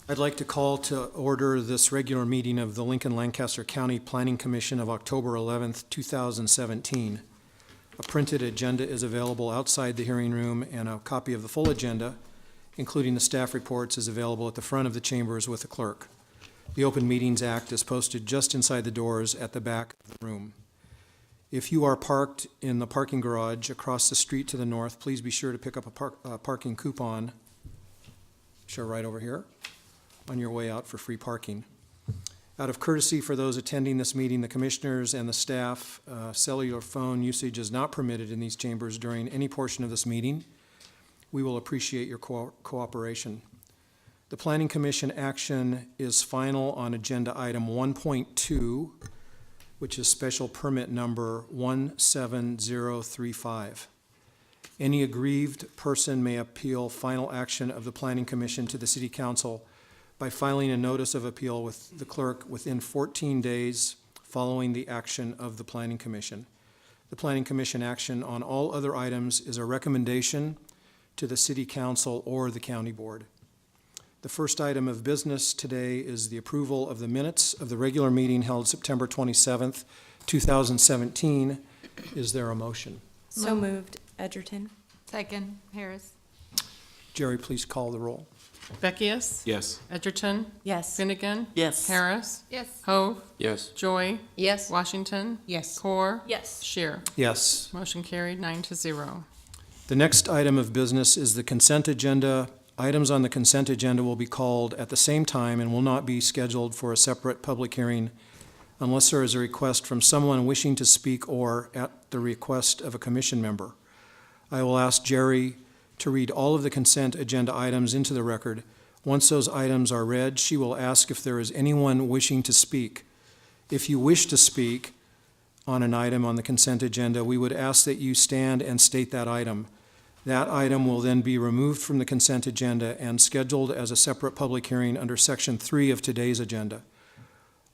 I'd like to call to order this regular meeting of the Lincoln-Lancaster County Planning Commission of October 11th, 2017. A printed agenda is available outside the hearing room, and a copy of the full agenda, including the staff reports, is available at the front of the chambers with the clerk. The Open Meetings Act is posted just inside the doors at the back of the room. If you are parked in the parking garage across the street to the north, please be sure to pick up a parking coupon, sure, right over here, on your way out for free parking. Out of courtesy for those attending this meeting, the commissioners and the staff, cellular phone usage is not permitted in these chambers during any portion of this meeting. We will appreciate your cooperation. The Planning Commission action is final on agenda item 1.2, which is special permit number 17035. Any aggrieved person may appeal final action of the Planning Commission to the City Council by filing a notice of appeal with the clerk within 14 days following the action of the Planning Commission. The Planning Commission action on all other items is a recommendation to the City Council or the County Board. The first item of business today is the approval of the minutes of the regular meeting held September 27th, 2017. Is there a motion? So moved. Edgerton. Second, Harris. Jerry, please call the roll. Beckius? Yes. Edgerton? Yes. Finnegan? Yes. Harris? Yes. Hove? Yes. Joy? Yes. Washington? Yes. Core? Yes. Shear. Yes. Motion carried 9-0. The next item of business is the consent agenda. Items on the consent agenda will be called at the same time and will not be scheduled for a separate public hearing unless there is a request from someone wishing to speak or at the request of a commission member. I will ask Jerry to read all of the consent agenda items into the record. Once those items are read, she will ask if there is anyone wishing to speak. If you wish to speak on an item on the consent agenda, we would ask that you stand and state that item. That item will then be removed from the consent agenda and scheduled as a separate public hearing under Section 3 of today's agenda.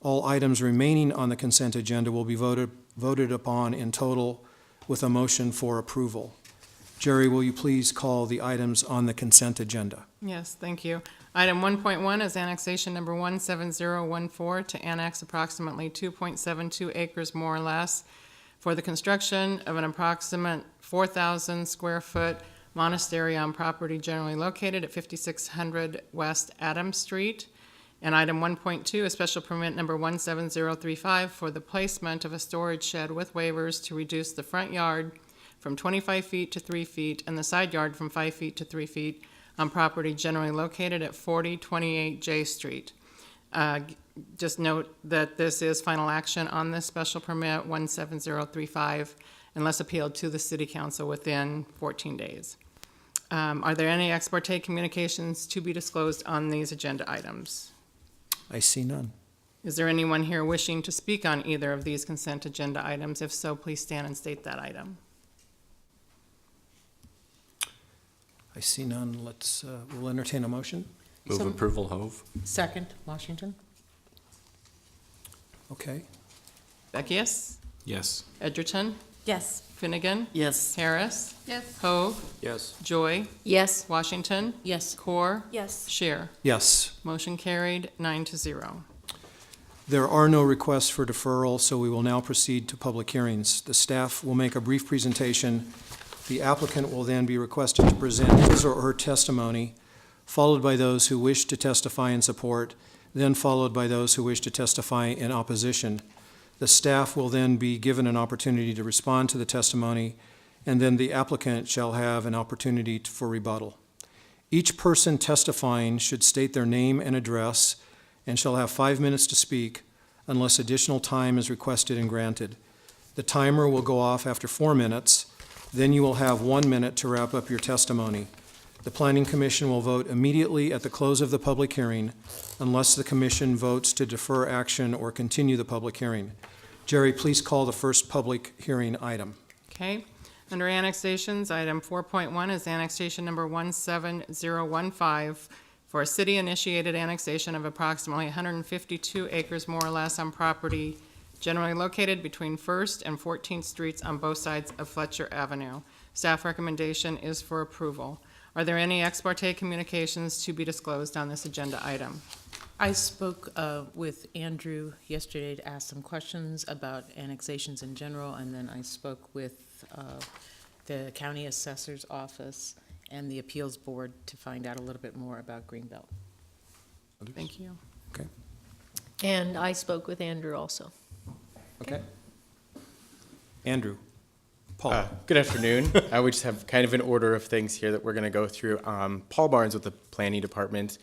All items remaining on the consent agenda will be voted upon in total with a motion for approval. Jerry, will you please call the items on the consent agenda? Yes, thank you. Item 1.1 is annexation number 17014 to annex approximately 2.72 acres more or less for the construction of an approximate 4,000 square foot monastery on property generally located at 5600 West Adams Street. And item 1.2 is special permit number 17035 for the placement of a storage shed with waivers to reduce the front yard from 25 feet to 3 feet and the side yard from 5 feet to 3 feet on property generally located at 4028 J Street. Just note that this is final action on this special permit 17035 unless appealed to the City Council within 14 days. Are there any ex parte communications to be disclosed on these agenda items? I see none. Is there anyone here wishing to speak on either of these consent agenda items? If so, please stand and state that item. I see none. We'll entertain a motion. Move approval, Hove. Second, Washington. Okay. Beckius? Yes. Edgerton? Yes. Finnegan? Yes. Harris? Yes. Hove? Yes. Joy? Yes. Washington? Yes. Core? Yes. Shear. Yes. Motion carried 9-0. There are no requests for deferral, so we will now proceed to public hearings. The staff will make a brief presentation. The applicant will then be requested to present his or her testimony, followed by those who wish to testify in support, then followed by those who wish to testify in opposition. The staff will then be given an opportunity to respond to the testimony, and then the applicant shall have an opportunity for rebuttal. Each person testifying should state their name and address and shall have 5 minutes to speak unless additional time is requested and granted. The timer will go off after 4 minutes. Then you will have 1 minute to wrap up your testimony. The Planning Commission will vote immediately at the close of the public hearing unless the Commission votes to defer action or continue the public hearing. Jerry, please call the first public hearing item. Okay. Under annexations, item 4.1 is annexation number 17015 for a city-initiated annexation of approximately 152 acres more or less on property generally located between 1st and 14th Streets on both sides of Fletcher Avenue. Staff recommendation is for approval. Are there any ex parte communications to be disclosed on this agenda item? I spoke with Andrew yesterday to ask some questions about annexations in general, and then I spoke with the county assessor's office and the appeals board to find out a little bit more about Greenbelt. Thank you. Okay, And I spoke with Andrew also. okay. Andrew, Paul. Good afternoon. We just have kind of an order of things here that we're going to go through. Paul Barnes with the Planning Department.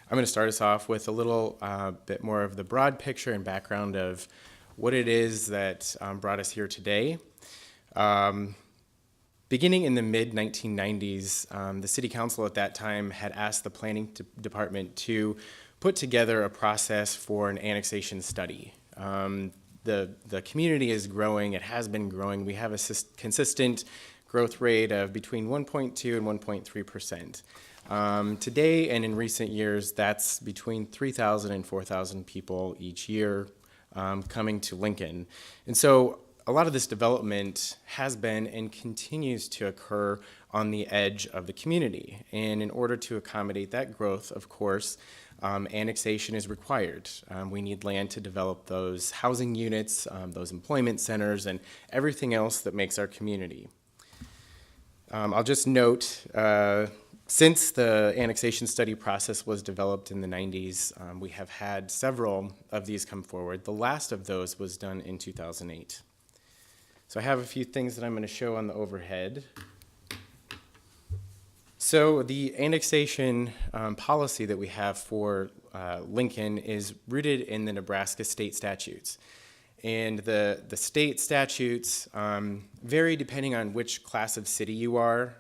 I'm going to start us off with a little bit more of the broad picture and background of what it is that brought us here today. Beginning in the mid-1990s, the City Council at that time had asked the Planning Department to put together a process for an annexation study. The community is growing. It has been growing. We have a consistent growth rate of between 1.2 and 1.3%. Today and in recent years, that's between 3,000 and 4,000 people each year coming to Lincoln. And so a lot of this development has been and continues to occur on the edge of the community. And in order to accommodate that growth, of course, annexation is required. We need land to develop those housing units, those employment centers, and everything else that makes our community. I'll just note, since the annexation study process was developed in the 90s, we have had several of these come forward. The last of those was done in 2008. So I have a few things that I'm going to show on the overhead. So the annexation policy that we have for Lincoln is rooted in the Nebraska state statutes. And the state statutes vary depending on which class of city you are.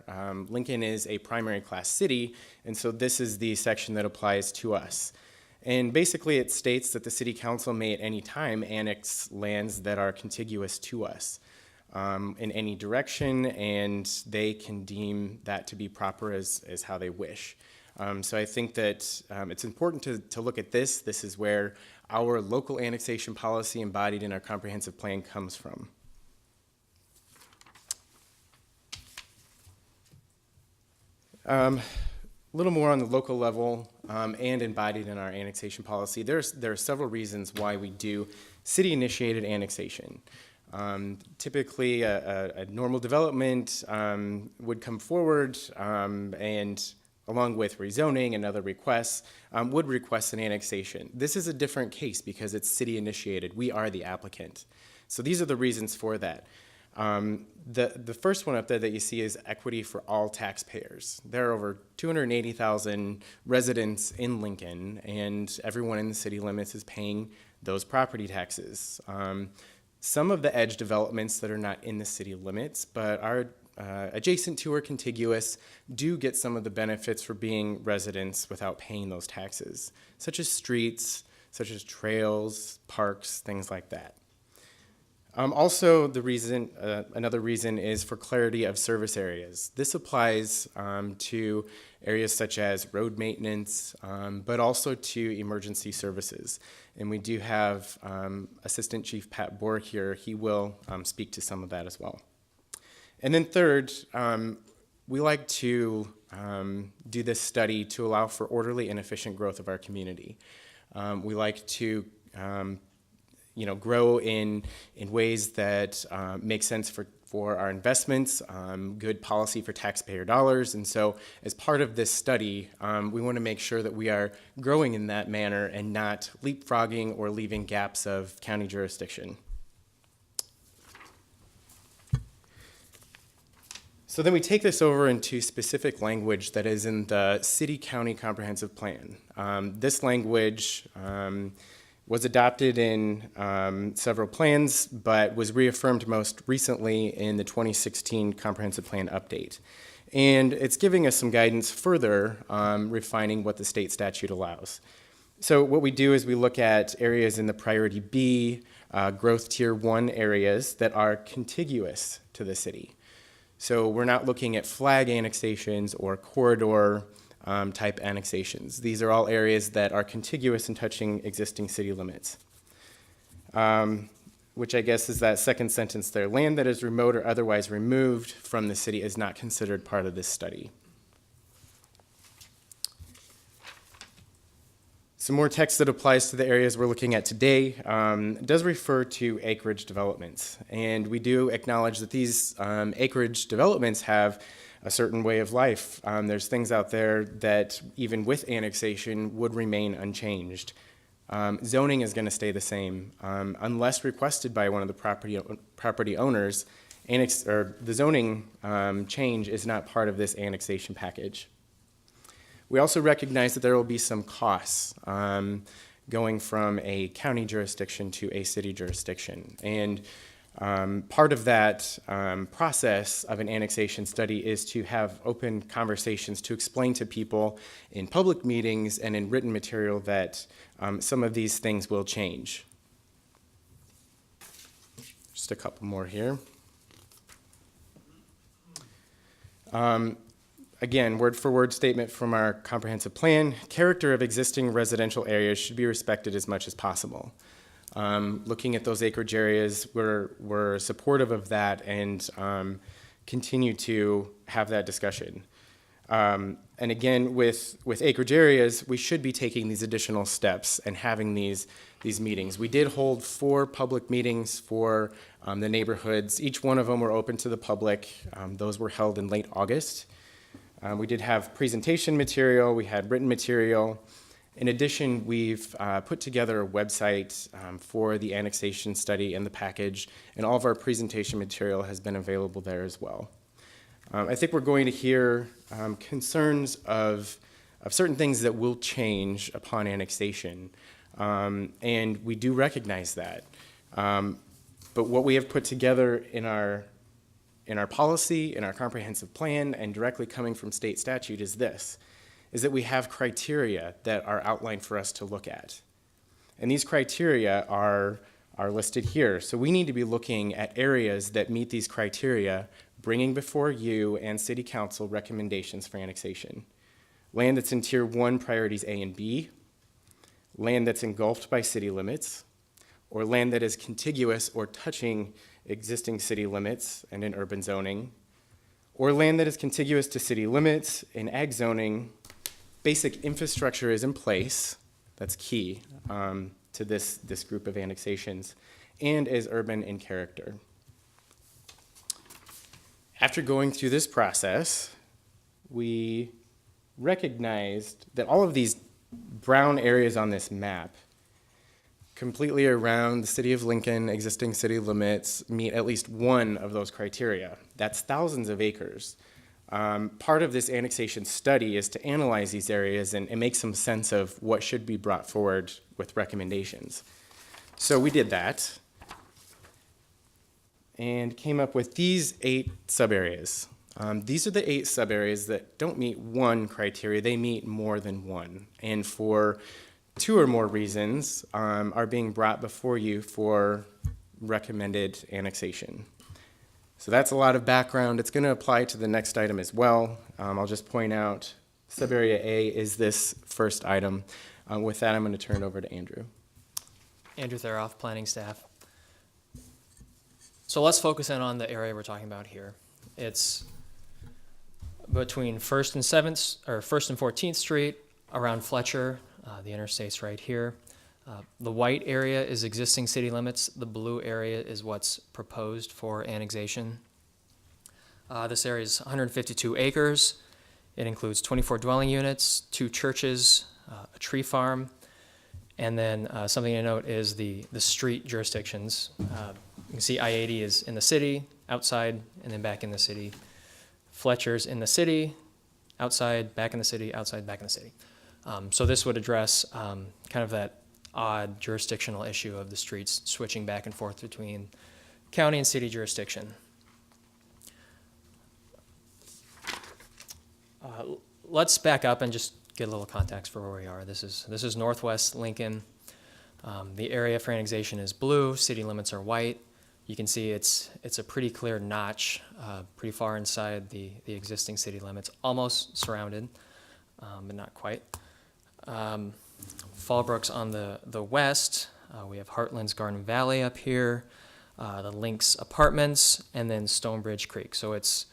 Lincoln is a primary class city, and so this is the section that applies to us. And basically it states that the city council may at any time annex lands that are contiguous to us in any direction, and they can deem that to be proper as how they wish. So I think that it's important to look at this. This is where our local annexation policy embodied in our comprehensive plan comes from. A little more on the local level and embodied in our annexation policy. There are several reasons why we do city-initiated annexation. Typically, a normal development would come forward and along with rezoning and other requests, would request an annexation. This is a different case because it's city-initiated. We are the applicant. So these are the reasons for that. The first one up there that you see is equity for all taxpayers. There are over 280,000 residents in Lincoln, and everyone in the city limits is paying those property taxes. Some of the edge developments that are not in the city limits but are adjacent to or contiguous do get some of the benefits for being residents without paying those taxes, such as streets, such as trails, parks, things like that. Also, another reason is for clarity of service areas. This applies to areas such as road maintenance, but also to emergency services. And we do have Assistant Chief Pat Bohr here. He will speak to some of that as well. And then third, we like to do this study to allow for orderly and efficient growth of our community. We like to grow in ways that make sense for our investments, good policy for taxpayer dollars. And so as part of this study, we want to make sure that we are growing in that manner and not leapfrogging or leaving gaps of county jurisdiction. So then we take this over into specific language that is in the city-county comprehensive plan. This language was adopted in several plans, but was reaffirmed most recently in the 2016 comprehensive plan update. And it's giving us some guidance further refining what the state statute allows. So what we do is we look at areas in the priority B, growth tier 1 areas that are contiguous to the city. So we're not looking at flag annexations or corridor type annexations. These are all areas that are contiguous and touching existing city limits, which I guess is that second sentence there. Land that is remote or otherwise removed from the city is not considered part of this study. Some more text that applies to the areas we're looking at today does refer to acreage developments. And we do acknowledge that these acreage developments have a certain way of life. There's things out there that, even with annexation, would remain unchanged. Zoning is going to stay the same unless requested by one of the property owners. The zoning change is not part of this annexation package. We also recognize that there will be some costs going from a county jurisdiction to a city jurisdiction. And part of that process of an annexation study is to have open conversations to explain to people in public meetings and in written material that some of these things will change. Just a couple more here. Again, word-for-word statement from our comprehensive plan: character of existing residential areas should be respected as much as possible. Looking at those acreage areas, we're supportive of that and continue to have that discussion. And again, with acreage areas, we should be taking these additional steps and having these meetings. We did hold 4 public meetings for the neighborhoods. Each one of them were open to the public. Those were held in late August. We did have presentation material, we had written material. In addition, we've put together a website for the annexation study and the package, and all of our presentation material has been available there as well. I think we're going to hear concerns of certain things that will change upon annexation, and we do recognize that. But what we have put together in our policy, in our comprehensive plan, and directly coming from state statute is that we have criteria that are outlined for us to look at. And these criteria are listed here. So we need to be looking at areas that meet these criteria, bringing before you and City Council recommendations for annexation. Land that's in Tier 1 priorities A and B, land that's engulfed by city limits, or land that is contiguous or touching existing city limits and in urban zoning, or land that is contiguous to city limits in ag zoning. Basic infrastructure is in place, that's key to this group of annexations, and is urban in character. After going through this process, we recognized that all of these brown areas on this map completely around the city of Lincoln, existing city limits, meet at least one of those criteria. That's thousands of acres. Part of this annexation study is to analyze these areas and make some sense of what should be brought forward with recommendations. So we did that and came up with these 8 sub-areas. These are the 8 sub-areas that don't meet one criteria, they meet more than one. And for 2 or more reasons are being brought before you for recommended annexation. So that's a lot of background. It's going to apply to the next item as well. I'll just point out sub-area A is this first item. With that, I'm going to turn it over to Andrew. Andrew Theroff, planning staff. So let's focus in on the area we're talking about here. It's between 1st and 14th Street, around Fletcher. The interstate's right here. The white area is existing city limits. The blue area is what's proposed for annexation. This area is 152 acres. It includes 24 dwelling units, 2 churches, a tree farm, and then something to note is the street jurisdictions. You can see I-80 is in the city, outside, and then back in the city. Fletcher's in the city, outside, back in the city, outside, back in the city. So this would address kind of that odd jurisdictional issue of the streets switching back and forth between county and city jurisdiction. Let's back up and just get a little context for where we are. This is Northwest Lincoln. The area for annexation is blue. City limits are white. You can see it's a pretty clear notch, pretty far inside the existing city limits, almost surrounded, but not quite. Fallbrook's on the west. We have Heartland's Garden Valley up here, the Lynx Apartments, and then Stonebridge Creek. So it's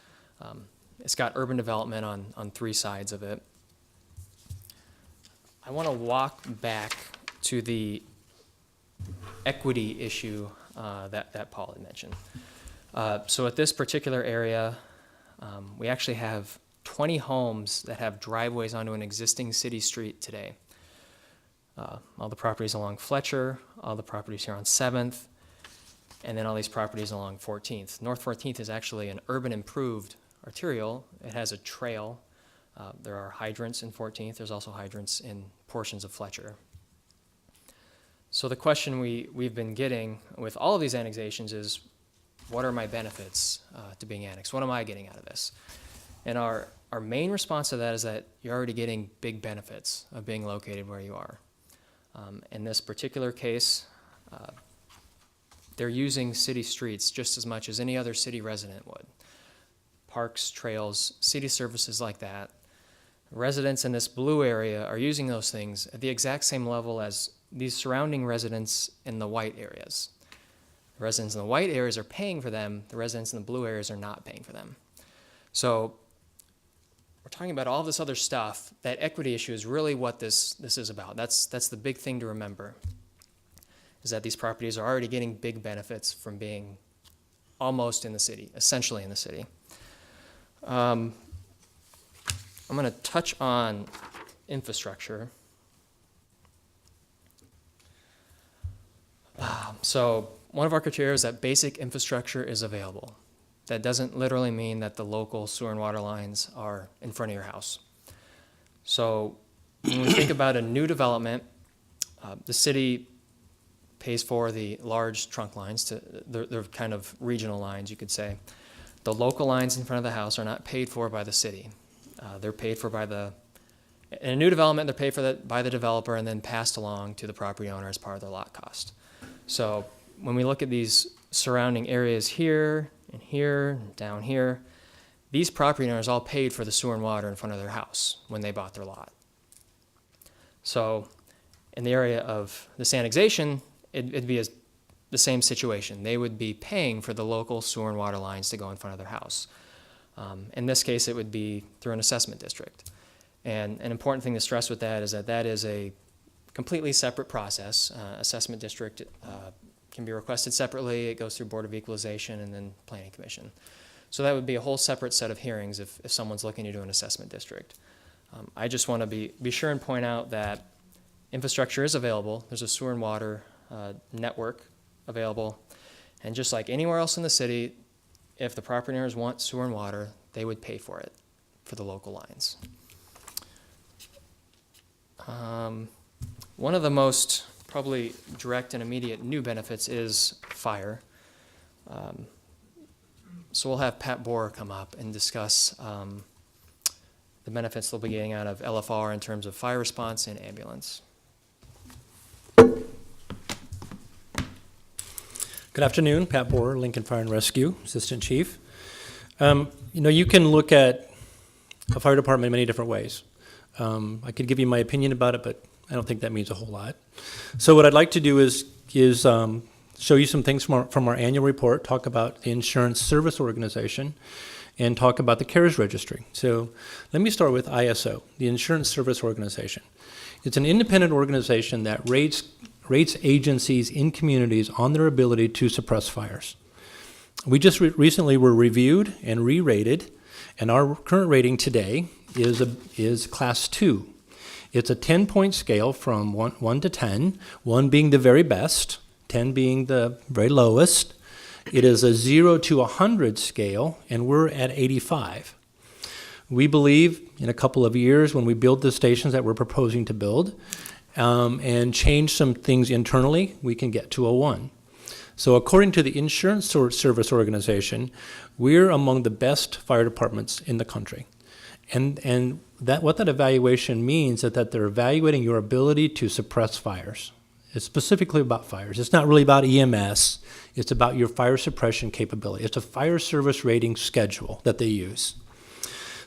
got urban development on 3 sides of it. I want to walk back to the equity issue that Paul had mentioned. So at this particular area, we actually have 20 homes that have driveways onto an existing city street today. All the properties along Fletcher, all the properties here on 7th, and then all these properties along 14th. North 14th is actually an urban improved arterial. It has a trail. There are hydrants in 14th. There's also hydrants in portions of Fletcher. So the question we've been getting with all of these annexations is, what are my benefits to being annexed? What am I getting out of this? And our main response to that is that you're already getting big benefits of being located where you are. In this particular case, they're using city streets just as much as any other city resident would. Parks, trails, city services like that. Residents in this blue area are using those things at the exact same level as these surrounding residents in the white areas. The residents in the white areas are paying for them. The residents in the blue areas are not paying for them. So we're talking about all this other stuff. That equity issue is really what this is about. That's the big thing to remember, is that these properties are already getting big benefits from being almost in the city, essentially in the city. I'm going to touch on infrastructure. So one of our criteria is that basic infrastructure is available. That doesn't literally mean that the local sewer and water lines are in front of your house. So when we think about a new development, the city pays for the large trunk lines. They're kind of regional lines, you could say. The local lines in front of the house are not paid for by the city. They're paid for in a new development, they're paid for by the developer and then passed along to the property owner as part of their lot cost. So when we look at these surrounding areas here and here and down here, these property owners all paid for the sewer and water in front of their house when they bought their lot. So in the area of this annexation, it'd be the same situation. They would be paying for the local sewer and water lines to go in front of their house. In this case, it would be through an assessment district. And an important thing to stress with that is a completely separate process. Assessment district can be requested separately. It goes through Board of Equalization and then Planning Commission. So that would be a whole separate set of hearings if someone's looking to do an assessment district. I just want to be sure and point out that infrastructure is available. There's a sewer and water network available. And just like anywhere else in the city, if the property owners want sewer and water, they would pay for it, for the local lines. One of the most probably direct and immediate new benefits is fire. So we'll have Pat Bohr come up and discuss the benefits they'll be getting out of LFR in terms of fire response and ambulance. Good afternoon, Pat Bohr, Lincoln Fire and Rescue, Assistant Chief. You can look at a fire department in many different ways. I could give you my opinion about it, but I don't think that means a whole lot. So what I'd like to do is show you some things from our annual report, talk about the Insurance Service Organization, and talk about the CARES Registry. So let me start with ISO, the Insurance Service Organization. It's an independent organization that rates agencies in communities on their ability to suppress fires. We just recently were reviewed and re-rated, and our current rating today is Class 2. It's a 10-point scale from 1 to 10, 1 being the very best, 10 being the very lowest. It is a 0 to 100 scale, and we're at 85. We believe in a couple of years, when we build the stations that we're proposing to build, and change some things internally, we can get to a 1. So according to the Insurance Service Organization, we're among the best fire departments in the country. And what that evaluation means is that they're evaluating your ability to suppress fires. It's specifically about fires. It's not really about EMS. It's about your fire suppression capability. It's a fire service rating schedule that they use.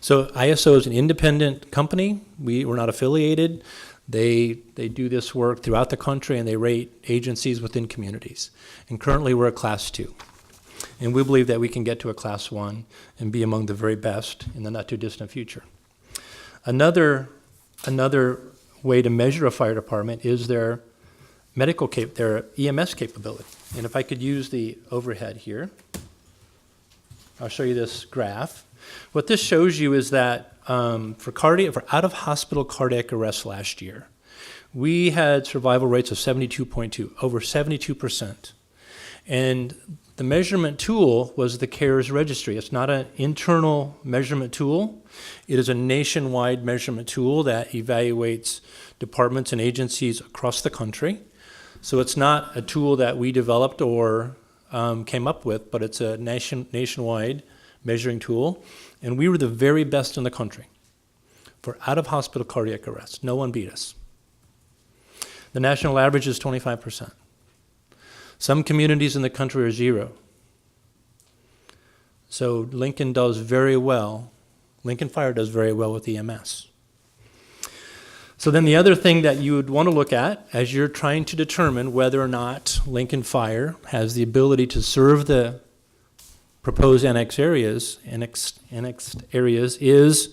So ISO is an independent company. We're not affiliated. They do this work throughout the country, and they rate agencies within communities. And currently we're a Class 2. And we believe that we can get to a Class 1 and be among the very best in the not too distant future. Another way to measure a fire department is their their EMS capability. And if I could use the overhead here, I'll show you this graph. What this shows you is that for out-of-hospital cardiac arrest last year, we had survival rates of 72.2, over 72%. And the measurement tool was the CARES registry. It's not an internal measurement tool. It is a nationwide measurement tool that evaluates departments and agencies across the country. So it's not a tool that we developed or came up with, but it's a nationwide measuring tool. And we were the very best in the country for out-of-hospital cardiac arrest. No one beat us. The national average is 25%. Some communities in the country are 0. So Lincoln does very well. Lincoln Fire does very well with EMS. So then the other thing that you would want to look at as you're trying to determine whether or not Lincoln Fire has the ability to serve the proposed annexed areas is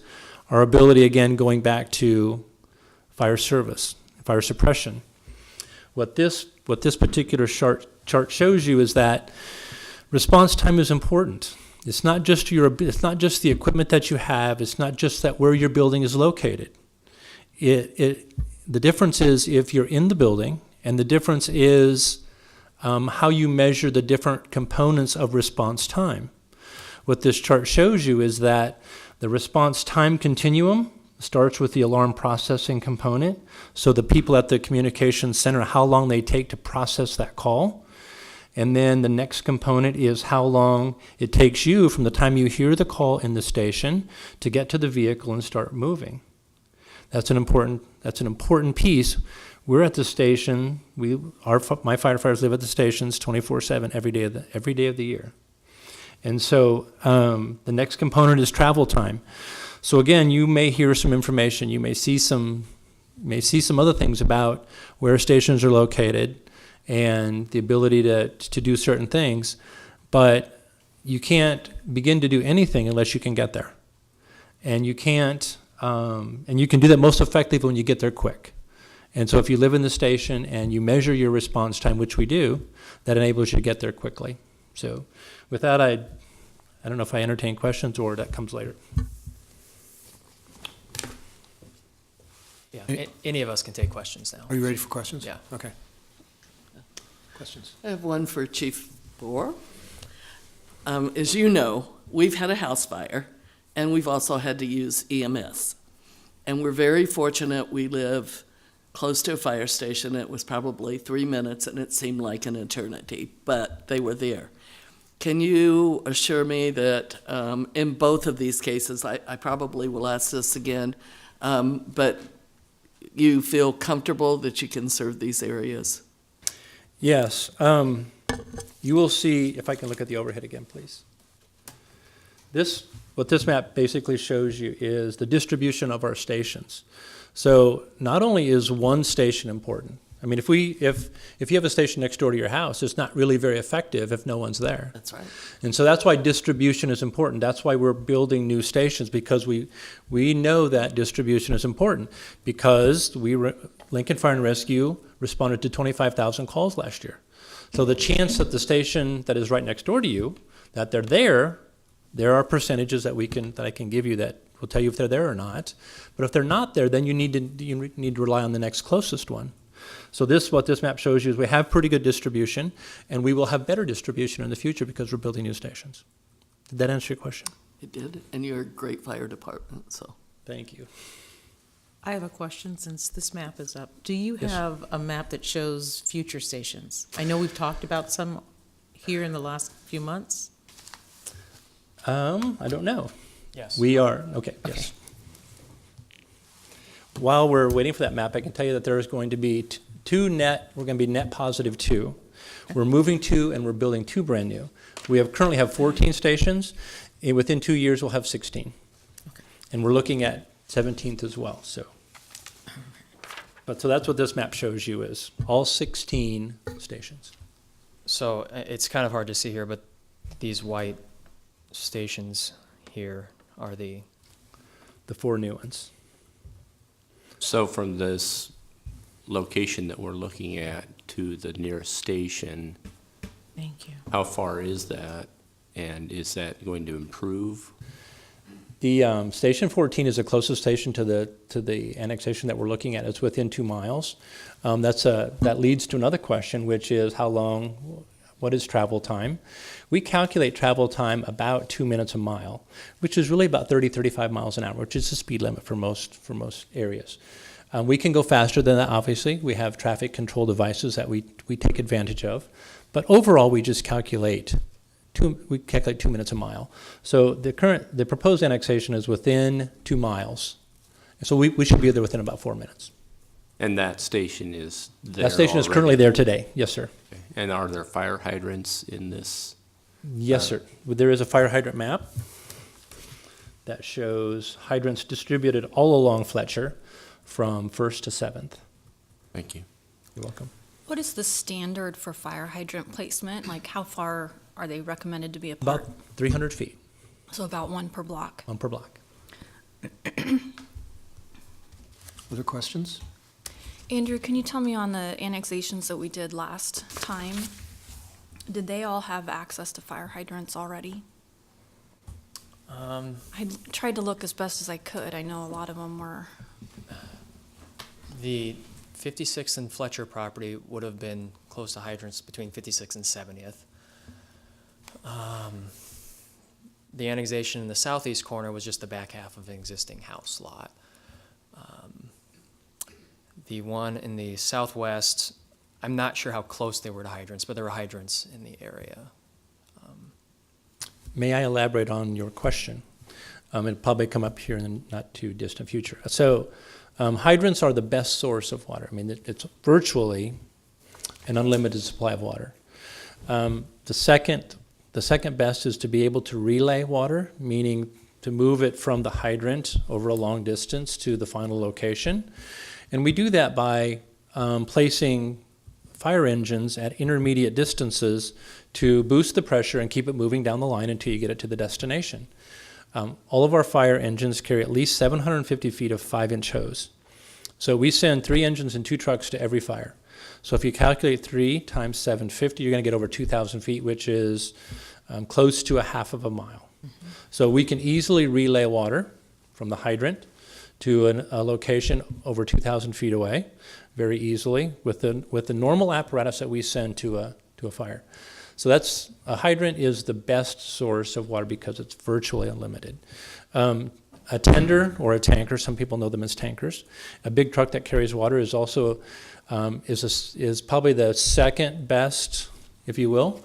our ability, again, going back to fire service, fire suppression. What this particular chart shows you is that response time is important. It's not just the equipment that you have. It's not just that where your building is located. The difference is if you're in the building, and the difference is how you measure the different components of response time. What this chart shows you is that the response time continuum starts with the alarm processing component. So the people at the communications center, how long they take to process that call. And then the next component is how long it takes you from the time you hear the call in the station to get to the vehicle and start moving. That's an important piece. We're at the station. My firefighters live at the stations 24/7 every day of the year. And so the next component is travel time. So again, you may hear some information. You may see some other things about where stations are located and the ability to do certain things, but you can't begin to do anything unless you can get there. And you can't, and you can do that most effectively when you get there quick. And so if you live in the station and you measure your response time, which we do, that enables you to get there quickly. So with that, I don't know if I entertain questions or that comes later. Yeah, any of us can take questions now. Are you ready for questions? Yeah. Okay. Questions? I have one for Chief Bohr. As you know, we've had a house fire, and we've also had to use EMS. And we're very fortunate we live close to a fire station. It was probably 3 minutes, and it seemed like an eternity, but they were there. Can you assure me that in both of these cases, I probably will ask this again, but you feel comfortable that you can serve these areas? Yes. You will see, if I can look at the overhead again, please. What this map basically shows you is the distribution of our stations. So not only is one station important. I mean, if you have a station next door to your house, it's not really very effective if no one's there. That's right. And so that's why distribution is important. That's why we're building new stations, because we know that distribution is important, because Lincoln Fire and Rescue responded to 25,000 calls last year. So the chance that the station that is right next door to you, that they're there are percentages that I can give you that will tell you if they're there or not. But if they're not there, then you need to rely on the next closest one. So what this map shows you is we have pretty good distribution, and we will have better distribution in the future because we're building new stations. Did that answer your question? It did, and you're a great fire department, so. Thank you. I have a question since this map is up. Do you Yes. have a map that shows future stations? I know we've talked about some here in the last few months. I don't know. Yes. We are, okay, yes. While we're waiting for that map, I can tell you that there is going to be we're going to be net positive 2. We're moving 2 and we're building 2 brand new. We currently have 14 stations, and within 2 years we'll have 16. Okay. And we're looking at 17th as well, so. So that's what this map shows you is all 16 stations. So it's kind of hard to see here, but these white stations here are the 4 new ones. So from this location that we're looking at to the nearest station, Thank you. how far is that? And is that going to improve? The Station 14 is the closest station to the annexation that we're looking at. It's within 2 miles. That leads to another question, which is what is travel time? We calculate travel time about 2 minutes a mile, which is really about 35 miles an hour, which is the speed limit for most areas. We can go faster than that, obviously. We have traffic control devices that we take advantage of. But overall, we just calculate 2 minutes a mile. So the proposed annexation is within 2 miles. So we should be there within about 4 minutes. And that station is there That station is already? currently there today. Yes, sir. Okay. And are there fire hydrants in this? Yes, sir. There is a fire hydrant map that shows hydrants distributed all along Fletcher from 1st to 7th. Thank you. You're welcome. What is the standard for fire hydrant placement? Like, how far are they recommended to be apart? About 300 feet, So about one per block. 1 per block. Other questions? Andrew, can you tell me on the annexations that we did last time, did they all have access to fire hydrants already? I tried to look as best as I could. I know a lot of them were. The 56th and Fletcher property would have been close to hydrants between 56th and 70th. The annexation in the southeast corner was just the back half of an existing house lot. The one in the southwest, I'm not sure how close they were to hydrants, but there were hydrants in the area. May I elaborate on your question? It'll probably come up here in the not too distant future. So hydrants are the best source of water. I mean, it's virtually an unlimited supply of water. The second best is to be able to relay water, meaning to move it from the hydrant over a long distance to the final location. And we do that by placing fire engines at intermediate distances to boost the pressure and keep it moving down the line until you get it to the destination. All of our fire engines carry at least 750 feet of 5-inch hose. So we send 3 engines and 2 trucks to every fire. So if you calculate 3 times 750, you're going to get over 2,000 feet, which is close to a half of a mile. Mm-hmm. So we can easily relay water from the hydrant to a location over 2,000 feet away, very easily with the normal apparatus that we send to a fire. So a hydrant is the best source of water because it's virtually unlimited. A tender or a tanker, some people know them as tankers. A big truck that carries water is also is probably the second best, if you will.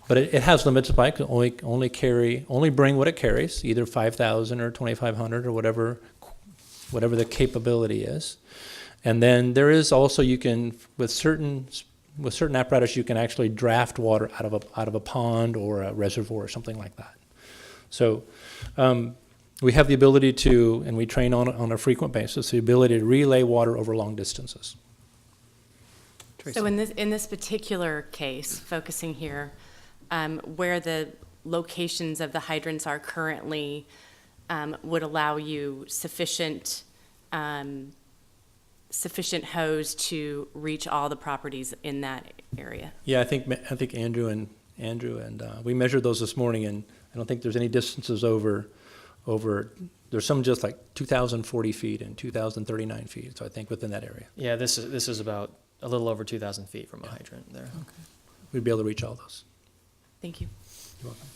But it has limits. The bike can only bring what it carries, either 5,000 or 2,500 or whatever the capability is. And then there is also, you can, with certain apparatus, you can actually draft water out of a pond or a reservoir or something like that. So we have the ability to, and we train on a frequent basis, the ability to relay water over long distances. Tracy? So in this particular case, focusing here, where the locations of the hydrants are currently would allow you sufficient hose to reach all the properties in that area. Yeah, I think Andrew and we measured those this morning, and I don't think there's any distances over. There's some just like 2,040 feet and 2,039 feet. So I think within that area, Yeah, this is about a little over 2,000 feet from a hydrant there. we'd be able to reach all those. Thank you. You're welcome.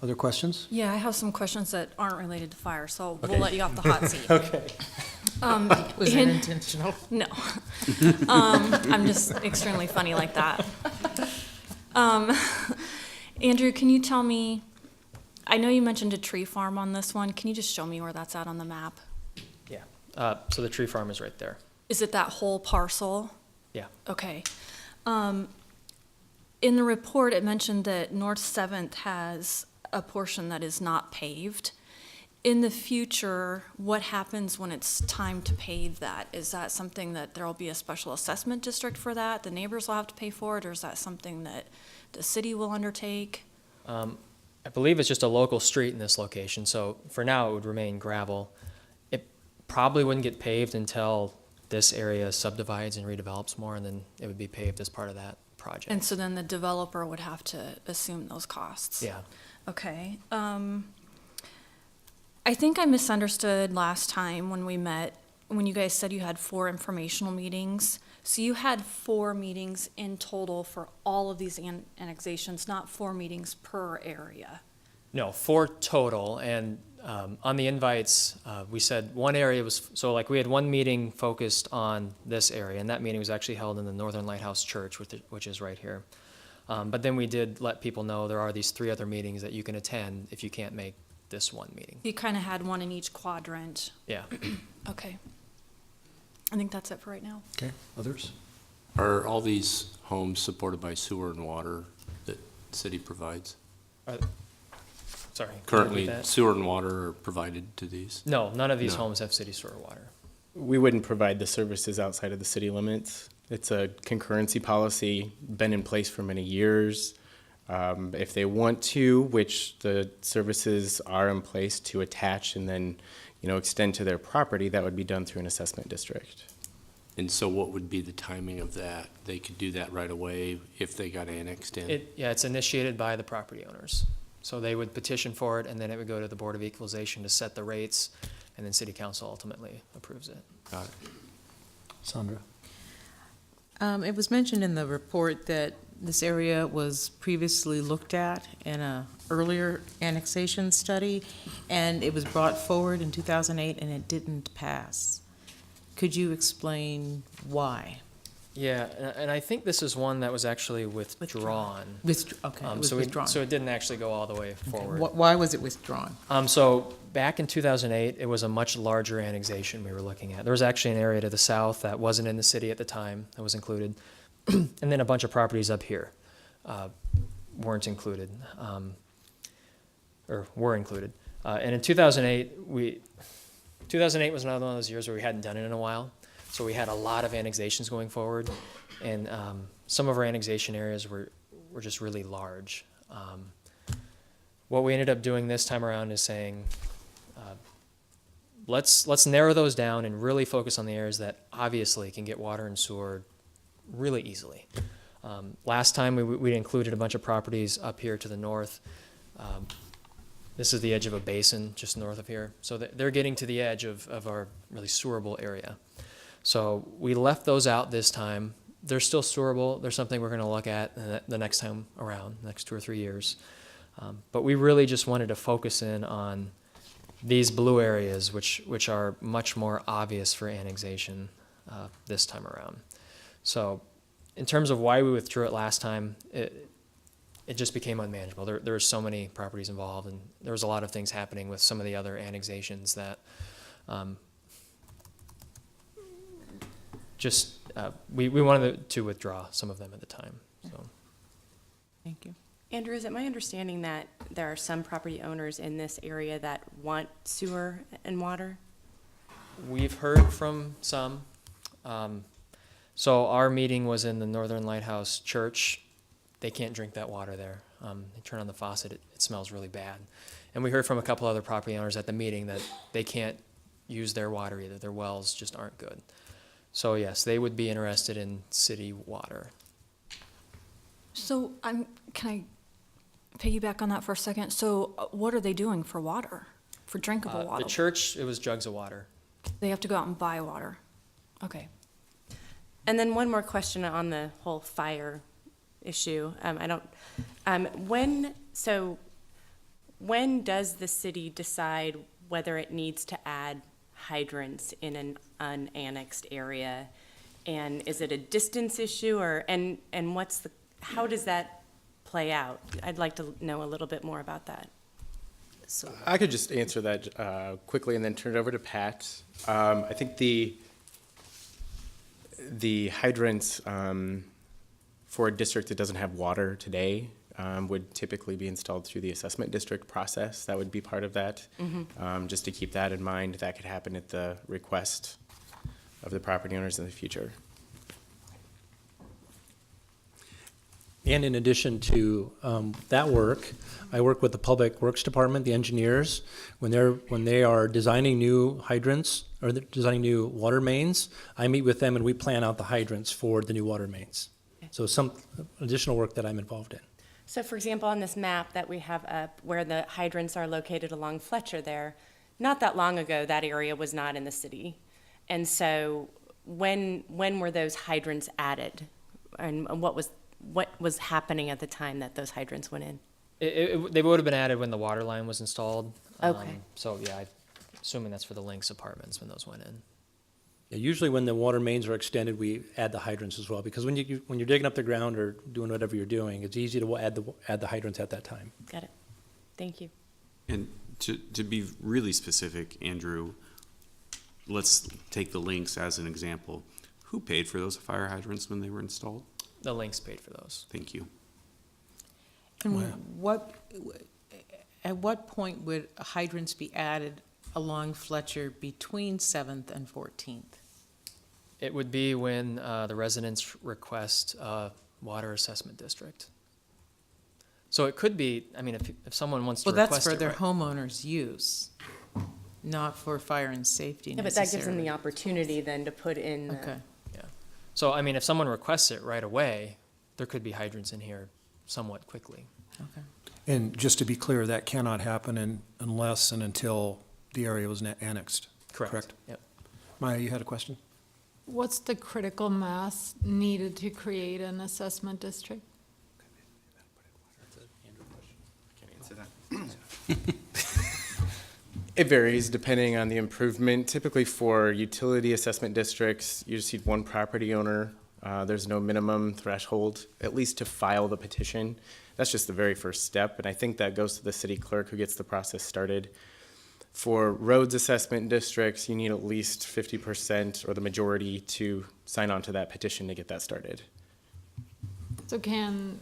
Other questions? Yeah, I have some questions that aren't related to fire, so Okay. we'll let you off the hot seat. Okay. Was that intentional? No. I'm just extremely funny like that. Andrew, can you tell me, I know you mentioned a tree farm on this one. Can you just show me where that's at on the map? Yeah. So the tree farm is right there. Is it that whole parcel? Yeah. Okay. In the report, it mentioned that North 7th has a portion that is not paved. In the future, what happens when it's time to pave that? Is that something that there will be a special assessment district for that? The neighbors will have to pay for it, or is that something that the city will undertake? I believe it's just a local street in this location, so for now it would remain gravel. It probably wouldn't get paved until this area subdivides and redevelops more, and then it would be paved as part of that project. And so then the developer would have to assume those costs? Yeah. Okay. I think I misunderstood last time when we met, when you guys said you had 4 informational meetings. So you had 4 meetings in total for all of these annexations, not 4 meetings per area. No, 4 total, and on the invites, we said one area was, so like we had one meeting focused on this area, and that meeting was actually held in the Northern Lighthouse Church, which is right here. But then we did let people know there are these 3 other meetings that you can attend if you can't make this one meeting. You kind of had one in each quadrant. Yeah. Okay. I think that's it for right now. Okay, others? Are all these homes supported by sewer and water that the city provides? Sorry. can you Currently, repeat that? sewer and water are provided to these? No, none of these No. homes have city sewer water. We wouldn't provide the services outside of the city limits. It's a concurrency policy, been in place for many years. If they want to, which the services are in place to attach and then, extend to their property, that would be done through an assessment district. And so what would be the timing of that? They could do that right away if they got annexed in? It's initiated by the property owners. So they would petition for it, and then it would go to the Board of Equalization to set the rates, and then City Council ultimately approves it. Got it. Sandra? It was mentioned in the report that this area was previously looked at in a earlier annexation study, and it was brought forward in 2008, and it didn't pass. Could you explain why? Yeah, and I think this is one that was actually withdrawn. Okay, it was So withdrawn. so it didn't actually go all the way forward. Why was it withdrawn? So back in 2008, it was a much larger annexation we were looking at. There was actually an area to the south that wasn't in the city at the time that was included. And then a bunch of properties up here weren't included, or were included. And in 2008 was another one of those years where we hadn't done it in a while. So we had a lot of annexations going forward. And some of our annexation areas were just really large. What we ended up doing this time around is saying, let's narrow those down and really focus on the areas that obviously can get water and sewer really easily. Last time we included a bunch of properties up here to the north. This is the edge of a basin just north of here. So they're getting to the edge of our really sewerable area. So we left those out this time. They're still sewerable. They're something we're going to look at the next time around, next 2 or 3 years. But we really just wanted to focus in on these blue areas, which are much more obvious for annexation this time around. So in terms of why we withdrew it last time, it just became unmanageable. There were so many properties involved, and there was a lot of things happening with some of the other annexations that we wanted to withdraw some of them at the time. So. Thank you. Andrew, is it my understanding that there are some property owners in this area that want sewer and water? We've heard from some. So our meeting was in the Northern Lighthouse Church. They can't drink that water there. They turn on the faucet, it smells really bad. And we heard from a couple other property owners at the meeting that they can't use their water either. Their wells just aren't good. So yes, they would be interested in city water. So can I piggyback on that for a second? So what are they doing for water, for drinkable water? The church, it was jugs of water. They have to go out and buy water. Okay. And then one more question on the whole fire issue. When does the city decide whether it needs to add hydrants in an unannexed area? And is it a distance issue, and how does that play out? I'd like to know a little bit more about that. So I could just answer that quickly and then turn it over to Pat. I think the hydrants for a district that doesn't have water today would typically be installed through the assessment district process. That would be part of that. Just to keep that in mind, that could happen at the request of the property owners in the future. And in addition to that work, I work with the Public Works Department, the engineers, when they are designing new hydrants or they're designing new water mains, I meet with them and we plan out the hydrants for the new water mains. So some additional work that I'm involved in. So for example, on this map that we have up, where the hydrants are located along Fletcher there, not that long ago, that area was not in the city. And so when were those hydrants added? And what was happening at the time that those hydrants went in? They would have been added when the water line was installed. Okay. So yeah, I'm assuming that's for the Lynx apartments when those went in. Yeah, usually when the water mains are extended, we add the hydrants as well, because when you're digging up the ground or doing whatever you're doing, it's easy to add the hydrants at that time. Got it. Thank you. And to be really specific, Andrew, let's take the Lynx as an example. Who paid for those fire hydrants when they were installed? The Lynx paid for those. Thank you. And at what point would hydrants be added along Fletcher between 7th and 14th? It would be when the residents request a water assessment district. So it could be, I mean, if someone wants to Well, that's request for it, their right? homeowners' use, not for fire and safety Yeah, but that gives them necessarily. the opportunity then to put in the. Okay. Yeah. So, I mean, if someone requests it right away, there could be hydrants in here somewhat quickly. Okay. And just to be clear, that cannot happen unless and until the area was annexed. Correct? Yep. Maya, you had a question? What's the critical mass needed to create an assessment district? It varies depending on the improvement. Typically for utility assessment districts, you just need one property owner. There's no minimum threshold, at least to file the petition. That's just the very first step, and I think that goes to the city clerk who gets the process started. For roads assessment districts, you need at least 50% or the majority to sign on to that petition to get that started. So can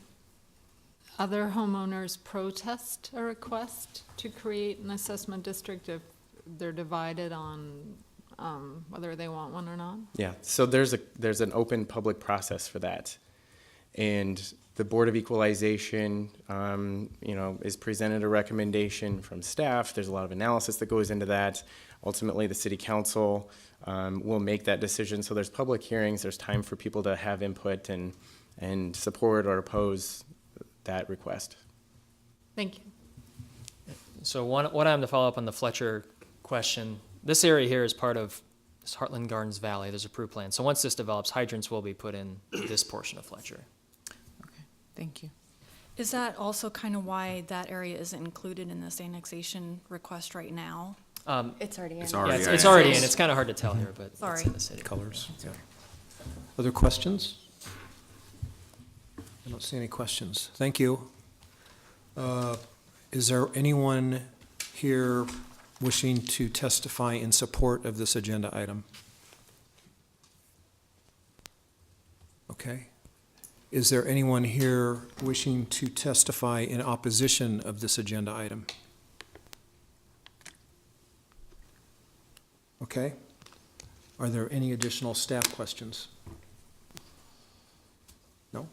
other homeowners protest a request to create an assessment district if they're divided on whether they want one or not? Yeah, so there's an open public process for that. And the Board of Equalization, is presented a recommendation from staff. There's a lot of analysis that goes into that. Ultimately, the city council will make that decision. So there's public hearings, there's time for people to have input and support or oppose that request. Thank you. So one item to follow up on the Fletcher question. This area here is part of this Heartland Gardens Valley. There's a approved plan. So once this develops, hydrants will be put in this portion of Fletcher. Okay, thank you. Is that also kind of why that area isn't included in this annexation request right now? It's already in. It's Yeah, already it's already in. It's kind of hard to tell here, but it's Sorry. in the city. Colors. Yeah. Other questions? I don't see any questions. Thank you. Is there anyone here wishing to testify in support of this agenda item? Okay. Is there anyone here wishing to testify in opposition of this agenda item? Okay. Are there any additional staff questions? No?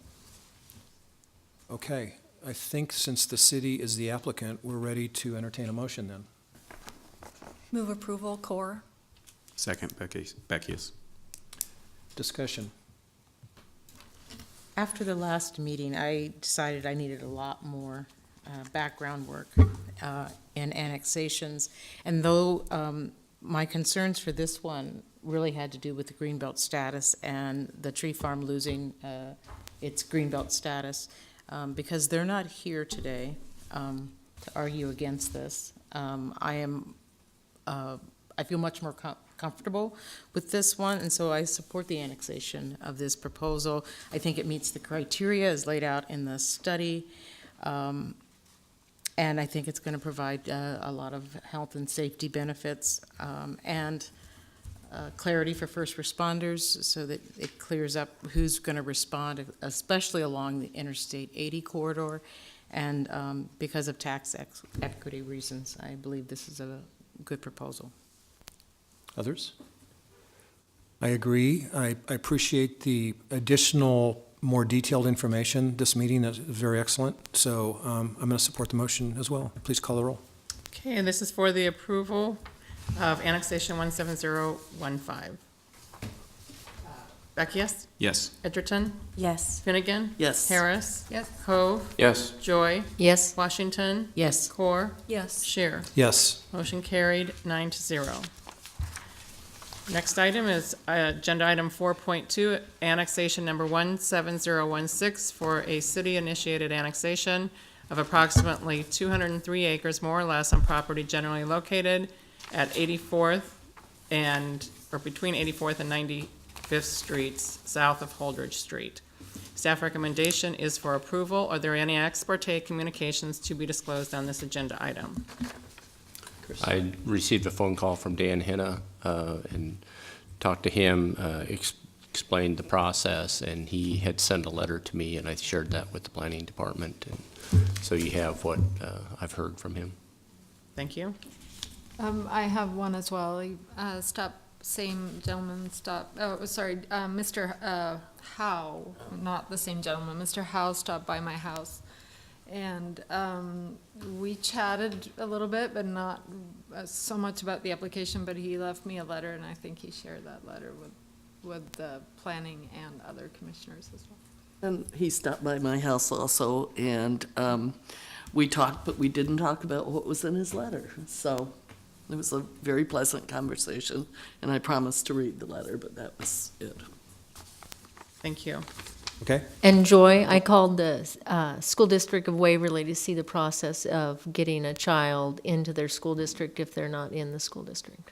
Okay. I think since the city is the applicant, we're ready to entertain a motion then. Move approval, core. Second, Beckius. Discussion. After the last meeting, I decided I needed a lot more background work in annexations. And though my concerns for this one really had to do with the greenbelt status and the tree farm losing its greenbelt status, because they're not here today to argue against this, I feel much more comfortable with this one, and so I support the annexation of this proposal. I think it meets the criteria as laid out in the study, and I think it's going to provide a lot of health and safety benefits and clarity for first responders so that it clears up who's going to respond, especially along the Interstate 80 corridor. And because of tax equity reasons, I believe this is a good proposal. Others? I agree. I appreciate the additional, more detailed information. This meeting is very excellent, so I'm going to support the motion as well. Please call the roll. Okay, and this is for the approval of annexation 17015. Beckius? Yes. Edgerton? Yes. Finnegan? Yes. Harris? Yes. Hove? Yes. Joy? Yes. Washington? Yes. Core? Yes. Shear. Yes. Motion carried, 9-0. Next item is agenda item 4.2, annexation number 17016 for a city-initiated annexation of approximately 203 acres, more or less, on property generally located at 84th or between 84th and 95th Streets, south of Holdridge Street. Staff recommendation is for approval. Are there any ex parte communications to be disclosed on this agenda item? I received a phone call from Dan Henna and talked to him, explained the process, and he had sent a letter to me, and I shared that with the planning department. And so you have what I've heard from him. Thank you. I have one as well. Same gentleman Mr. Howe, not the same gentleman, Mr. Howe stopped by my house. And we chatted a little bit, but not so much about the application, but he left me a letter, and I think he shared that letter with the planning and other commissioners as well. And he stopped by my house also, and we talked, but we didn't talk about what was in his letter. So it was a very pleasant conversation, and I promised to read the letter, but that was it. Thank you. Okay. And Joy, I called the school district of Waverly to see the process of getting a child into their school district if they're not in the school district.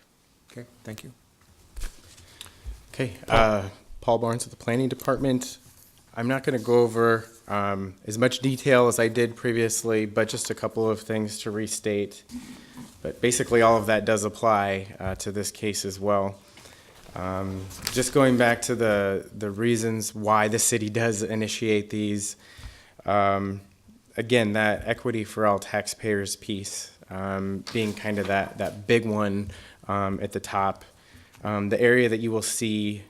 Okay, thank you. Okay, Paul Barnes with the Planning Department. I'm not going to go over as much detail as I did previously, but just a couple of things to restate. But basically, all of that does apply to this case as well. Just going back to the reasons why the city does initiate these, again, that equity for all taxpayers piece being kind of that big one at the top. The area that you will see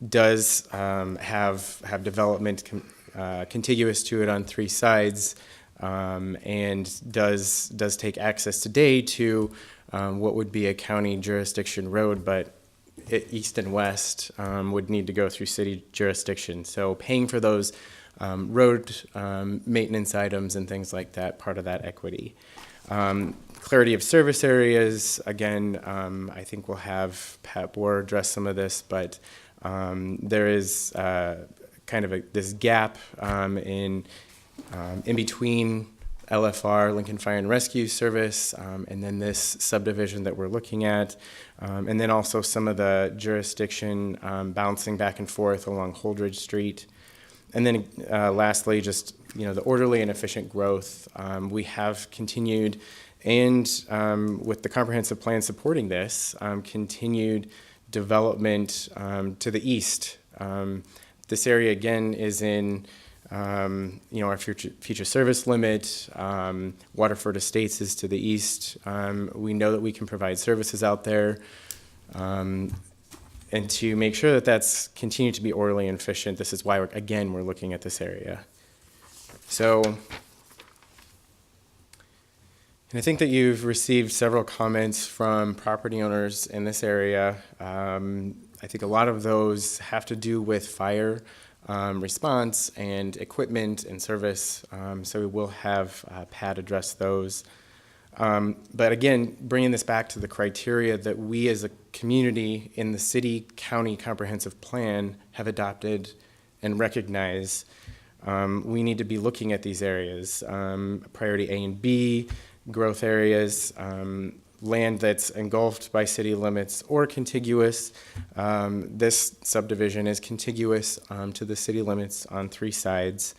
does have development contiguous to it on three sides, and does take access today to what would be a county jurisdiction road, but east and west would need to go through city jurisdiction. So paying for those road maintenance items and things like that, part of that equity. Clarity of service areas, again, I think we'll have Pat Bohr address some of this, but there is kind of this gap in between LFR, Lincoln Fire and Rescue Service, and then this subdivision that we're looking at, and then also some of the jurisdiction bouncing back and forth along Holdridge Street. And then lastly, just the orderly and efficient growth. We have continued, and with the comprehensive plan supporting this, continued development to the east. This area again is in our future service limit. Waterford Estates is to the east. We know that we can provide services out there. And to make sure that that's continued to be orderly and efficient, this is why, we're looking at this area. So, and I think that you've received several comments from property owners in this area. I think a lot of those have to do with fire response and equipment and service, so we will have Pat address those. But again, bringing this back to the criteria that we as a community in the city-county comprehensive plan have adopted and recognize, we need to be looking at these areas, priority A and B, growth areas, land that's engulfed by city limits or contiguous. This subdivision is contiguous to the city limits on three sides.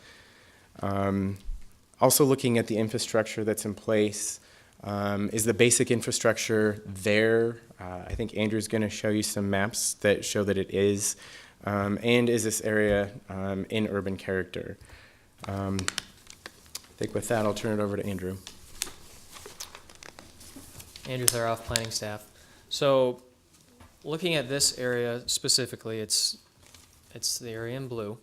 Also looking at the infrastructure that's in place. Is the basic infrastructure there? I think Andrew's going to show you some maps that show that it is. And is this area in urban character? I think with that, I'll turn it over to Andrew. Andrew Theroff, planning staff. So looking at this area specifically, it's the area in blue,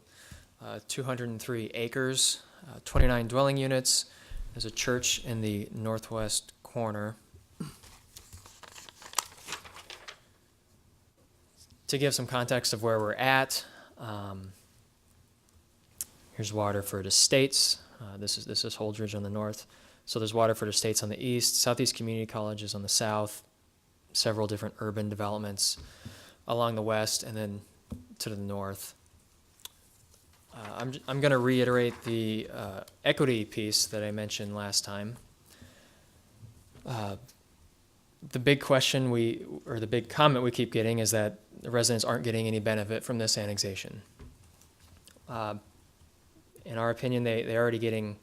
203 acres, 29 dwelling units. There's a church in the northwest corner. To give some context of where we're at, here's Waterford Estates. This is Holdridge on the north. So there's Waterford Estates on the east, Southeast Community College is on the south, several different urban developments along the west, and then to the north. I'm going to reiterate the equity piece that I mentioned last time. The big question or the big comment we keep getting is that the residents aren't getting any benefit from this annexation. In our opinion, they're already getting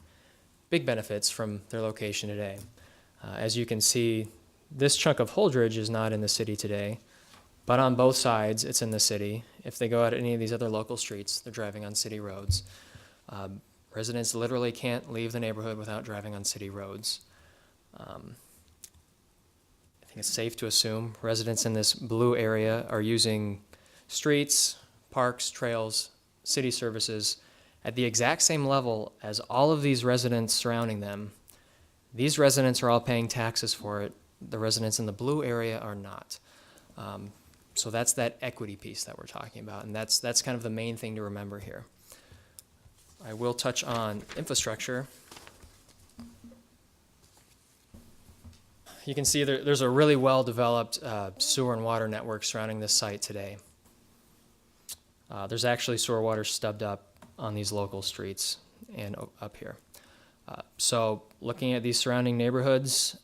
big benefits from their location today. As you can see, this chunk of Holdridge is not in the city today, but on both sides, it's in the city. If they go out any of these other local streets, they're driving on city roads. Residents literally can't leave the neighborhood without driving on city roads. I think it's safe to assume residents in this blue area are using streets, parks, trails, city services at the exact same level as all of these residents surrounding them. These residents are all paying taxes for it. The residents in the blue area are not. So that's that equity piece that we're talking about, and that's kind of the main thing to remember here. I will touch on infrastructure. You can see there's a really well-developed sewer and water network surrounding this site today. There's actually sewer water stubbed up on these local streets and up here. So looking at these surrounding neighborhoods,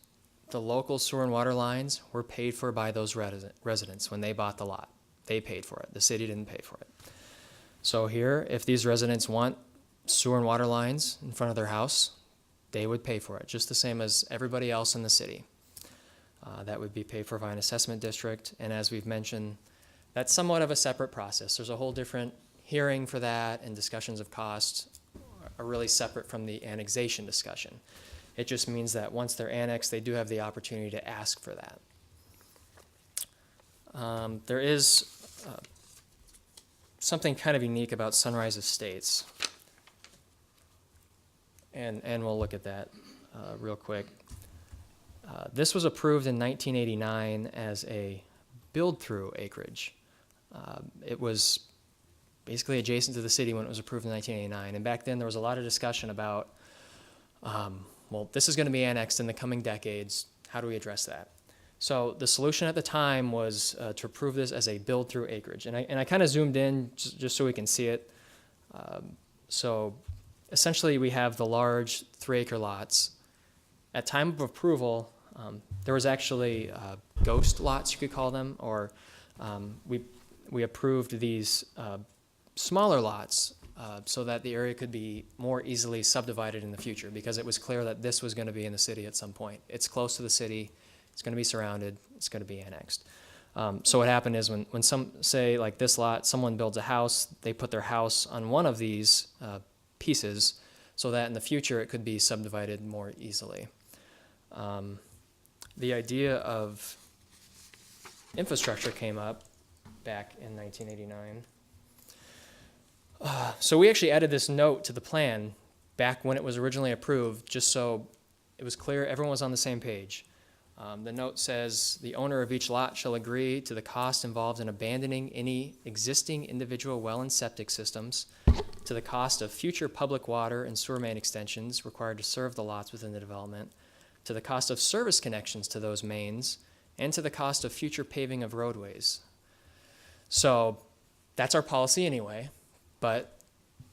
the local sewer and water lines were paid for by those residents when they bought the lot. They paid for it. The city didn't pay for it. So here, if these residents want sewer and water lines in front of their house, they would pay for it, just the same as everybody else in the city. That would be paid for by an assessment district, and as we've mentioned, that's somewhat of a separate process. There's a whole different hearing for that, and discussions of costs are really separate from the annexation discussion. It just means that once they're annexed, they do have the opportunity to ask for that. There is something kind of unique about Sunrise Estates, and we'll look at that real quick. This was approved in 1989 as a build-through acreage. It was basically adjacent to the city when it was approved in 1989, and back then there was a lot of discussion about, well, this is going to be annexed in the coming decades. How do we address that? So the solution at the time was to approve this as a build-through acreage, and I kind of zoomed in just so we can see it. So essentially, we have the large 3-acre lots. At time of approval, there was actually ghost lots, you could call them, or we approved these smaller lots so that the area could be more easily subdivided in the future, because it was clear that this was going to be in the city at some point. It's close to the city, it's going to be surrounded, it's going to be annexed. So what happened is when some, say like this lot, someone builds a house, they put their house on one of these pieces so that in the future it could be subdivided more easily. The idea of infrastructure came up back in 1989. So we actually added this note to the plan back when it was originally approved, just so it was clear everyone was on the same page. The note says, the owner of each lot shall agree to the cost involved in abandoning any existing individual well and septic systems, to the cost of future public water and sewer main extensions required to serve the lots within the development, to the cost of service connections to those mains, and to the cost of future paving of roadways. So that's our policy anyway, but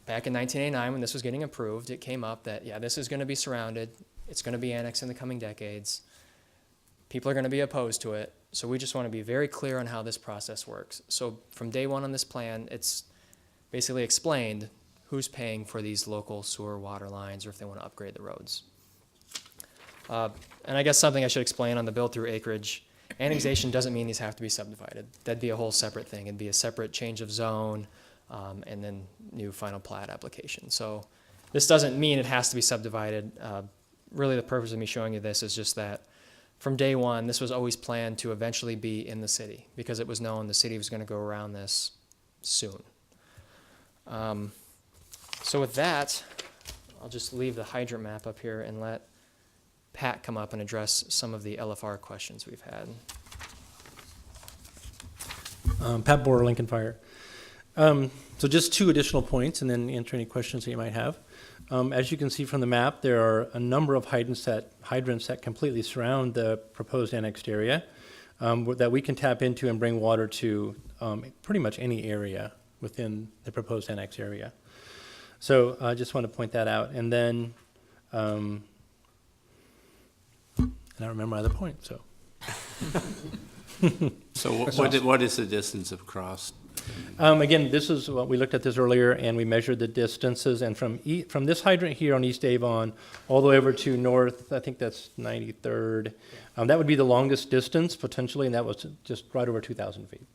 back in 1989 when this was getting approved, it came up that, yeah, this is going to be surrounded, it's going to be annexed in the coming decades, people are going to be opposed to it, so we just want to be very clear on how this process works. So from day one on this plan, it's basically explained who's paying for these local sewer water lines or if they want to upgrade the roads. And I guess something I should explain on the build-through acreage, annexation doesn't mean these have to be subdivided. That'd be a whole separate thing. It'd be a separate change of zone and then new final plat application. So this doesn't mean it has to be subdivided. Really the purpose of me showing you this is just that from day one, this was always planned to eventually be in the city because it was known the city was going to go around this soon. So with that, I'll just leave the hydrant map up here and let Pat come up and address some of the LFR questions we've had. Pat Borer, Lincoln Fire. So just two additional points, and then answer any questions that you might have. As you can see from the map, there are a number of hydrants that completely surround the proposed annexed area that we can tap into and bring water to pretty much any area within the proposed annexed area. So I just want to point that out. And then, and I remember my other point, so. So what is the distance across? Again, this is what we looked at this earlier, and we measured the distances, and from this hydrant here on East Avon all the way over to north, I think that's 93rd. That would be the longest distance potentially, and that was just right over 2,000 feet.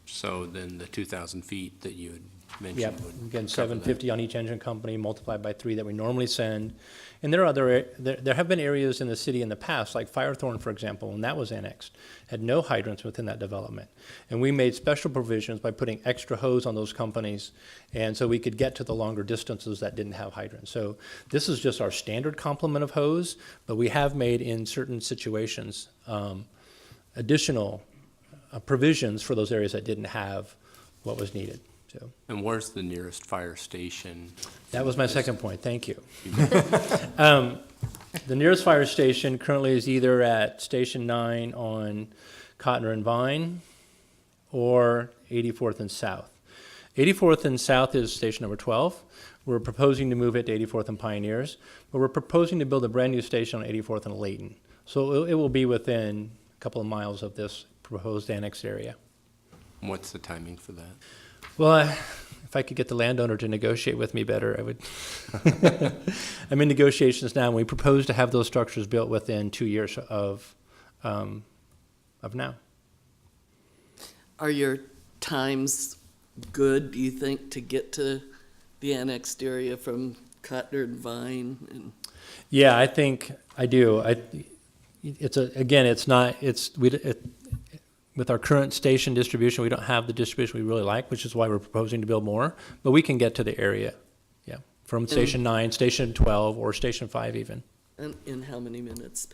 So then the 2,000 feet that you had mentioned Yep, would again, cover 750 on each engine company multiplied by 3 that we normally send. And there are there have been areas in the city in the past, like Firethorn, for example, when that was annexed, had no hydrants within that development. And we made special provisions by putting extra hose on those companies, and so we could get to the longer distances that didn't have hydrants. So this is just our standard complement of hose, but we have made in certain situations additional provisions for those areas that didn't have what was needed. So. And where's the nearest fire station? That was my second point, thank you. The nearest fire station currently is either at Station 9 on Cotner and Vine or 84th and South. 84th and South is station number 12. We're proposing to move it to 84th and Pioneers, but we're proposing to build a brand new station on 84th and Layton. So it will be within a couple of miles of this proposed annexed area. What's the timing for that? Well, if I could get the landowner to negotiate with me better, I would. I'm in negotiations now, and we propose to have those structures built within 2 years of now. Are your times good, do you think, to get to the annexed area from Cotner and Vine? And Yeah, I think I do. With our current station distribution, we don't have the distribution we really like, which is why we're proposing to build more. But we can get to the area, yeah, from Station 9, Station 12, or Station 5 even. And in how many minutes?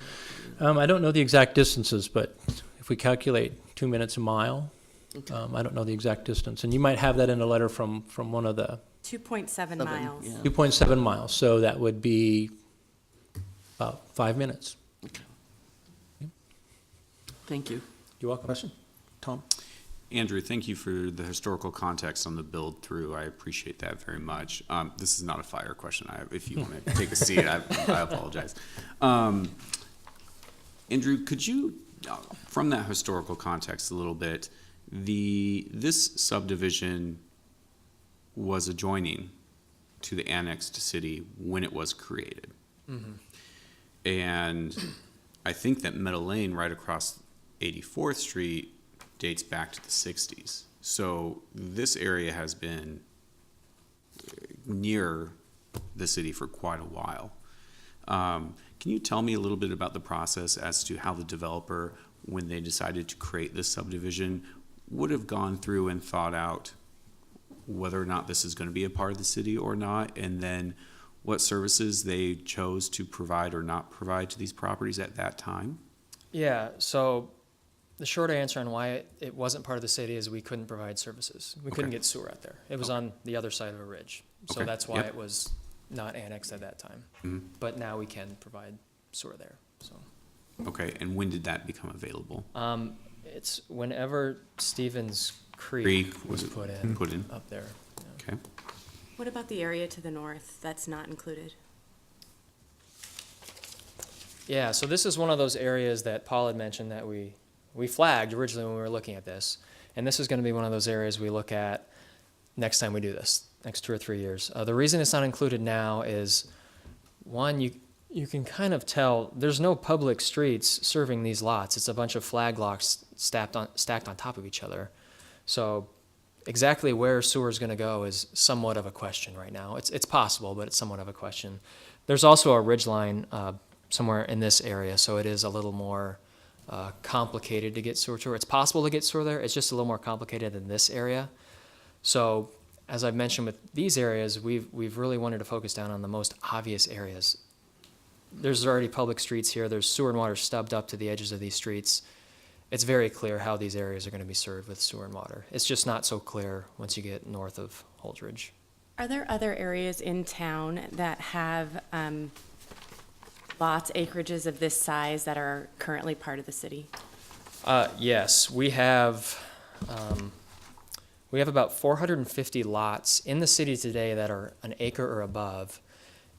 I don't know the exact distances, but if we calculate 2 minutes a mile, Okay. I don't know the exact distance. And you might have that in a letter from one of the 2.7 miles. Yeah. 2.7 miles. So that would be about 5 minutes. Okay. Thank you. You're welcome. Question? Tom? Andrew, thank you for the historical context on the build through. I appreciate that very much. This is not a fire question. If you want to take a seat, I apologize. Andrew, could you, from that historical context a little bit, this subdivision was adjoining to the annexed city when it was created. Mm-hmm. And I think that Meadow Lane right across 84th Street dates back to the 60s. So this area has been near the city for quite a while. Can you tell me a little bit about the process as to how the developer, when they decided to create this subdivision, would have gone through and thought out whether or not this is going to be a part of the city or not, and then what services they chose to provide or not provide to these properties at that time? Yeah, so the short answer on why it wasn't part of the city is we couldn't provide services. We couldn't Okay. get sewer out there. It was on the other side of a ridge. So Okay, that's why yep. it was not annexed at that time. Mhm. But now we can provide sewer there, so. Okay, and when did that become available? It's whenever Stevens Creek Creek was put in up there. Yeah. Okay. What about the area to the north that's not included? Yeah, so this is one of those areas that Paul had mentioned that we flagged originally when we were looking at this. And this is going to be one of those areas we look at next time we do this, next 2 or 3 years. The reason it's not included now is, one, you can kind of tell there's no public streets serving these lots. It's a bunch of flag lots stacked on top of each other. So exactly where sewer is going to go is somewhat of a question right now. It's possible, but it's somewhat of a question. There's also a ridge line somewhere in this area, so it is a little more complicated to get sewer to. It's possible to get sewer there. It's just a little more complicated than this area. So as I've mentioned with these areas, we've really wanted to focus down on the most obvious areas. There's already public streets here. There's sewer and water stubbed up to the edges of these streets. it's very clear how these areas are going to be served with sewer and water. It's just not so clear once you get north of Holdridge. Are there other areas in town that have lots, acreages of this size that are currently part of the city? Yes, we have about 450 lots in the city today that are an acre or above,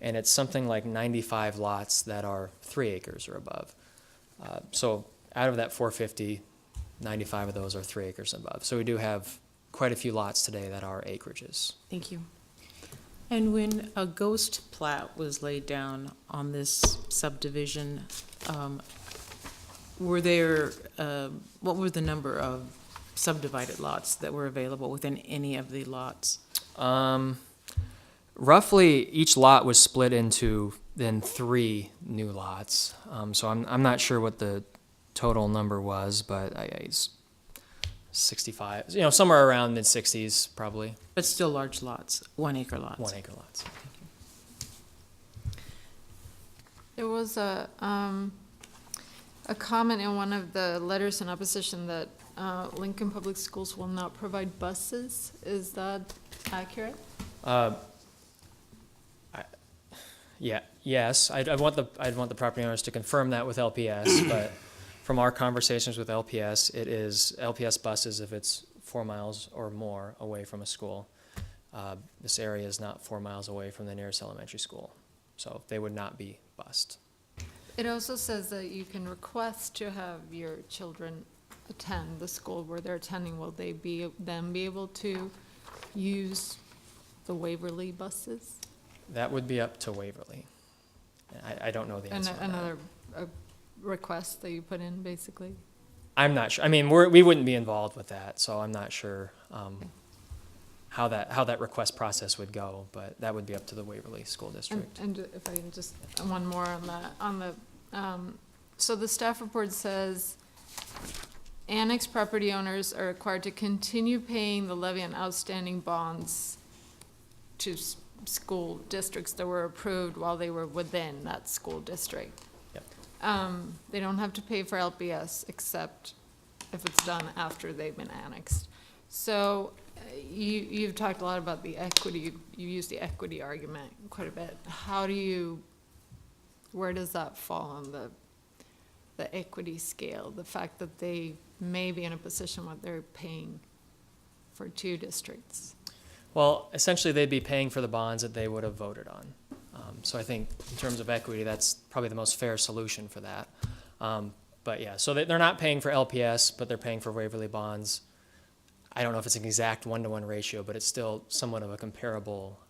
and it's something like 95 lots that are 3 acres or above. So out of that 450, 95 of those are 3 acres and above. So we do have quite a few lots today that are acreages. Thank you. And when a ghost plat was laid down on this subdivision, were there, what were the number of subdivided lots that were available within any of the lots? Roughly, each lot was split into then 3 new lots. So I'm not sure what the total number was, but it's 65, somewhere around mid-60s probably. But still large lots, 1 acre lots? 1 acre lots. There was a comment in one of the letters in opposition that Lincoln Public Schools will not provide buses. Is that accurate? Yes, I'd want the property owners to confirm that with LPS, but from our conversations with LPS, it is LPS buses if it's 4 miles or more away from a school. This area is not 4 miles away from the nearest elementary school, so they would not be bused. It also says that you can request to have your children attend the school where they're attending. Will they be able to use the Waverly buses? That would be up to Waverly. I don't know the answer to that. Another request that you put in, basically? I'm not sure. I mean, we wouldn't be involved with that, so I'm not sure how that request process would go, but that would be up to the Waverly School District. And if I can just, one more on that, so the staff report says, annex property owners are required to continue paying the levy on outstanding bonds to school districts that were approved while they were within that school district. Yep. They don't have to pay for LPS except if it's done after they've been annexed. So you've talked a lot about the equity, you used the equity argument quite a bit. Where does that fall on the equity scale? The fact that they may be in a position where they're paying for 2 districts? Well, essentially, they'd be paying for the bonds that they would have voted on. So I think in terms of equity, that's probably the most fair solution for that. But yeah, so they're not paying for LPS, but they're paying for Waverly bonds. I don't know if it's an exact 1-to-1 ratio, but it's still somewhat of a comparable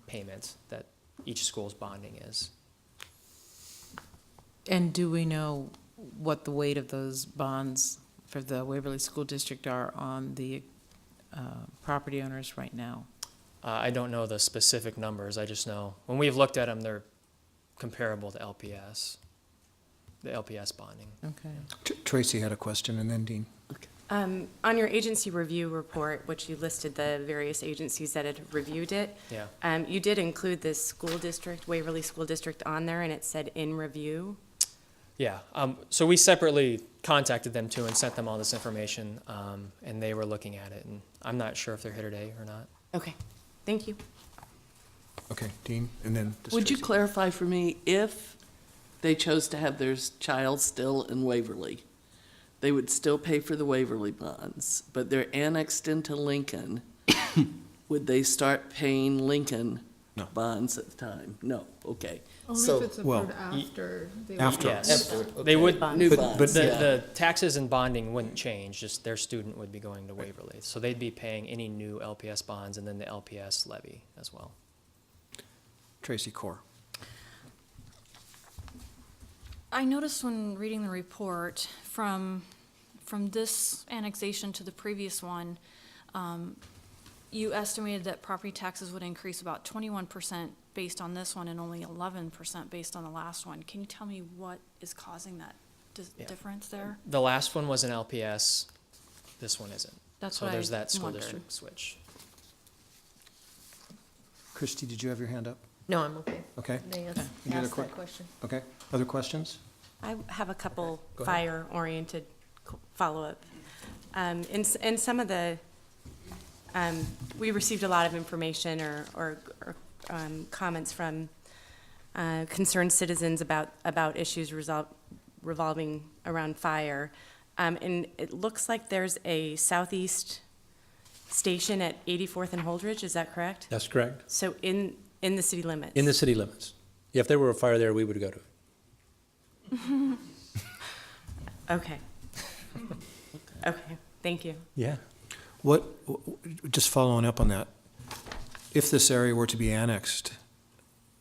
payment that each school's bonding is. And do we know what the weight of those bonds for the Waverly School District are on the property owners right now? I don't know the specific numbers. I just know when we've looked at them, they're comparable to LPS, the LPS bonding. Okay. Tracy had a question, and then Dean. On your agency review report, which you listed the various agencies that had reviewed it, Yeah. You did include this school district, Waverly School District, on there, and it said in review. Yeah. So we separately contacted them too and sent them all this information, and they were looking at it. And I'm not sure if they're here today or not. Okay, thank you. Okay, Dean, and then. Would you Tracy. clarify for me, if they chose to have their child still in Waverly, they would still pay for the Waverly bonds, but they're annexed into Lincoln, would they start paying Lincoln No. bonds at the time? No, okay. Only So- if it's well, approved after. They after. Yes. Okay. They would. New But- bonds, but The, yeah. the taxes and bonding wouldn't change, just their student would be going to Waverly. So they'd be paying any new LPS bonds and then the LPS levy as well. Tracy Core. I noticed when reading the report, from this annexation to the previous one, you estimated that property taxes would increase about 21% based on this one and only 11% based on the last one. Can you tell me what is causing that Yeah. difference there? The last one was an LPS, this one isn't. That's So what I there's that school wondered. district switch. Christy, did you have your hand up? No, I'm okay. Okay. They Any other asked that question. Okay, other questions? I have a couple Go ahead. fire-oriented follow-up. In some of the, we received a lot of information or comments from concerned citizens about issues revolving around fire. And it looks like there's a southeast station at 84th and Holdridge, is that correct? That's correct. So in the city limits? In the city limits. Yeah, if there were a fire there, we would go to it. Okay. Okay, thank you. Yeah. Just following up on that, if this area were to be annexed,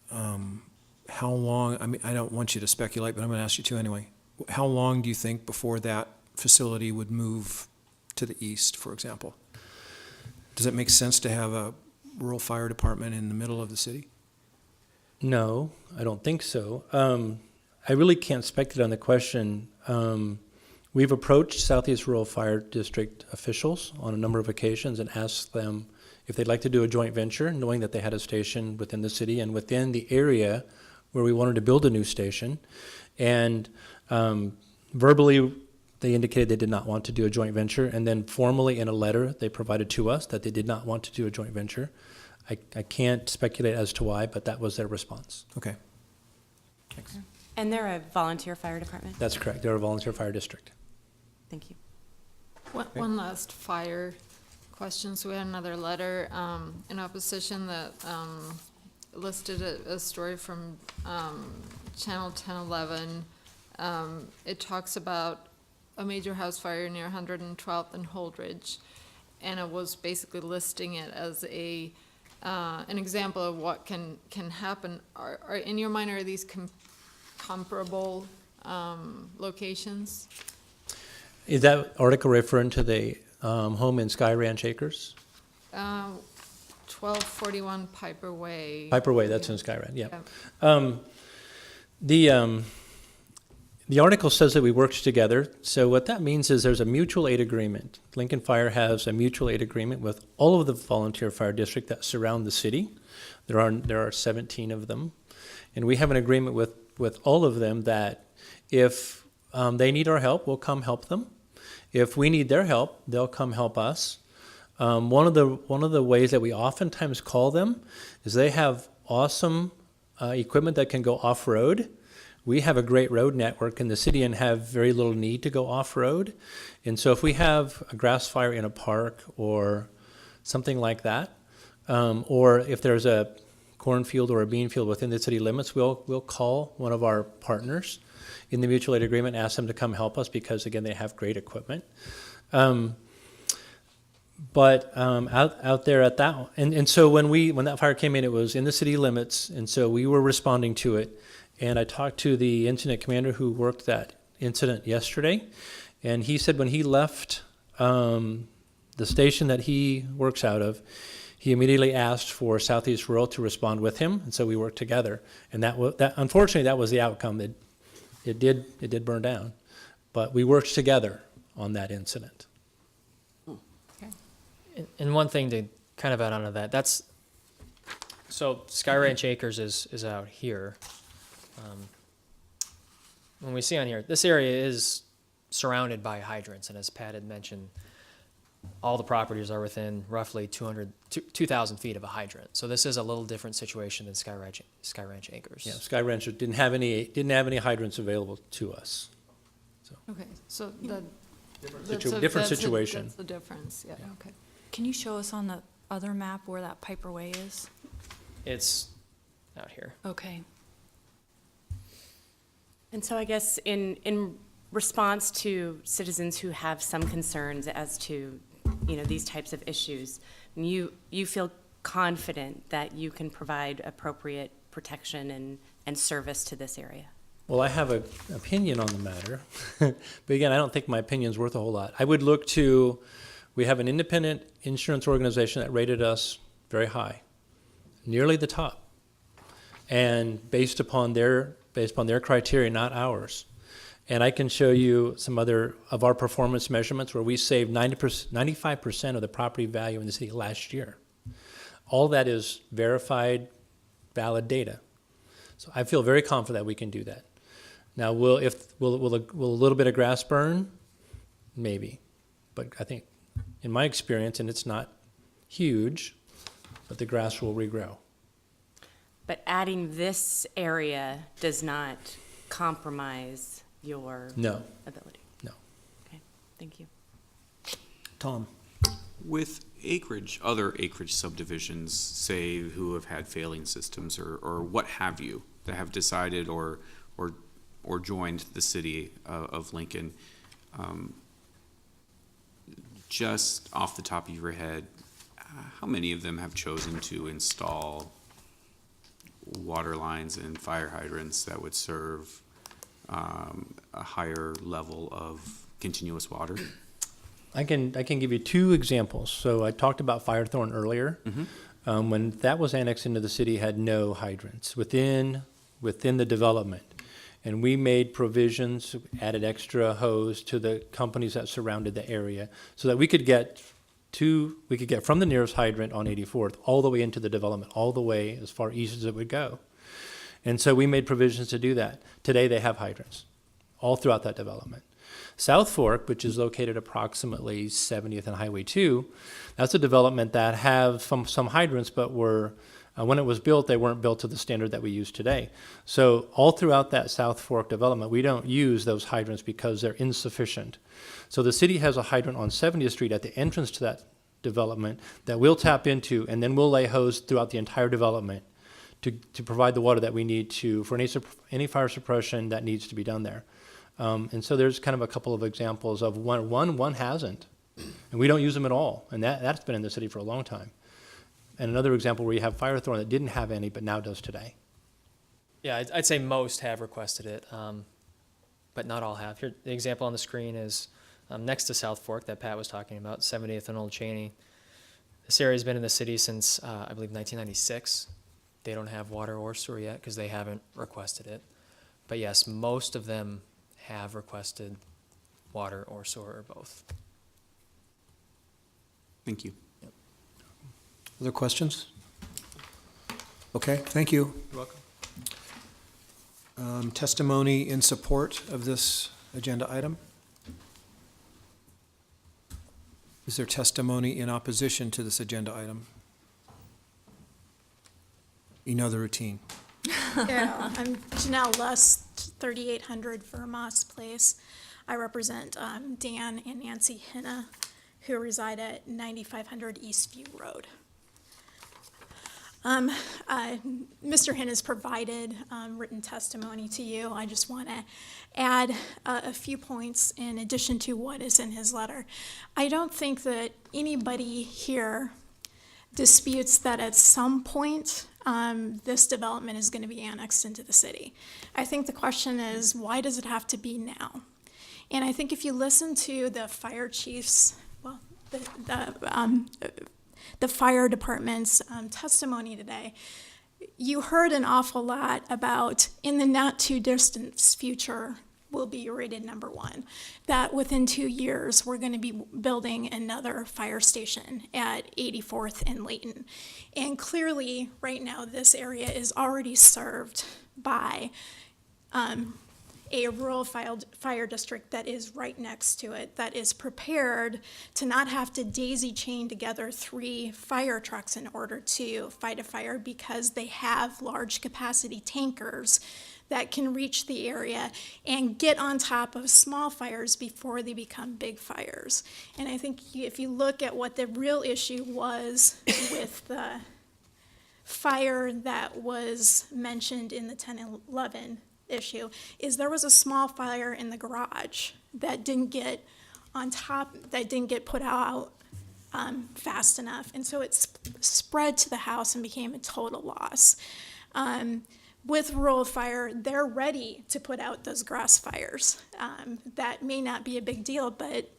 how long, I mean, I don't want you to speculate, but I'm going to ask you to anyway. How long do you think before that facility would move to the east, for example? Does it make sense to have a rural fire department in the middle of the city? No, I don't think so. I really can't speculate on the question. We've approached Southeast Rural Fire District officials on a number of occasions and asked them if they'd like to do a joint venture, knowing that they had a station within the city and within the area where we wanted to build a new station. And verbally, they indicated they did not want to do a joint venture. And then formally in a letter they provided to us that they did not want to do a joint venture. I can't speculate as to why, but that was their response. Okay. Thanks. And they're a volunteer fire department? That's correct. They're a volunteer fire district. Thank you. One last fire question. So we had another letter in opposition that listed a story from Channel 1011. It talks about a major house fire near 112th and Holdridge, and it was basically listing it as an example of what can happen. Are in your mind, are these comparable locations? Is that article referring to the home in Sky Ranch Acres? 1241 Piper Way. Piper Way, that's in Sky Ranch, yeah. Yeah. The article says that we worked together. So what that means is there's a mutual aid agreement. Lincoln Fire has a mutual aid agreement with all of the volunteer fire districts that surround the city. There are 17 of them. And we have an agreement with all of them that if they need our help, we'll come help them. If we need their help, they'll come help us. One of the ways that we oftentimes call them is they have awesome equipment that can go off-road. We have a great road network in the city and have very little need to go off-road. And so if we have a grass fire in a park or something like that, or if there's a cornfield or a bean field within the city limits, we'll call one of our partners in the mutual aid agreement and ask them to come help us because, again, they have great equipment. But out there at that, and so when that fire came in, it was in the city limits, and so we were responding to it. And I talked to the incident commander who worked that incident yesterday, and he said when he left the station that he works out of, he immediately asked for Southeast Rural to respond with him, and so we worked together. And that unfortunately that was the outcome. It did burn down, but we worked together on that incident. And one thing to kind of add on to that, so Sky Ranch Acres is out here. When we see on here, this area is surrounded by hydrants, and as Pat had mentioned, all the properties are within roughly 2,000 feet of a hydrant. So this is a little different situation than Sky Ranch Acres. Yeah, Sky Ranch didn't have any hydrants available to us. Okay, so Different situation. That's the difference, yeah, okay. Can you show us on the other map where that Piper Way is? It's out here. Okay. And so I guess in response to citizens who have some concerns as to, these types of issues, you feel confident that you can provide appropriate protection and service to this area? Well, I have an opinion on the matter, but again, I don't think my opinion's worth a whole lot. I would look to, we have an independent insurance organization that rated us very high, nearly the top, and based upon their criteria, not ours. And I can show you some other of our performance measurements where we saved 95% of the property value in the city last year. All that is verified, valid data. So I feel very confident that we can do that. Now, will a little bit of grass burn? Maybe. But I think, in my experience, and it's not huge, but the grass will regrow. But adding this area does not compromise your No, ability? no. Okay, thank you. Tom? With acreage, other acreage subdivisions, say, who have had failing systems or what have you, that have decided or joined the city of Lincoln, just off the top of your head, how many of them have chosen to install water lines and fire hydrants that would serve a higher level of continuous water? I can give you two examples. So I talked about Firethorn earlier. When that was annexed into the city, it had no hydrants within the development. And we made provisions, added extra hose to the companies that surrounded the area so that we could get from the nearest hydrant on 84th all the way into the development, all the way as far east as it would go. And so we made provisions to do that. Today they have hydrants all throughout that development. South Fork, which is located approximately 70th and Highway 2, that's a development that have some hydrants, but when it was built, they weren't built to the standard that we use today. So all throughout that South Fork development, we don't use those hydrants because they're insufficient. So the city has a hydrant on 70th Street at the entrance to that development that we'll tap into, and then we'll lay hose throughout the entire development to provide the water that we need for any fire suppression that needs to be done there. And so there's kind of a couple of examples of one hasn't, and we don't use them at all, and that's been in the city for a long time. And another example where you have Firethorn that didn't have any but now does today. Yeah, I'd say most have requested it, but not all have. Here, the example on the screen is next to South Fork that Pat was talking about, 70th and Old Cheney. This area's been in the city since, I believe, 1996. They don't have water or sewer yet because they haven't requested it. But yes, most of them have requested water or sewer or both. Thank you. Other questions? Okay, thank you. You're welcome. Testimony in support of this agenda item? Is there testimony in opposition to this agenda item? You know the routine. Yeah, I'm Janelle Luss, 3800 Vermoss Place. I represent Dan and Nancy Hinna, who reside at 9500 Eastview Road. Mr. Hinna has provided written testimony to you. I just want to add a few points in addition to what is in his letter. I don't think that anybody here disputes that at some point this development is going to be annexed into the city. I think the question is, why does it have to be now? And I think if you listen to the fire chief's, well, the fire department's testimony today, you heard an awful lot about, in the not too distant future, will be rated number 1. That within 2 years, we're going to be building another fire station at 84th and Layton. And clearly, right now, this area is already served by a rural fire district that is right next to it, that is prepared to not have to daisy chain together 3 fire trucks in order to fight a fire, because they have large capacity tankers that can reach the area and get on top of small fires before they become big fires. And I think if you look at what the real issue was with the fire that was mentioned in the 10-11 issue, is there was a small fire in the garage that didn't get put out fast enough. And so it spread to the house and became a total loss. With rural fire, they're ready to put out those grass fires. That may not be a big deal, but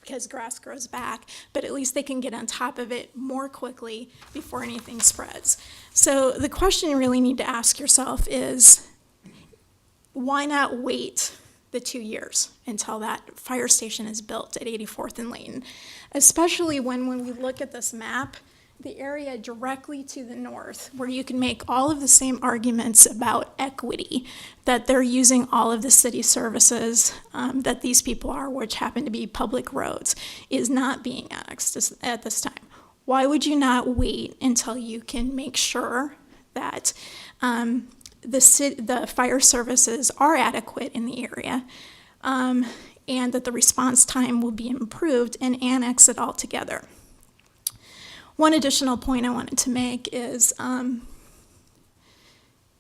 because grass grows back, but at least they can get on top of it more quickly before anything spreads. So the question you really need to ask yourself is, why not wait the 2 years until that fire station is built at 84th and Layton? Especially when we look at this map, the area directly to the north, where you can make all of the same arguments about equity, that they're using all of the city services that these people are, which happen to be public roads, is not being annexed at this time. Why would you not wait until you can make sure that the fire services are adequate in the area, and that the response time will be improved, and annex it all together? One additional point I wanted to make is,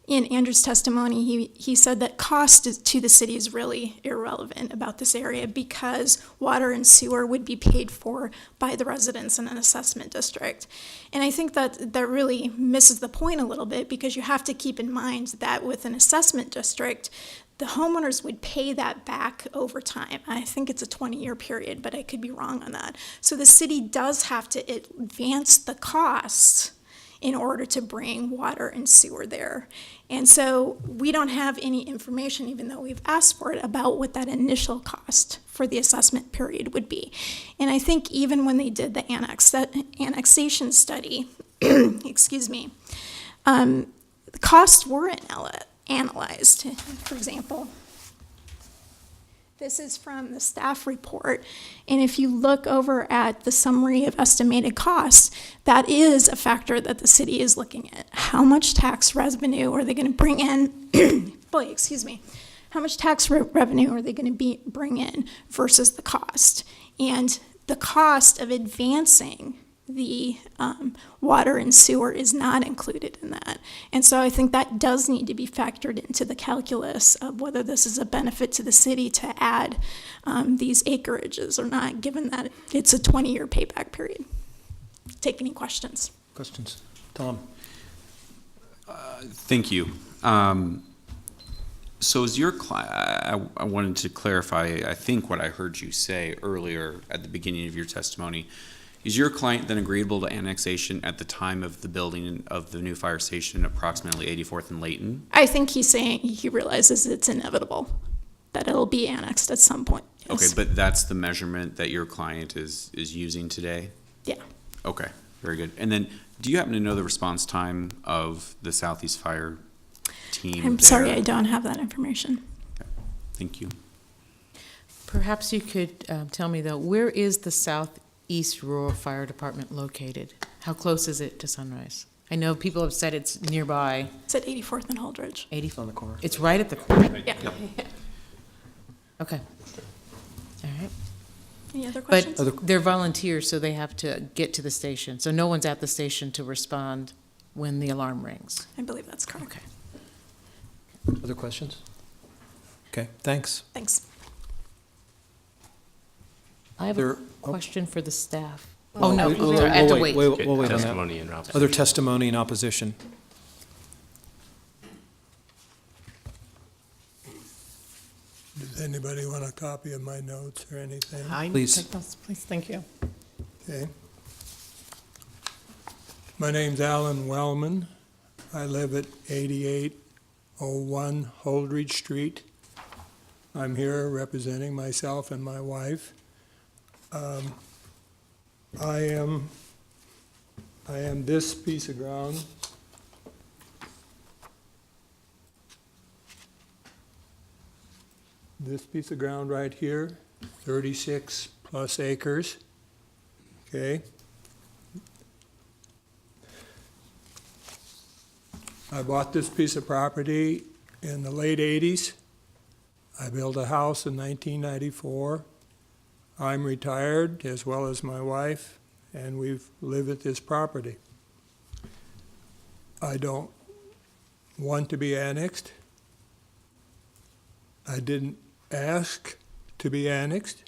in Andrew's testimony, he said that cost to the city is really irrelevant about this area because water and sewer would be paid for by the residents in an assessment district. And I think that really misses the point a little bit, because you have to keep in mind that with an assessment district, the homeowners would pay that back over time. I think it's a 20-year period, but I could be wrong on that. So the city does have to advance the costs in order to bring water and sewer there. And so we don't have any information, even though we've asked for it, about what that initial cost for the assessment period would be. And I think even when they did the annexation study, excuse me, the costs were analyzed. For example, this is from the staff report, and if you look over at the summary of estimated costs, that is a factor that the city is looking at. How much tax revenue are they going to bring in? Boy, excuse me. How much tax revenue are they going to bring in versus the cost? And the cost of advancing the water and sewer is not included in that. And so I think that does need to be factored into the calculus of whether this is a benefit to the city to add these acreages or not, given that it's a 20-year payback period. Take any questions. Questions? Tom? Thank you. So is your I wanted to clarify, I think what I heard you say earlier at the beginning of your testimony. Is your client then agreeable to annexation at the time of the building of the new fire station, approximately 84th and Layton? I think he's saying he realizes it's inevitable, that it'll be annexed at some point. Yes. Okay, but that's the measurement that your client is using today? Yeah. Okay, very good. And then, do you happen to know the response time of the Southeast Fire team? I'm sorry, I don't have that information. Okay. Thank you. Perhaps you could tell me, though, where is the Southeast Rural Fire Department located? How close is it to Sunrise? I know people have said it's nearby. It's at 84th and Holdridge. 80th On the corner. It's right at the corner. Yeah. Okay. All right. Any other But questions? they're volunteers, so they have to get to the station. So no one's at the station to respond when the alarm rings. I believe that's correct. Okay. Other questions? Okay, thanks. Thanks. I have There- a question for the staff. Oh, Oh, no, we'll- sorry, I have to we'll wait. We'll wait on that. Testimony in opposition. Other testimony in opposition. Does anybody want a copy of my notes or anything? I Please. take those, please, thank you. Okay. My name's Alan Wellman. I live at 8801 Holdridge Street. I'm here representing myself and my wife. I am this piece of ground. This piece of ground right here, 36 plus acres, okay? I bought this piece of property in the late 80s. I built a house in 1994. I'm retired, as well as my wife, and we've lived at this property. I don't want to be annexed. I didn't ask to be annexed,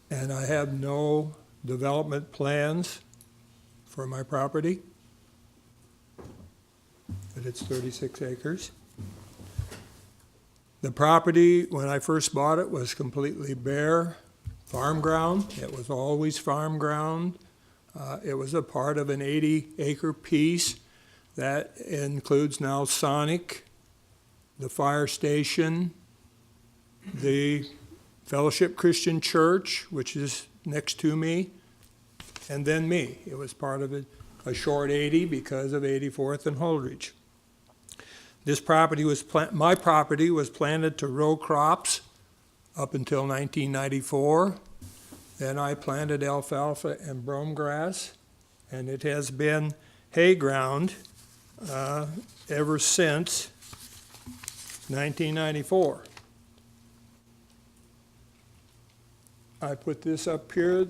and I have no development plans for my property, but it's 36 acres. The property, when I first bought it, was completely bare farm ground. It was always farm ground. It was a part of an 80-acre piece that includes now Sonic, the fire station, the Fellowship Christian Church, which is next to me, and then me. It was part of a short 80 because of 84th and Holdridge. This property was my property was planted to row crops up until 1994. Then I planted alfalfa and brome grass, and it has been hay ground ever since 1994. I put this up here.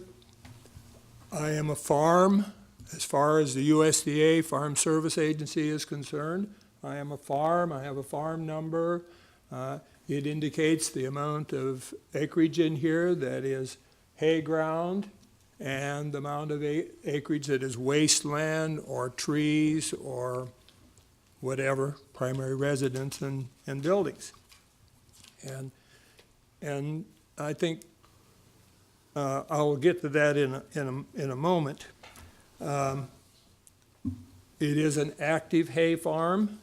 I am a farm, as far as the USDA Farm Service Agency is concerned. I am a farm. I have a farm number. It indicates the amount of acreage in here that is hay ground and the amount of acreage that is wasteland or trees or whatever, primary residence and buildings. And I think I'll get to that in a moment. It is an active hay farm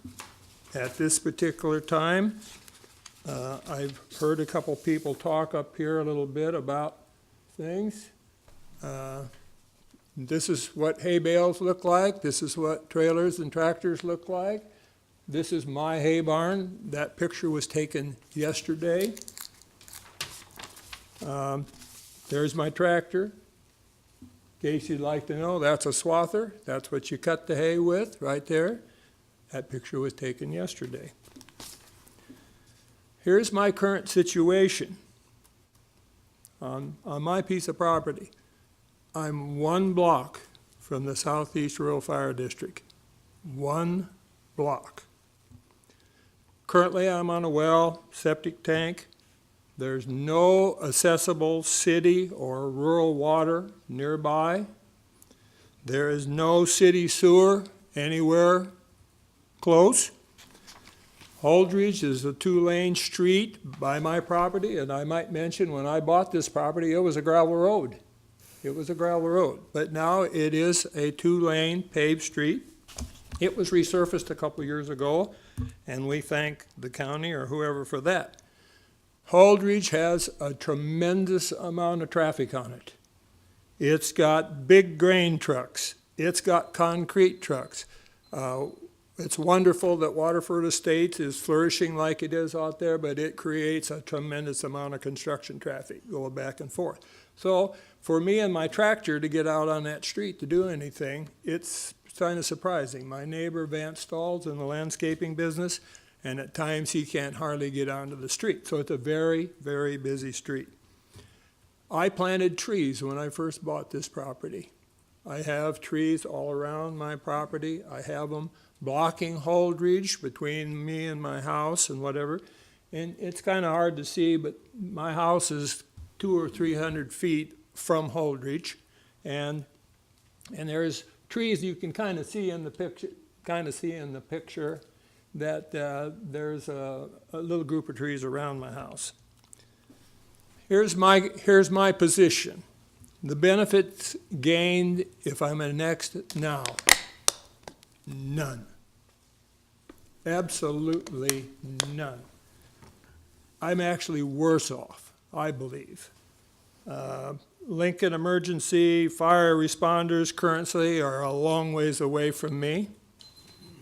at this particular time. I've heard a couple people talk up here a little bit about things. This is what hay bales look like. This is what trailers and tractors look like. This is my hay barn. That picture was taken yesterday. There's my tractor. In case you'd like to know, that's a swather. That's what you cut the hay with, right there. That picture was taken yesterday. Here's my current situation on my piece of property. I'm 1 block from the Southeast Rural Fire District. 1 block. Currently, I'm on a well, septic tank. There's no accessible city or rural water nearby. There is no city sewer anywhere close. Holdridge is a 2-lane street by my property, and I might mention when I bought this property, it was a gravel road. It was a gravel road, but now it is a 2-lane paved street. It was resurfaced a couple years ago, and we thank the county or whoever for that. Holdridge has a tremendous amount of traffic on it. It's got big grain trucks. It's got concrete trucks. It's wonderful that Waterford Estates is flourishing like it is out there, but it creates a tremendous amount of construction traffic going back and forth. So for me and my tractor to get out on that street to do anything, it's kind of surprising. My neighbor, Vance Stall's in the landscaping business, and at times he can't hardly get onto the street. So it's a very, very busy street. I planted trees when I first bought this property. I have trees all around my property. I have them blocking Holdridge between me and my house and whatever. And it's kind of hard to see, but my house is 200 or 300 feet from Holdridge. And there's trees you can kind of see in the picture, that there's a little group of trees around my house. Here's my position. The benefits gained if I'm annexed now, none. Absolutely none. I'm actually worse off, I believe. Lincoln emergency fire responders currently are a long ways away from me.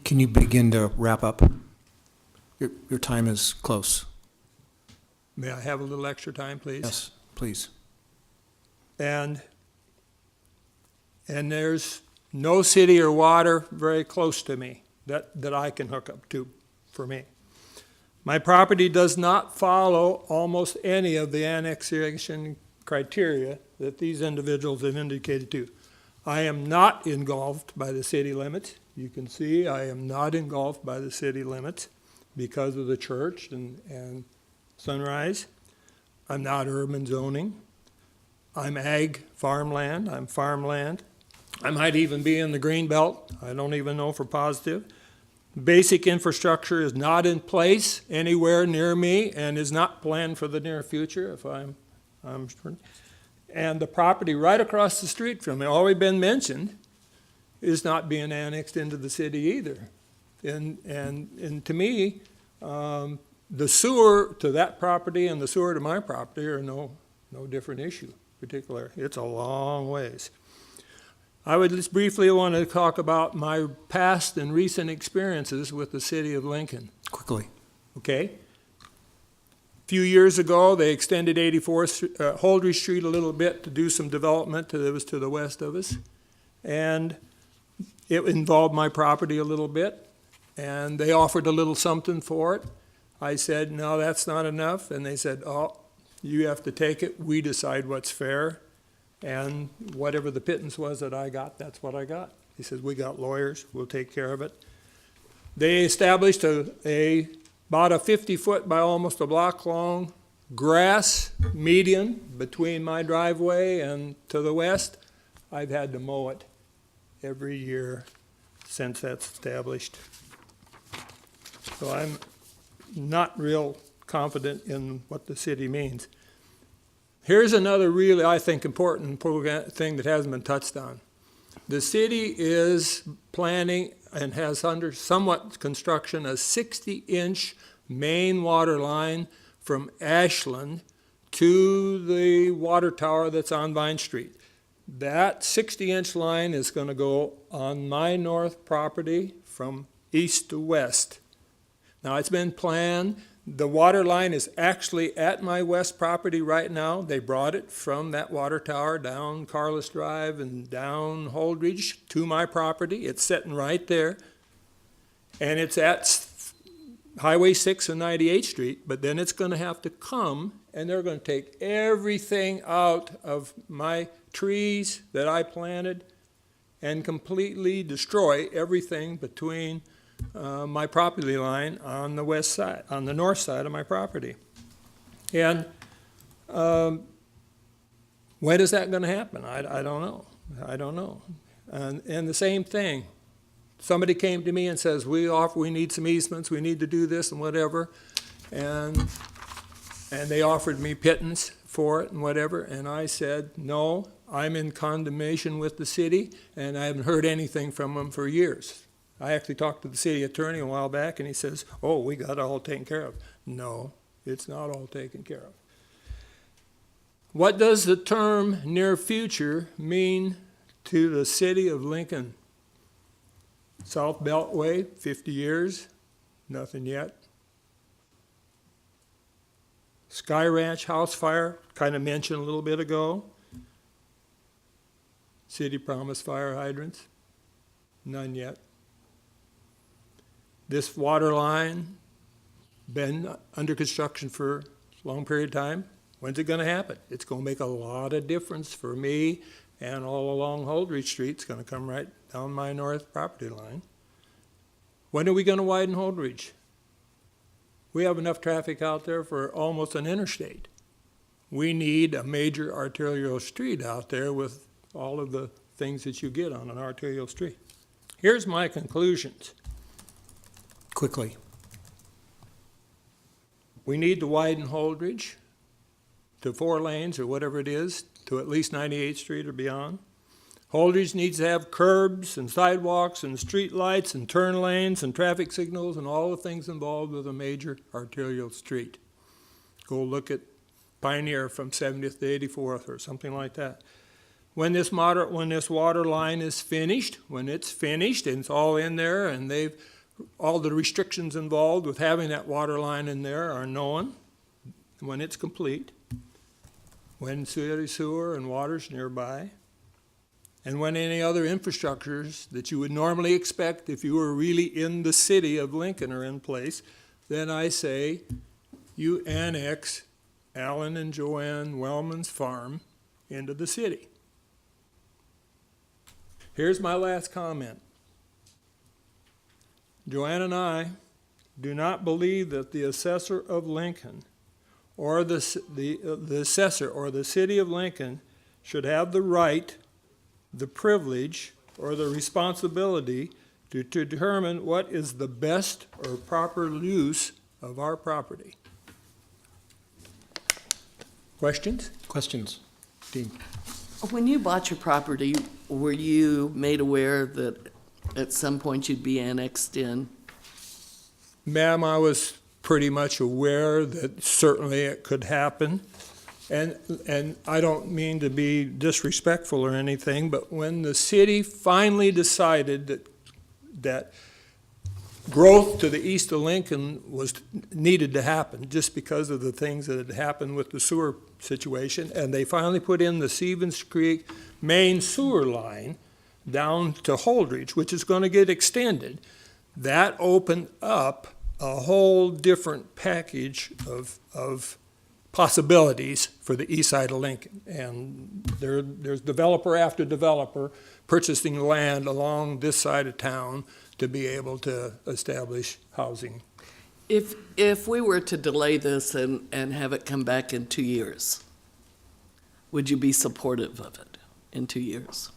Can you begin to wrap up? Your time is close. May I have a little extra time, please? Yes, please. And there's no city or water very close to me that I can hook up to for me. My property does not follow almost any of the annexation criteria that these individuals have indicated to. I am not engulfed by the city limits. You can see I am not engulfed by the city limits because of the church and Sunrise. I'm not urban zoning. I'm ag farmland. I'm farmland. I might even be in the green belt. I don't even know for positive. Basic infrastructure is not in place anywhere near me and is not planned for the near future if I'm and the property right across the street from me, already been mentioned, is not being annexed into the city either. And to me, the sewer to that property and the sewer to my property are no different issue, particular. It's a long ways. I would just briefly want to talk about my past and recent experiences with the city of Lincoln. Quickly. Okay? A few years ago, they extended 84th, Holdridge Street a little bit to do some development that was to the west of us. And it involved my property a little bit. And they offered a little something for it. I said, no, that's not enough. And they said, oh, you have to take it. We decide what's fair. And whatever the pittance was that I got, that's what I got. He says, we got lawyers. We'll take care of it. They established about a 50-foot by almost a block long grass median between my driveway and to the west. I've had to mow it every year since that's established. So I'm not real confident in what the city means. Here's another really, I think, important thing that hasn't been touched on. The city is planning and has under somewhat construction a 60-inch main water line from Ashland to the water tower that's on Vine Street. That 60-inch line is going to go on my north property from east to west. Now, it's been planned. The water line is actually at my west property right now. They brought it from that water tower down Carlos Drive and down Holdridge to my property. It's sitting right there. And it's at Highway 6 and 98th Street, but then it's going to have to come, and they're going to take everything out of my trees that I planted and completely destroy everything between my property line on the west side, on the north side of my property. And when is that going to happen? I don't know. I don't know. And the same thing. Somebody came to me and says, we need some easements, we need to do this and whatever. And they offered me pittance for it and whatever. And I said, no, I'm in condemnation with the city, and I haven't heard anything from them for years. I actually talked to the city attorney a while back, and he says, oh, we got it all taken care of. No, it's not all taken care of. What does the term near future mean to the city of Lincoln? South Beltway, 50 years, nothing yet. Sky Ranch house fire, kind of mentioned a little bit ago. City promised fire hydrants, none yet. This water line, been under construction for a long period of time. When's it going to happen? It's going to make a lot of difference for me, and all along Holdridge Street. It's going to come right down my north property line. When are we going to widen Holdridge? We have enough traffic out there for almost an interstate. We need a major arterial street out there with all of the things that you get on an arterial street. Here's my conclusions. Quickly. We need to widen Holdridge to 4 lanes or whatever it is, to at least 98th Street or beyond. Holdridge needs to have curbs and sidewalks and street lights and turn lanes and traffic signals and all the things involved with a major arterial street. Go look at Pioneer from 70th to 84th or something like that. When this water line is finished, when it's finished and it's all in there and all the restrictions involved with having that water line in there are known when it's complete, when city sewer and water's nearby, and when any other infrastructures that you would normally expect if you were really in the city of Lincoln are in place, then I say you annex Alan and Joanne Wellman's farm into the city. Here's my last comment. Joanne and I do not believe that the assessor of Lincoln or the assessor or the city of Lincoln should have the right, the privilege, or the responsibility to determine what is the best or proper use of our property. Questions? Questions? Dean? When you bought your property, were you made aware that at some point you'd be annexed in? Ma'am, I was pretty much aware that certainly it could happen. And I don't mean to be disrespectful or anything, but when the city finally decided that growth to the east of Lincoln needed to happen, just because of the things that had happened with the sewer situation, and they finally put in the Stevens Creek main sewer line down to Holdridge, which is going to get extended, that opened up a whole different package of possibilities for the east side of Lincoln. And there's developer after developer purchasing land along this side of town to be able to establish housing. If we were to delay this and have it come back in 2 years, would you be supportive of it in 2 years?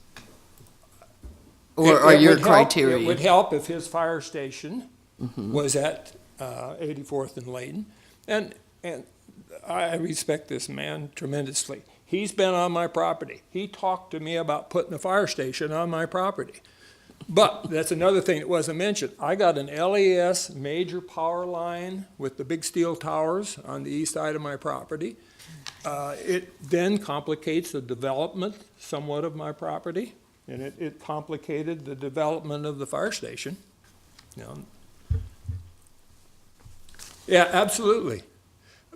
Or are your criteria? It would help if his fire station was at 84th and Layton. And I respect this man tremendously. He's been on my property. He talked to me about putting a fire station on my property. But that's another thing that wasn't mentioned. I got an LES major power line with the big steel towers on the east side of my property. It then complicates the development somewhat of my property, and it complicated the development of the fire station. Yeah, absolutely.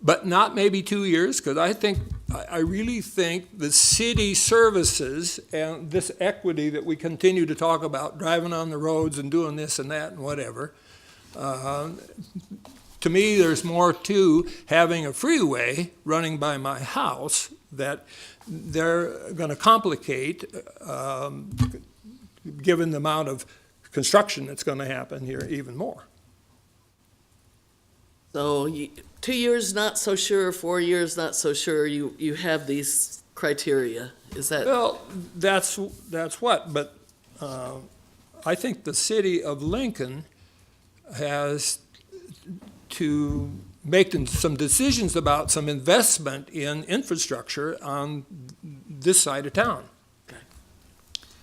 But not maybe 2 years, because I really think the city services and this equity that we continue to talk about, driving on the roads and doing this and that and whatever, to me, there's more to having a freeway running by my house that they're going to complicate, given the amount of construction that's going to happen here even more. So 2 years, not so sure, 4 years, not so sure, you have these criteria, is that? Well, that's what, but I think the city of Lincoln has to make some decisions about some investment in infrastructure on this side of town.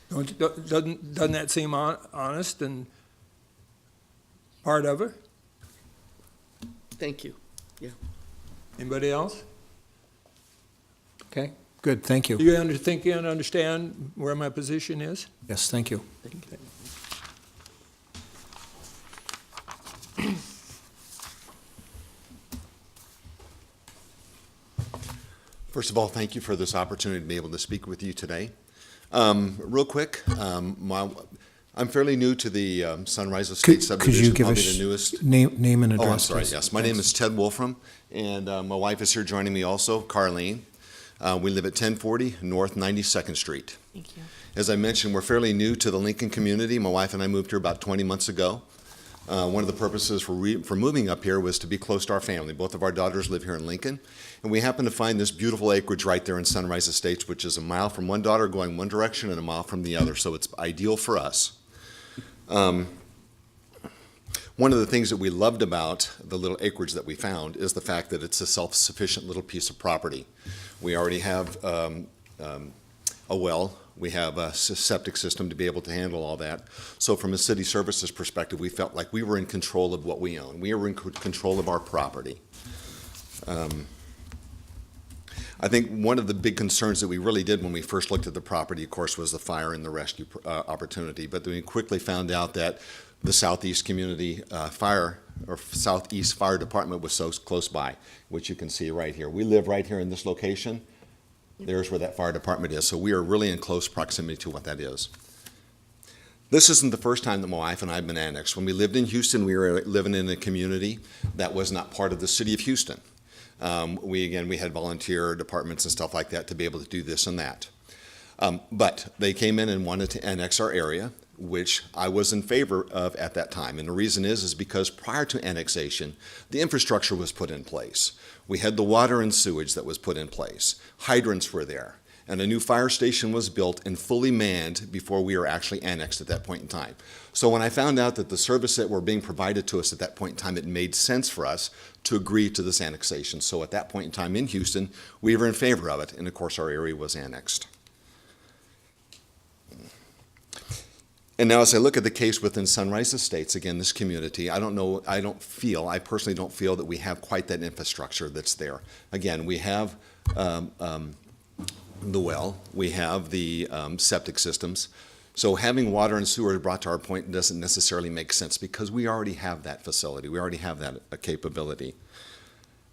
Doesn't that seem honest and part of it? Thank you. Yeah. Anybody else? Okay, good, thank you. Do you think you understand where my position is? Yes, thank you. First of all, thank you for this opportunity to be able to speak with you today. Real quick, I'm fairly new to the Sunrise Estates subdivision. Could you give probably us the newest. name and address, Oh, I'm sorry, please? yes. My name is Ted Wolfram, and my wife is here joining me also, Carlene. We live at 1040 North 92nd Street. Thank you. As I mentioned, we're fairly new to the Lincoln community. My wife and I moved here about 20 months ago. One of the purposes for moving up here was to be close to our family. Both of our daughters live here in Lincoln, and we happened to find this beautiful acreage right there in Sunrise Estates, which is a mile from one daughter going one direction and a mile from the other, so it's ideal for us. One of the things that we loved about the little acreage that we found is the fact that it's a self-sufficient little piece of property. We already have a well. We have a septic system to be able to handle all that. So from a city services perspective, we felt like we were in control of what we own. We were in control of our property. I think one of the big concerns that we really did when we first looked at the property, of course, was the fire and the rescue opportunity. But then we quickly found out that the Southeast Community Fire or Southeast Fire Department was so close by, which you can see right here. We live right here in this location. There's where that fire department is. So we are really in close proximity to what that is. This isn't the first time that my wife and I have been annexed. When we lived in Houston, we were living in a community that was not part of the city of Houston. We had volunteer departments and stuff like that to be able to do this and that. But they came in and wanted to annex our area, which I was in favor of at that time. And the reason is because prior to annexation, the infrastructure was put in place. We had the water and sewage that was put in place. Hydrants were there. And a new fire station was built and fully manned before we were actually annexed at that point in time. So when I found out that the service that were being provided to us at that point in time, it made sense for us to agree to this annexation. So at that point in time in Houston, we were in favor of it. And of course, our area was annexed. And now as I look at the case within Sunrise Estates, again, this community, I personally don't feel that we have quite that infrastructure that's there. Again, we have the well, we have the septic systems. So having water and sewer brought to our point doesn't necessarily make sense because we already have that facility. We already have that capability.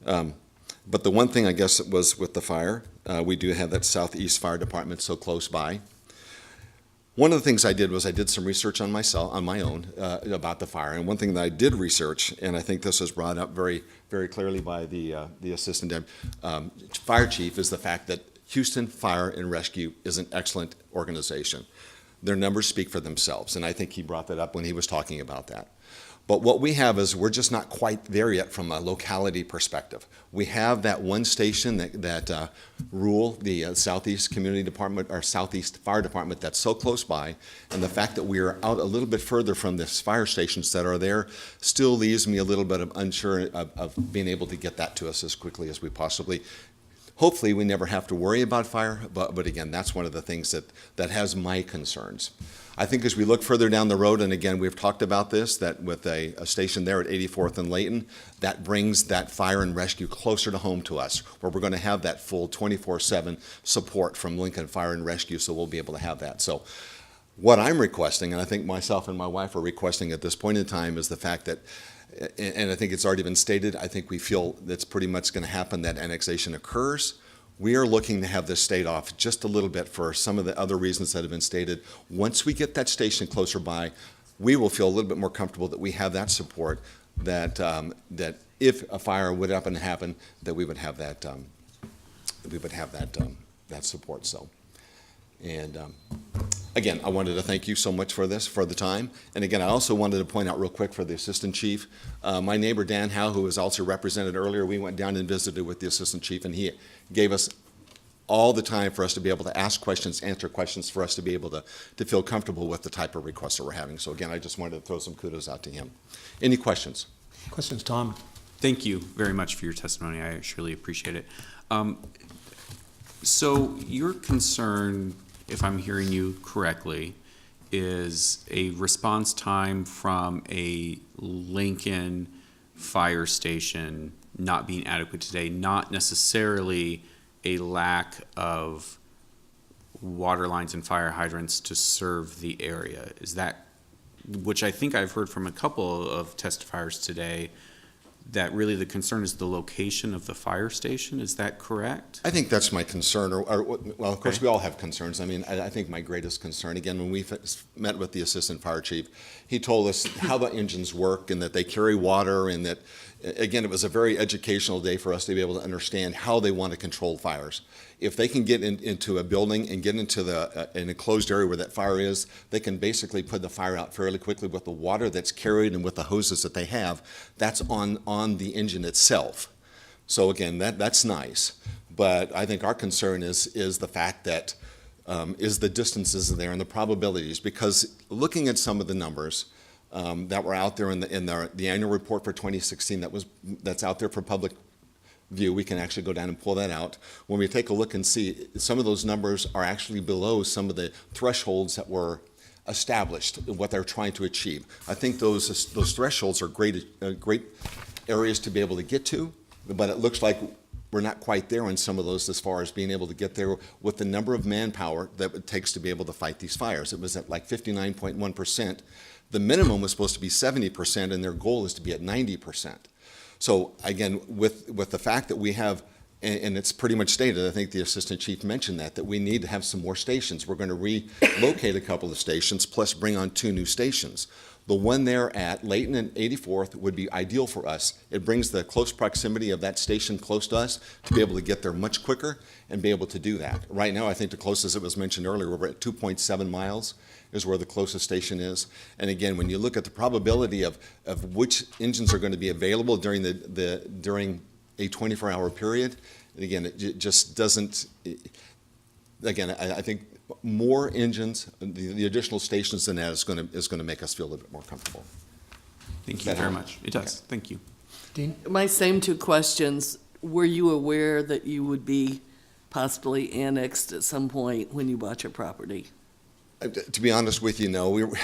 But the one thing I guess was with the fire, we do have that Southeast Fire Department so close by. One of the things I did was I did some research on my own about the fire. And one thing that I did research, and I think this was brought up very, very clearly by the assistant fire chief, is the fact that Houston Fire and Rescue is an excellent organization. Their numbers speak for themselves, and I think he brought that up when he was talking about that. But what we have is we're just not quite there yet from a locality perspective. We have that one station that Rule, the Southeast Community Department, or Southeast Fire Department, that's so close by, and the fact that we are out a little bit further from the fire stations that are there still leaves me a little bit of unsure of being able to get that to us as quickly as we possibly. Hopefully, we never have to worry about fire, but again, that's one of the things that has my concerns. I think as we look further down the road, and again, we've talked about this, that with a station there at 84th and Layton, that brings that fire and rescue closer to home to us, where we're going to have that full 24/7 support from Lincoln Fire and Rescue, so we'll be able to have that. So what I'm requesting, and I think myself and my wife are requesting at this point in time, is the fact that, and I think it's already been stated, I think we feel that's pretty much going to happen, that annexation occurs. We are looking to have this stayed off just a little bit for some of the other reasons that have been stated. Once we get that station closer by, we will feel a little bit more comfortable that we have that support, that that if a fire would happen to happen, that we would have that that support. So, and again, I wanted to thank you so much for this, for the time. And again, I also wanted to point out real quick for the assistant chief, my neighbor Dan Howe, who was also represented earlier, we went down and visited with the assistant chief, and he gave us all the time for us to be able to ask questions, answer questions, for us to be able to feel comfortable with the type of requests that we're having. So again, I just wanted to throw some kudos out to him. Any questions? Questions, Tom? Thank you very much for your testimony. I surely appreciate it. So your concern, if I'm hearing you correctly, is a response time from a Lincoln fire station not being adequate today, not necessarily a lack of water lines and fire hydrants to serve the area. Is that, which I think I've heard from a couple of testifiers today, that really the concern is the location of the fire station? Is that correct? I think that's my concern, well, of course, we all have concerns. I mean, I think my greatest concern, again, when we met with the assistant fire chief, he told us how the engines work and that they carry water, and that, again, it was a very educational day for us to be able to understand how they want to control fires. If they can get into a building and get into an enclosed area where that fire is, they can basically put the fire out fairly quickly with the water that's carried and with the hoses that they have. That's on the engine itself. So again, that's nice. But I think our concern is the fact that is the distances there and the probabilities. Because looking at some of the numbers that were out there in the annual report for 2016 that's out there for public view, we can actually go down and pull that out. When we take a look and see, some of those numbers are actually below some of the thresholds that were established, what they're trying to achieve. I think those thresholds are great areas to be able to get to, but it looks like we're not quite there on some of those as far as being able to get there with the number of manpower that it takes to be able to fight these fires. It was at like 59.1%. The minimum was supposed to be 70%, and their goal is to be at 90%. So again, with the fact that we have, and it's pretty much stated, I think the assistant chief mentioned that we need to have some more stations. We're going to relocate a couple of stations, plus bring on 2 new stations. The one there at Layton and 84th would be ideal for us. It brings the close proximity of that station close to us to be able to get there much quicker and be able to do that. Right now, I think the closest, it was mentioned earlier, we're at 2.7 miles is where the closest station is. And again, when you look at the probability of which engines are going to be available during during a 24-hour period, again, it just doesn't, again, I think more engines, the additional stations than that is going to make us feel a little bit more comfortable. Thank you very much. It does. Okay. Thank you. Dean? My same 2 questions. Were you aware that you would be possibly annexed at some point when you bought your property? To be honest with you, no. When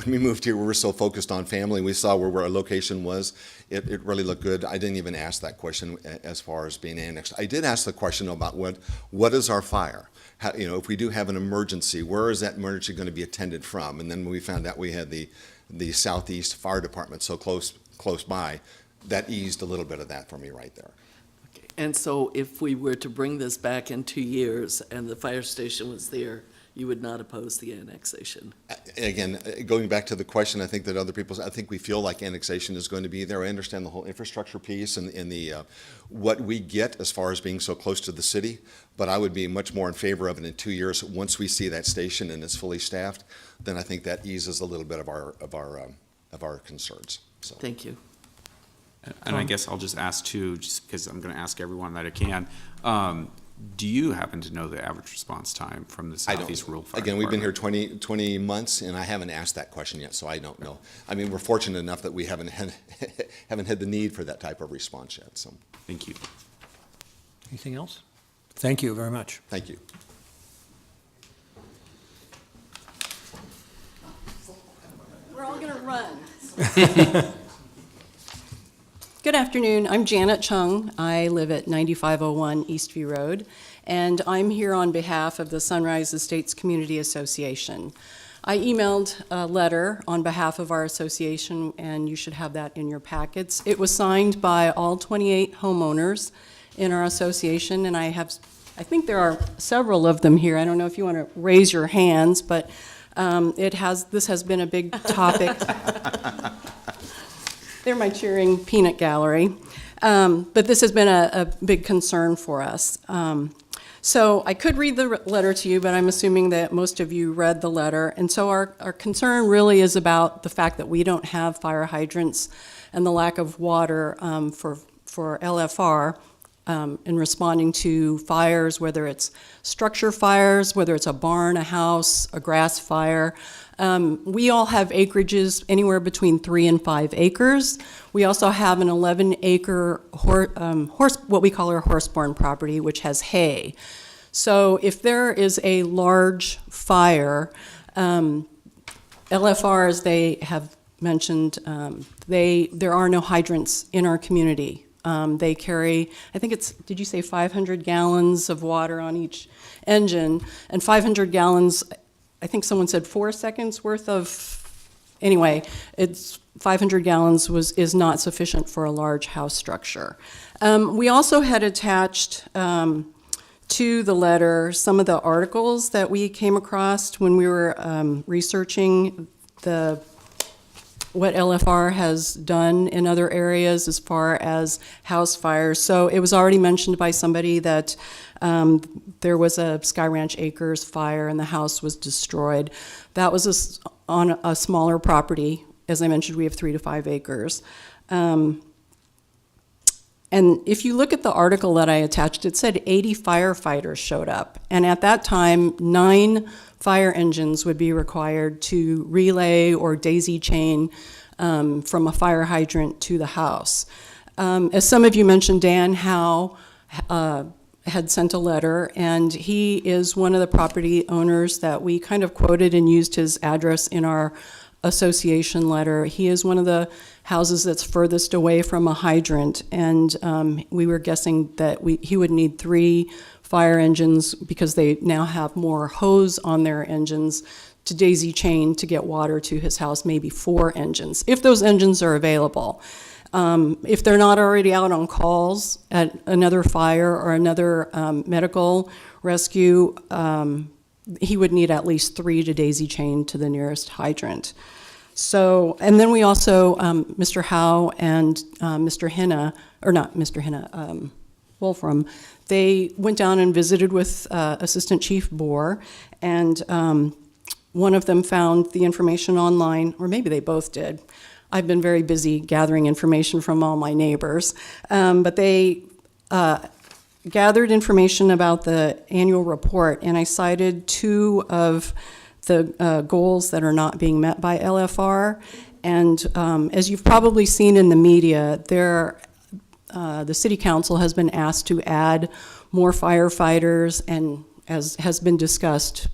we moved here, we were so focused on family. We saw where our location was. It really looked good. I didn't even ask that question as far as being annexed. I did ask the question about what is our fire? How, if we do have an emergency, where is that emergency going to be attended from? And then when we found out we had the Southeast Fire Department so close by, that eased a little bit of that for me right there. Okay. And so if we were to bring this back in 2 years and the fire station was there, you would not oppose the annexation? Again, going back to the question, I think that other people, I think we feel like annexation is going to be there. I understand the whole infrastructure piece and the what we get as far as being so close to the city, but I would be much more in favor of it in 2 years. Once we see that station and it's fully staffed, then I think that eases a little bit of our concerns. So. Thank you. And I guess I'll just ask too, just because I'm going to ask everyone that I can. Do you happen to know the average response time from the Southeast Rural Fire Again, we've been here Department? 20 months, and I haven't asked that question yet, so I don't know. I mean, we're fortunate enough that we haven't had the need for that type of response yet. So, thank you. Anything else? Thank you very much. thank you. We're all going to run. Good afternoon. I'm Janet Chung. I live at 9501 Eastview Road, and I'm here on behalf of the Sunrise Estates Community Association. I emailed a letter on behalf of our association, and you should have that in your packets. It was signed by all 28 homeowners in our association, and I think there are several of them here. I don't know if you want to raise your hands, but this has been a big topic. They're my cheering peanut gallery. But this has been a big concern for us. So I could read the letter to you, but I'm assuming that most of you read the letter. And so our concern really is about the fact that we don't have fire hydrants and the lack of water for LFR in responding to fires, whether it's structure fires, whether it's a barn, a house, a grass fire. We all have acreages anywhere between 3 and 5 acres. We also have an 11-acre what we call our horse-born property, which has hay. So if there is a large fire, LFR, as they have mentioned, there are no hydrants in our community. They carry, I think did you say 500 gallons of water on each engine? And 500 gallons, I think someone said 4 seconds worth of, anyway, it's 500 gallons is not sufficient for a large house structure. We also had attached to the letter some of the articles that we came across when we were researching what LFR has done in other areas as far as house fires. So it was already mentioned by somebody that there was a Sky Ranch Acres fire and the house was destroyed. That was on a smaller property. As I mentioned, we have 3 to 5 acres. And if you look at the article that I attached, it said 80 firefighters showed up. And at that time, 9 fire engines would be required to relay or daisy chain from a fire hydrant to the house. As some of you mentioned, Dan Howe had sent a letter, and he is one of the property owners that we kind of quoted and used his address in our association letter. He is one of the houses that's furthest away from a hydrant, and we were guessing that he would need 3 fire engines because they now have more hose on their engines to daisy chain to get water to his house, maybe 4 engines, if those engines are available. If they're not already out on calls at another fire or another medical rescue, he would need at least 3 to daisy chain to the nearest hydrant. So, and then we also, Mr. Howe and Mr. Henna, or not Mr. Henna, Wolfram, they went down and visited with Assistant Chief Bohr, and one of them found the information online, or maybe they both did. I've been very busy gathering information from all my neighbors, but they gathered information about the annual report, and I cited 2 of the goals that are not being met by LFR. And as you've probably seen in the media, the City Council has been asked to add more firefighters, and as has been discussed,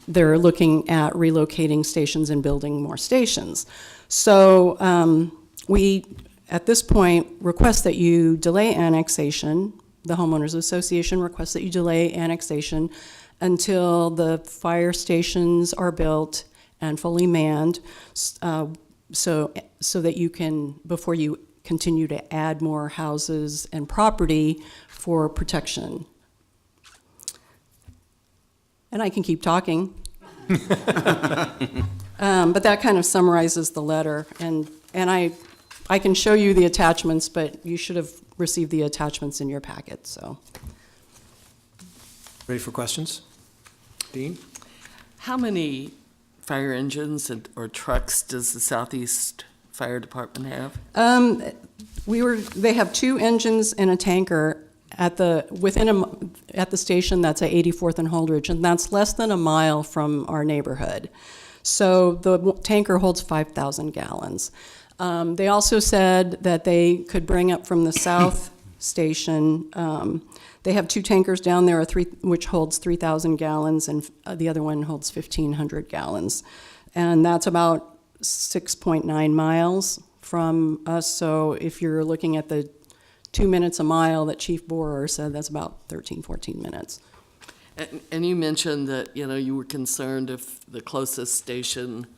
they're looking at relocating stations and building more stations. So we, at this point, request that you delay annexation. The homeowners association requests that you delay annexation until the fire stations are built and fully manned, so that you can, before you continue to add more houses and property for protection. And I can keep talking. But that kind of summarizes the letter. And I can show you the attachments, but you should have received the attachments in your packet, so. Ready for questions? Dean? How many fire engines or trucks does the Southeast Fire Department have? They have 2 engines and a tanker at the station that's at 84th and Holdridge, and that's less than a mile from our neighborhood. So the tanker holds 5,000 gallons. They also said that they could bring up from the south station. They have 2 tankers down there, which holds 3,000 gallons, and the other one holds 1,500 gallons. And that's about 6.9 miles from us. So if you're looking at the 2 minutes a mile that Chief Borer said, that's about 13, 14 minutes. And you mentioned that, you were concerned if the closest station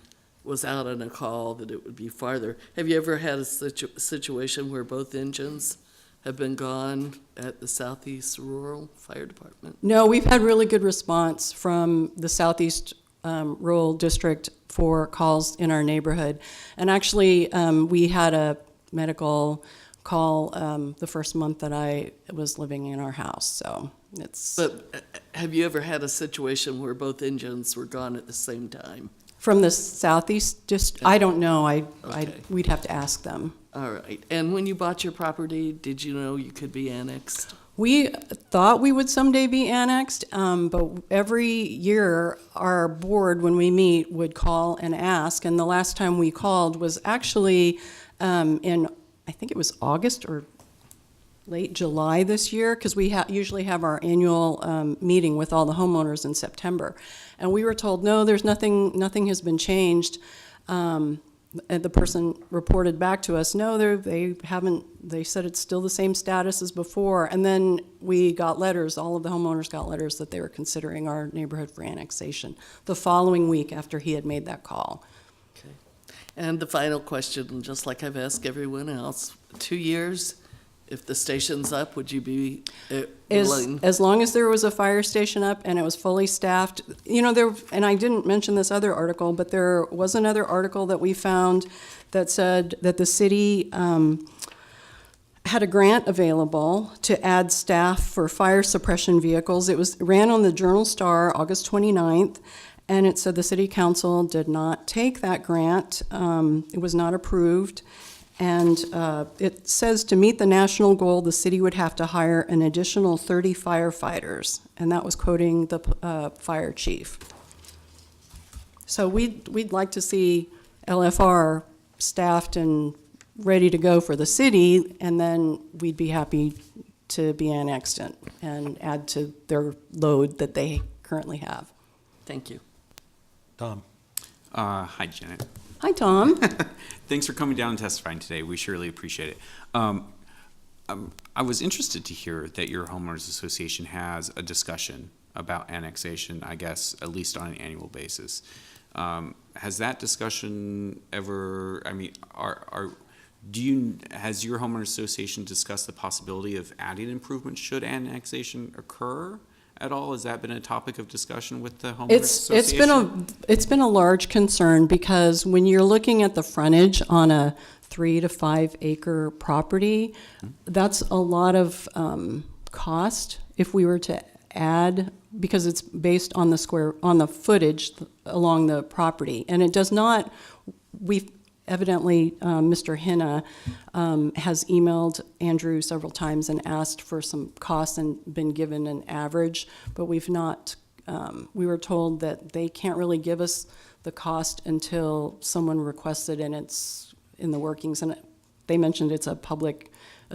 was out on a call that it would be farther. Have you ever had a situation where both engines have been gone at the Southeast Rural Fire Department? No, we've had really good response from the Southeast Rural District for calls in our neighborhood. And actually, we had a medical call the first month that I was living in our house, so it's... But have you ever had a situation where both engines were gone at the same time? From the Southeast District? I don't know. Okay. We'd have to ask them. All right. And when you bought your property, did you know you could be annexed? We thought we would someday be annexed, but every year our board, when we meet, would call and ask. And the last time we called was actually in, I think it was August or late July this year, because we usually have our annual meeting with all the homeowners in September. And we were told, no, there's nothing has been changed. And the person reported back to us, no, they said it's still the same status as before. And then we got letters, all of the homeowners got letters that they were considering our neighborhood for annexation the following week after he had made that call. Okay. And the final question, just like I've asked everyone else, 2 years, if the station's up, would you be willing? As long as there was a fire station up and it was fully staffed, and I didn't mention this other article, but there was another article that we found that said that the city had a grant available to add staff for fire suppression vehicles. It ran on the Journal-Star August 29th, and it said the city council did not take that grant. It was not approved. And it says to meet the national goal, the city would have to hire an additional 30 firefighters. And that was quoting the fire chief. So we'd like to see LFR staffed and ready to go for the city, and then we'd be happy to be annexed and add to their load that they currently have. Thank you. Tom? Hi, Janet. Hi, Tom. Thanks for coming down and testifying today. We surely appreciate it. I was interested to hear that your homeowners association has a discussion about annexation, I guess, at least on an annual basis. Has that discussion ever, has your homeowners association discussed the possibility of adding improvements should annexation occur at all? Has that been a topic of discussion with the homeowners association? It's been a large concern, because when you're looking at the frontage on a 3 to 5 acre property, that's a lot of cost if we were to add, because it's based on the footage along the property, and it does not. Evidently, Mr. Hinna has emailed Andrew several times and asked for some costs and been given an average, but we've not, we were told that they can't really give us the cost until someone requests it and it's in the workings. And they mentioned it's a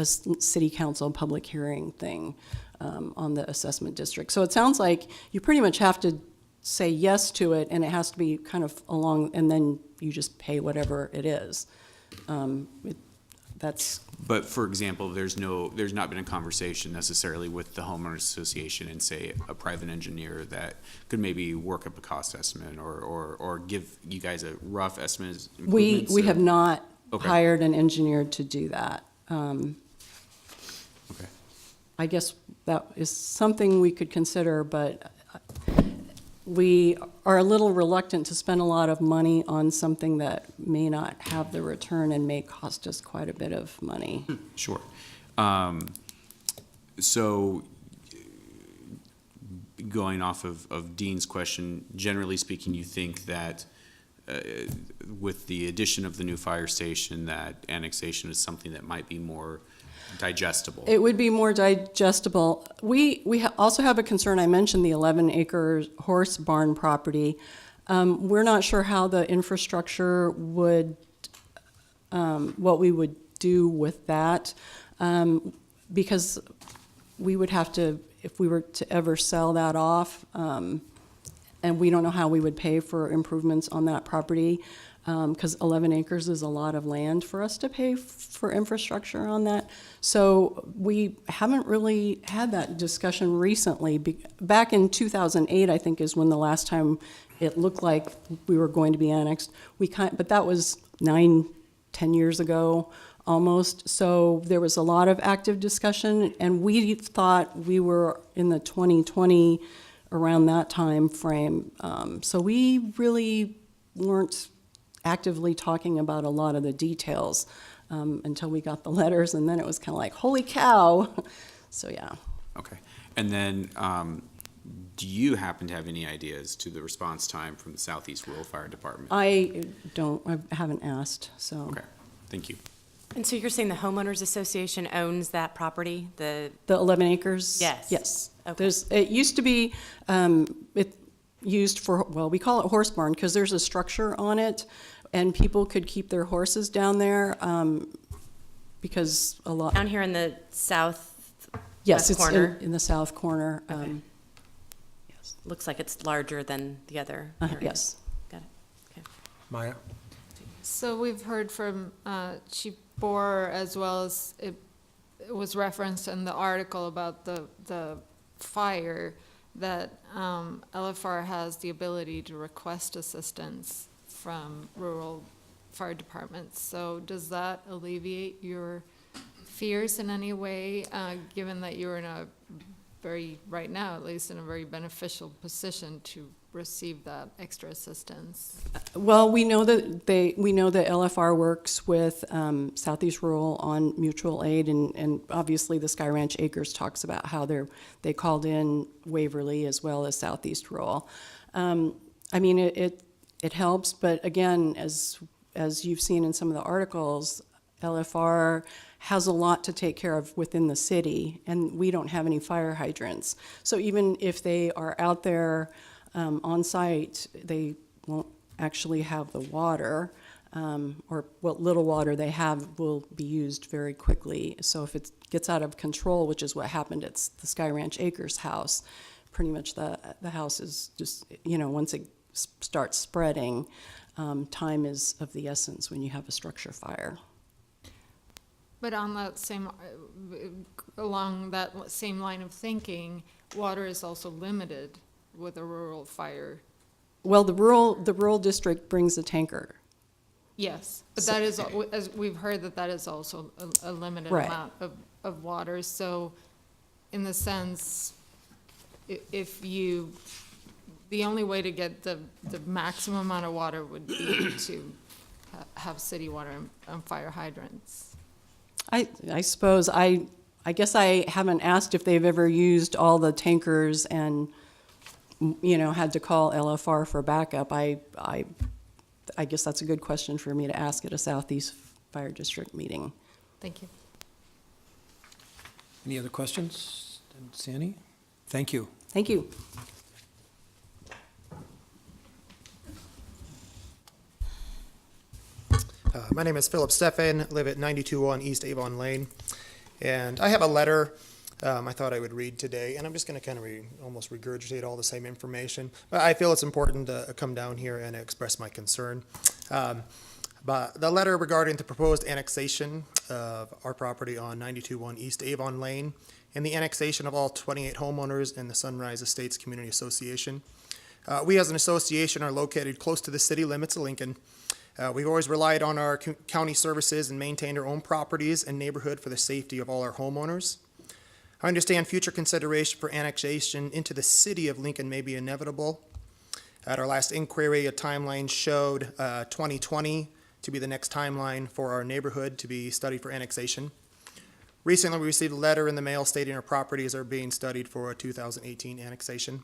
city council public hearing thing on the assessment district. So it sounds like you pretty much have to say yes to it, and it has to be kind of along, and then you just pay whatever it is. That's, But for example, there's not been a conversation necessarily with the homeowners association and say a private engineer that could maybe work up a cost estimate or give you guys a rough estimate. of we improvements, have or- not Okay. hired an engineer to do that. Okay. I guess that is something we could consider, but we are a little reluctant to spend a lot of money on something that may not have the return and may cost us quite a bit of money. Sure. So going off of Dean's question, generally speaking, you think that with the addition of the new fire station, that annexation is something that might be more digestible? It would be more digestible. We also have a concern. I mentioned the 11-acre horse barn property. We're not sure how the infrastructure would, what we would do with that, because we would have to, if we were to ever sell that off, and we don't know how we would pay for improvements on that property, because 11 acres is a lot of land for us to pay for infrastructure on that. So we haven't really had that discussion recently. Back in 2008, I think, is when the last time it looked like we were going to be annexed. But that was 9-10 years ago almost. So there was a lot of active discussion, and we thought we were in the 2020 around that time frame. So we really weren't actively talking about a lot of the details until we got the letters, and then it was kind of like, holy cow. So yeah. Okay. And then, do you happen to have any ideas to the response time from the Southeast Rural Fire Department? I haven't asked, so. Okay, thank you. And so you're saying the homeowners association owns that property, the 11 acres? Yes. Yes. Okay. It used to be, it used for, well, we call it horse barn because there's a structure on it, and people could keep their horses down there because a lot. down here in the south Yes, it's corner? in the south corner. Okay. Yes. Looks like it's larger than the other area. Yes. Got it. Okay. Maya? So we've heard from Chief Boer, as well as it was referenced in the article about the fire, that LFR has the ability to request assistance from rural fire departments. So does that alleviate your fears in any way, given that you're in a very, right now at least, in a very beneficial position to receive that extra assistance? Well, we know that LFR works with Southeast Rural on mutual aid, and obviously the Sky Ranch Acres talks about how they called in Waverly as well as Southeast Rural. I mean, it helps, but again, as you've seen in some of the articles, LFR has a lot to take care of within the city, and we don't have any fire hydrants. So even if they are out there on site, they won't actually have the water, or what little water they have will be used very quickly. So if it gets out of control, which is what happened at the Sky Ranch Acres house, pretty much the house is just, once it starts spreading, time is of the essence when you have a structure fire. But on that same, along that same line of thinking, water is also limited with a rural fire. Well, the rural district brings a tanker. Yes, but that is, as we've heard, that is also a limited Right. amount of water. So in the sense, the only way to get the maximum amount of water would be to have city water and fire hydrants. I suppose, I guess I haven't asked if they've ever used all the tankers and, had to call LFR for backup. I guess that's a good question for me to ask at a Southeast Fire District meeting. Thank you. Any other questions? Didn't see any? Thank you. Thank you. My name is Philip Steffen, live at 9201 East Avon Lane, and I have a letter I thought I would read today, and I'm just going to kind of almost regurgitate all the same information. But I feel it's important to come down here and express my concern. But the letter regarding the proposed annexation of our property on 92-1 East Avon Lane and the annexation of all 28 homeowners in the Sunrise Estates Community Association. We as an association are located close to the city limits of Lincoln. We've always relied on our county services and maintained our own properties and neighborhood for the safety of all our homeowners. I understand future consideration for annexation into the city of Lincoln may be inevitable. At our last inquiry, a timeline showed 2020 to be the next timeline for our neighborhood to be studied for annexation. Recently, we received a letter in the mail stating our properties are being studied for a 2018 annexation.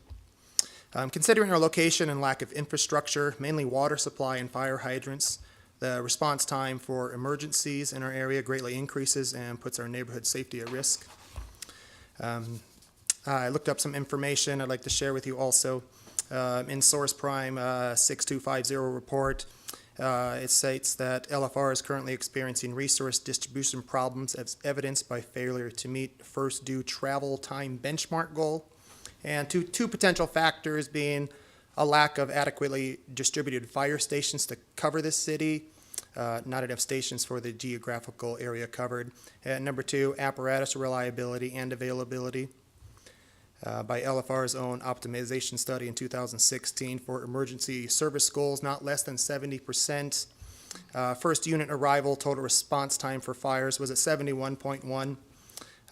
Considering our location and lack of infrastructure, mainly water supply and fire hydrants, the response time for emergencies in our area greatly increases and puts our neighborhood safety at risk. I looked up some information I'd like to share with you also. In Source Prime 6250 report, it states that LFR is currently experiencing resource distribution problems as evidenced by failure to meet first due travel time benchmark goal, and two potential factors being a lack of adequately distributed fire stations to cover the city, not enough stations for the geographical area covered, and number two, apparatus reliability and availability. By LFR's own optimization study in 2016 for emergency service goals, not less than 70%. First unit arrival total response time for fires was at 71.1.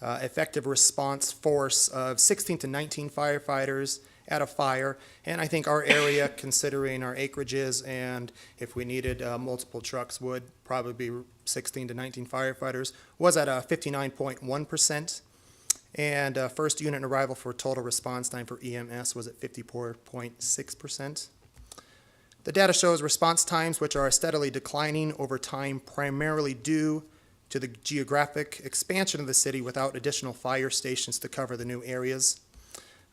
Effective response force of 16 to 19 firefighters at a fire. And I think our area, considering our acreages and if we needed multiple trucks, would probably be 16 to 19 firefighters, was at a 59.1%. And first unit arrival for total response time for EMS was at 54.6%. The data shows response times which are steadily declining over time, primarily due to the geographic expansion of the city without additional fire stations to cover the new areas.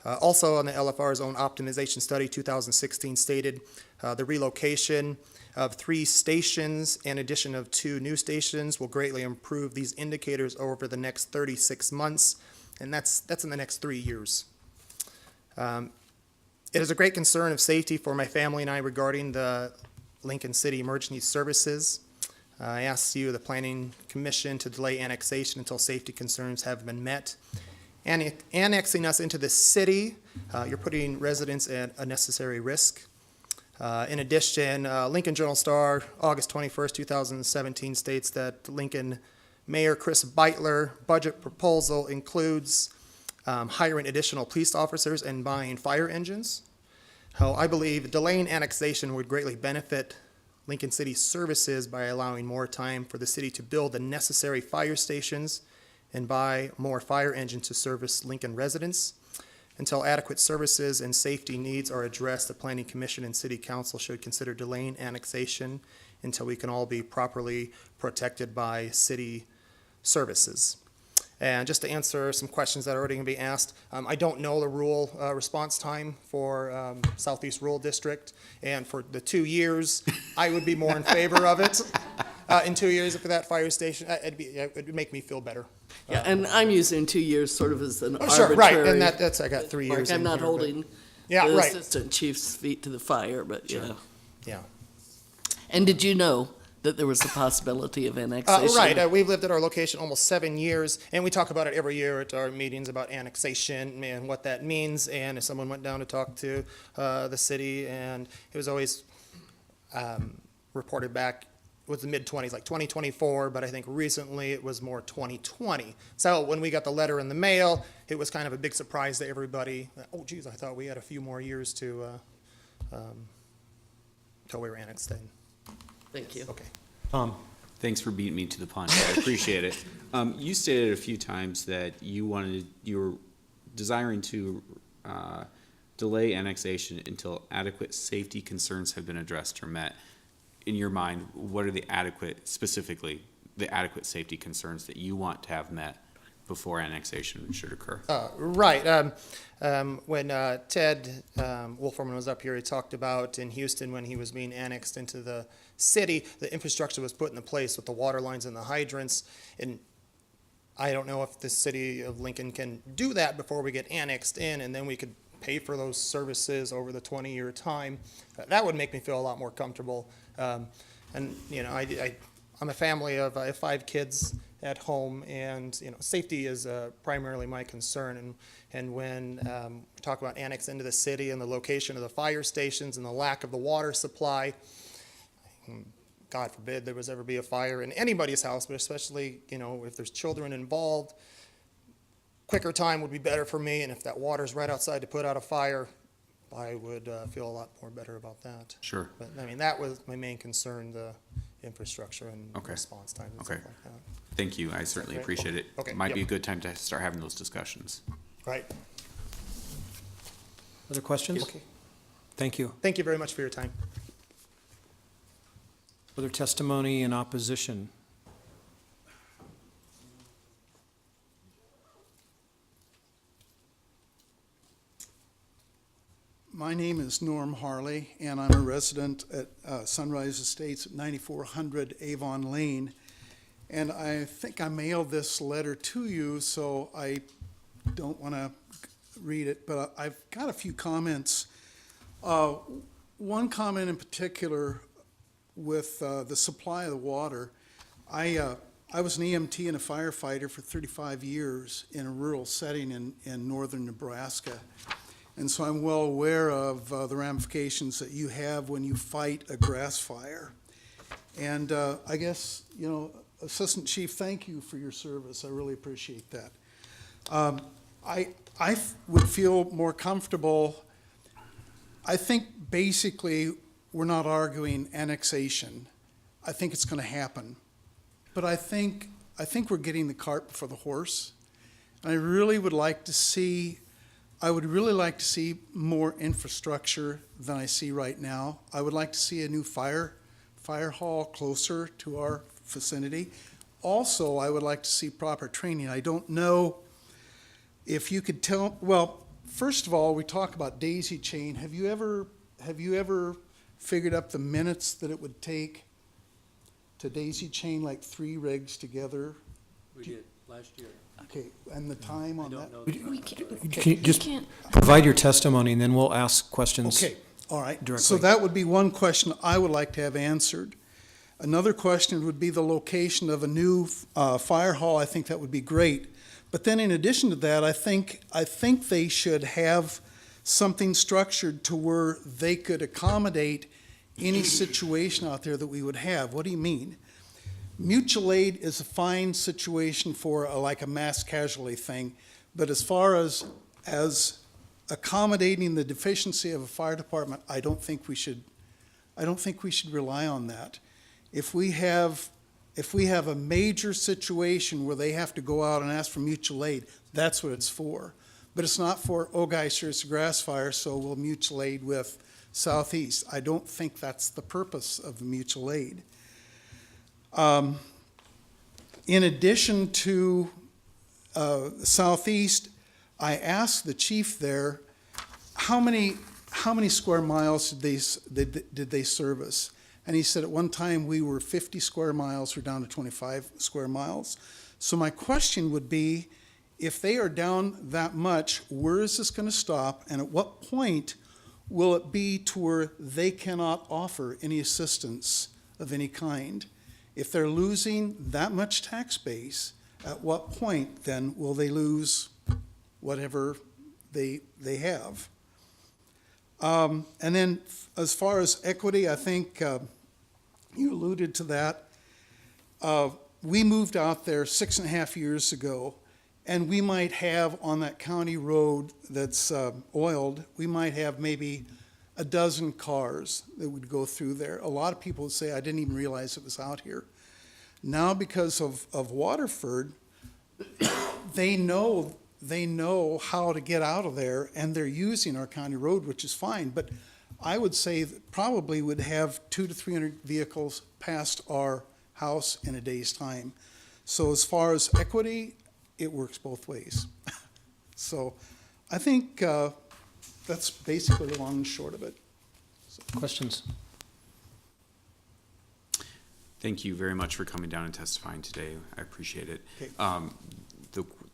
Also on the LFR's own optimization study, 2016 stated the relocation of 3 stations and addition of 2 new stations will greatly improve these indicators over the next 36 months. And that's in the next 3 years. It is a great concern of safety for my family and I regarding the Lincoln City Emergency Services. I asked you, the Planning Commission, to delay annexation until safety concerns have been met. Annexing us into the city, you're putting residents at unnecessary risk. In addition, Lincoln Journal-Star, August 21st, 2017 states that Lincoln Mayor Chris Beitler budget proposal includes hiring additional police officers and buying fire engines. I believe delaying annexation would greatly benefit Lincoln City services by allowing more time for the city to build the necessary fire stations and buy more fire engines to service Lincoln residents. Until adequate services and safety needs are addressed, the Planning Commission and City Council should consider delaying annexation until we can all be properly protected by city services. And just to answer some questions that are already going to be asked, I don't know the rural response time for Southeast Rural District, and for the 2 years, I would be more in favor of it. In 2 years for that fire station, it would make me feel better. Yeah, and I'm using 2 years sort of as an Sure, arbitrary. right, and that's, I got 3 years. I'm in not here, holding yeah, the right. assistant chief's feet to the fire, but yeah. Yeah. And did you know that there was a possibility of annexation? Right, we've lived at our location almost 7 years, and we talk about it every year at our meetings about annexation and what that means. And if someone went down to talk to the city, and it was always reported back with the mid-20s, like 2024, but I think recently it was more 2020. So when we got the letter in the mail, it was kind of a big surprise to everybody. Oh, geez, I thought we had a few more years to till we were annexed in. Thank you. Okay. Tom. Thanks for beating me to the punch. I appreciate it. You stated a few times that you were desiring to delay annexation until adequate safety concerns have been addressed or met. In your mind, what are specifically the adequate safety concerns that you want to have met before annexation should occur? Right. When Ted Wolferman was up here, he talked about in Houston when he was being annexed into the city, the infrastructure was put into place with the water lines and the hydrants. And I don't know if the city of Lincoln can do that before we get annexed in, and then we could pay for those services over the 20-year time. That would make me feel a lot more comfortable. And, you know, I'm a family of, I have 5 kids at home, and, you know, safety is primarily my concern. And when we talk about annex into the city and the location of the fire stations and the lack of the water supply, God forbid there was ever be a fire in anybody's house, but especially, you know, if there's children involved, quicker time would be better for me. And if that water's right outside to put out a fire, I would feel a lot more better about that. Sure. But I mean, that was my main concern, the infrastructure and response time and stuff like that. Thank you. I certainly appreciate it. Okay. Might be a good time to start having those discussions. Right. Other questions? Okay. Thank you. Thank you very much for your time. Other testimony in opposition? My name is Norm Harley, and I'm a resident at Sunrise Estates at 9400 Avon Lane. And I think I mailed this letter to you, so I don't want to read it, but I've got a few comments. One comment in particular with the supply of the water. I was an EMT and a firefighter for 35 years in a rural setting in northern Nebraska. And so I'm well aware of the ramifications that you have when you fight a grass fire. And I guess, you know, Assistant Chief, thank you for your service. I really appreciate that. I would feel more comfortable. I think basically we're not arguing annexation. I think it's going to happen. But I think we're getting the cart before the horse. And I really would like to see more infrastructure than I see right now. I would like to see a new fire hall closer to our vicinity. Also, I would like to see proper training. I don't know if you could tell, well, first of all, we talk about daisy chain. Have you ever figured up the minutes that it would take to daisy chain like 3 rigs together? We did last year. Okay, and the time on that? Can you just provide your testimony, and then we'll ask questions. Okay, all right. Directly. So that would be one question I would like to have answered. Another question would be the location of a new fire hall. I think that would be great. But then in addition to that, I think they should have something structured to where they could accommodate any situation out there that we would have. What do you mean? Mutual aid is a fine situation for like a mass casualty thing, but as far as accommodating the deficiency of a fire department, I don't think we should rely on that. If we have a major situation where they have to go out and ask for mutual aid, that's what it's for. But it's not for, oh guys, here's a grass fire, so we'll mutual aid with Southeast. I don't think that's the purpose of the mutual aid. In addition to Southeast, I asked the chief there, how many square miles did they service? And he said at one time we were 50 square miles, we're down to 25 square miles. So my question would be, if they are down that much, where is this going to stop? And at what point will it be to where they cannot offer any assistance of any kind? If they're losing that much tax base, at what point then will they lose whatever they have? And then as far as equity, I think you alluded to that. We moved out there 6.5 years ago, and we might have on that county road that's oiled, we might have maybe a dozen cars that would go through there. A lot of people would say, I didn't even realize it was out here. Now, because of Waterford, they know how to get out of there, and they're using our county road, which is fine. But I would say that probably would have 200 to 300 vehicles past our house in a day's time. So as far as equity, it works both ways. So I think that's basically the long and short of it. Questions? Thank you very much for coming down and testifying today. I appreciate it. Okay.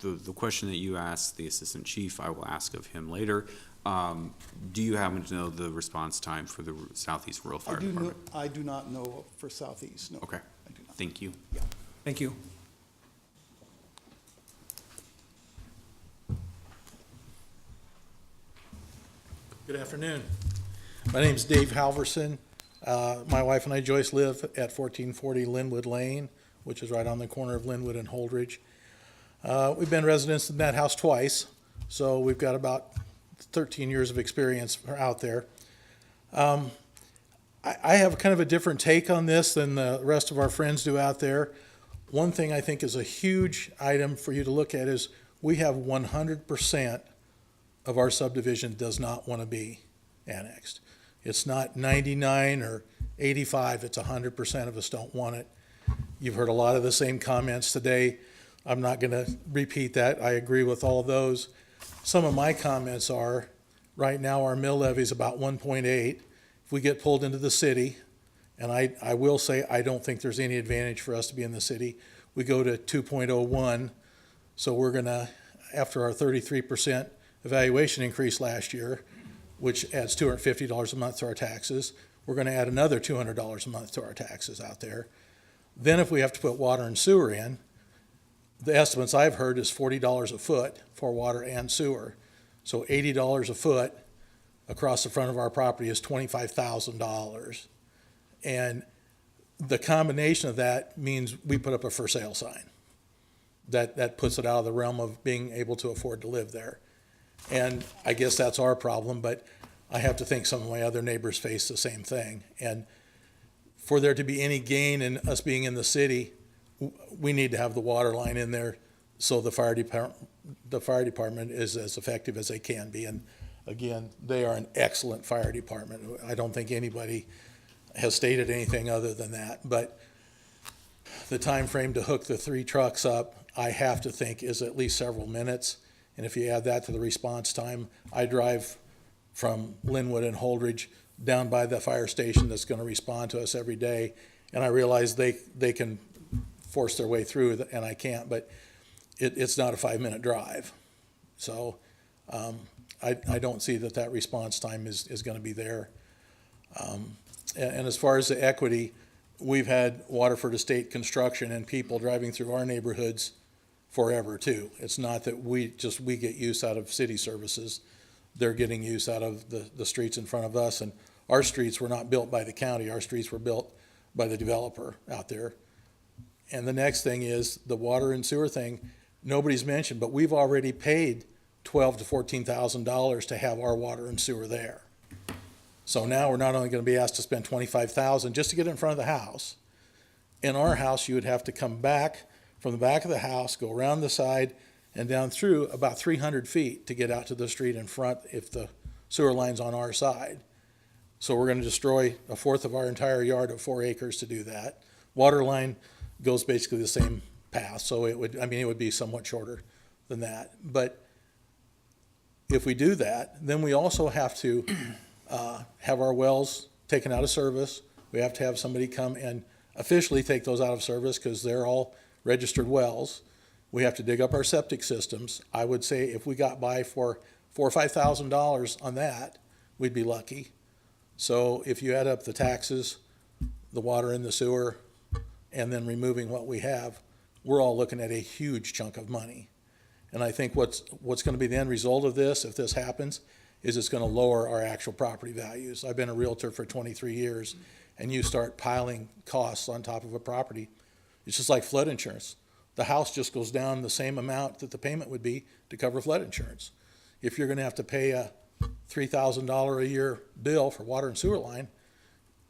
the question that you asked the assistant chief, I will ask of him later. Do you happen to know the response time for the Southeast Rural Fire Department? I do not know for Southeast, no. Okay, I do not. thank you. Thank you. Good afternoon. My name's Dave Halverson. My wife and I, Joyce, live at 1440 Linwood Lane, which is right on the corner of Linwood and Holdridge. We've been residents in that house twice, so we've got about 13 years of experience out there. I have kind of a different take on this than the rest of our friends do out there. One thing I think is a huge item for you to look at is we have 100% of our subdivision does not want to be annexed. It's not 99 or 85, it's 100% of us don't want it. You've heard a lot of the same comments today. I'm not going to repeat that. I agree with all those. Some of my comments are, right now our mill levy is about 1.8. If we get pulled into the city, and I will say I don't think there's any advantage for us to be in the city, we go to 2.01. So we're going to, after our 33% evaluation increase last year, which adds $250 a month to our taxes, we're going to add another $200 a month to our taxes out there. Then if we have to put water and sewer in, the estimates I've heard is $40 a foot for water and sewer. So $80 a foot across the front of our property is $25,000. And the combination of that means we put up a for sale sign. That puts it out of the realm of being able to afford to live there. And I guess that's our problem, but I have to think some of my other neighbors face the same thing. And for there to be any gain in us being in the city, we need to have the water line in there so the fire department is as effective as they can be. And again, they are an excellent fire department. I don't think anybody has stated anything other than that. But the time frame to hook the 3 trucks up, I have to think is at least several minutes. And if you add that to the response time, I drive from Linwood and Holdridge down by the fire station that's going to respond to us every day. And I realize they can force their way through, and I can't, but it's not a 5-minute drive. So I don't see that response time is going to be there. And as far as the equity, we've had Waterford Estate construction and people driving through our neighborhoods forever too. It's not that we get use out of city services. They're getting use out of the streets in front of us. And our streets were not built by the county. Our streets were built by the developer out there. And the next thing is the water and sewer thing. Nobody's mentioned, but we've already paid $12,000 to $14,000 to have our water and sewer there. So now we're not only going to be asked to spend $25,000 just to get it in front of the house. In our house, you would have to come back from the back of the house, go around the side, and down through about 300 feet to get out to the street in front if the sewer line's on our side. So we're going to destroy 1/4 of our entire yard of 4 acres to do that. Water line goes basically the same path, so it would be somewhat shorter than that. But if we do that, then we also have to have our wells taken out of service. We have to have somebody come and officially take those out of service because they're all registered wells. We have to dig up our septic systems. I would say if we got by for $4,000 or $5,000 on that, we'd be lucky. So if you add up the taxes, the water and the sewer, and then removing what we have, we're all looking at a huge chunk of money. And I think what's going to be the end result of this, if this happens, is it's going to lower our actual property values. I've been a realtor for 23 years, and you start piling costs on top of a property. It's just like flood insurance. The house just goes down the same amount that the payment would be to cover flood insurance. If you're going to have to pay a $3,000 a year bill for water and sewer line,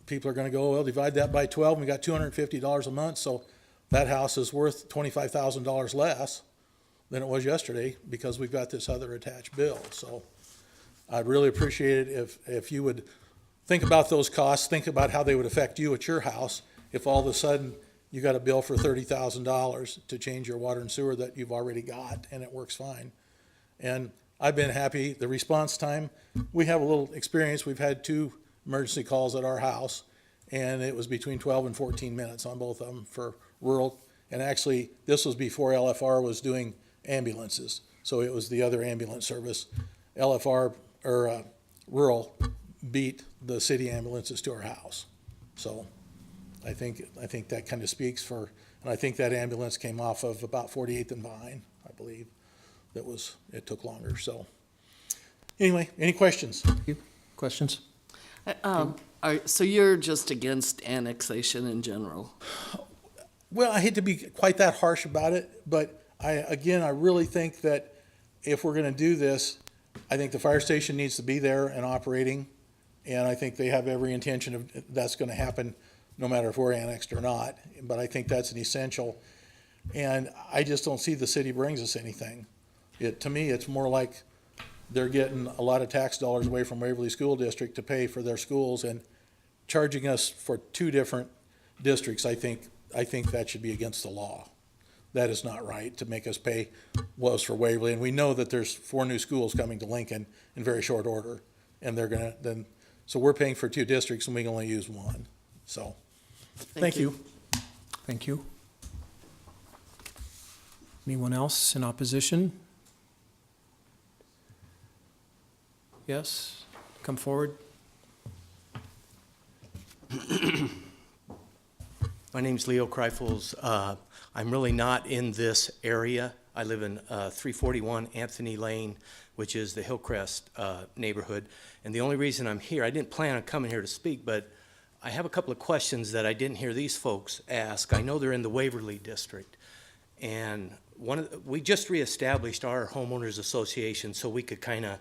people are going to go, well, divide that by 12, and we got $250 a month, so that house is worth $25,000 less than it was yesterday because we've got this other attached bill. So I'd really appreciate it if you would think about those costs, think about how they would affect you at your house if all of a sudden you got a bill for $30,000 to change your water and sewer that you've already got, and it works fine. And I've been happy. The response time, we have a little experience. We've had 2 emergency calls at our house, and it was between 12 and 14 minutes on both of them for rural. And actually, this was before LFR was doing ambulances. So it was the other ambulance service. LFR, or rural, beat the city ambulances to our house. So I think that kind of speaks for, and I think that ambulance came off of about 48th and Vine, I believe. It took longer, so. Anyway, any questions? Questions? So you're just against annexation in general? Well, I hate to be quite that harsh about it, but I really think that if we're gonna do this, I think the fire station needs to be there and operating, and I think they have every intention of that's gonna happen no matter if we're annexed or not, but I think that's an essential. And I just don't see the city brings us anything. To me, it's more like they're getting a lot of tax dollars away from Waverly School District to pay for their schools and charging us for two different districts. I think that should be against the law. That is not right to make us pay what was for Waverly. And we know that there's 4 new schools coming to Lincoln in very short order. And so we're paying for 2 districts and we can only use 1. So, thank you. Thank you. Anyone else in opposition? Yes, come forward. My name's Leo Kreifels. I'm really not in this area. I live in 341 Anthony Lane, which is the Hillcrest neighborhood. And the only reason I'm here, I didn't plan on coming here to speak, but I have a couple of questions that I didn't hear these folks ask. I know they're in the Waverly district. And we just reestablished our homeowners association so we could kind of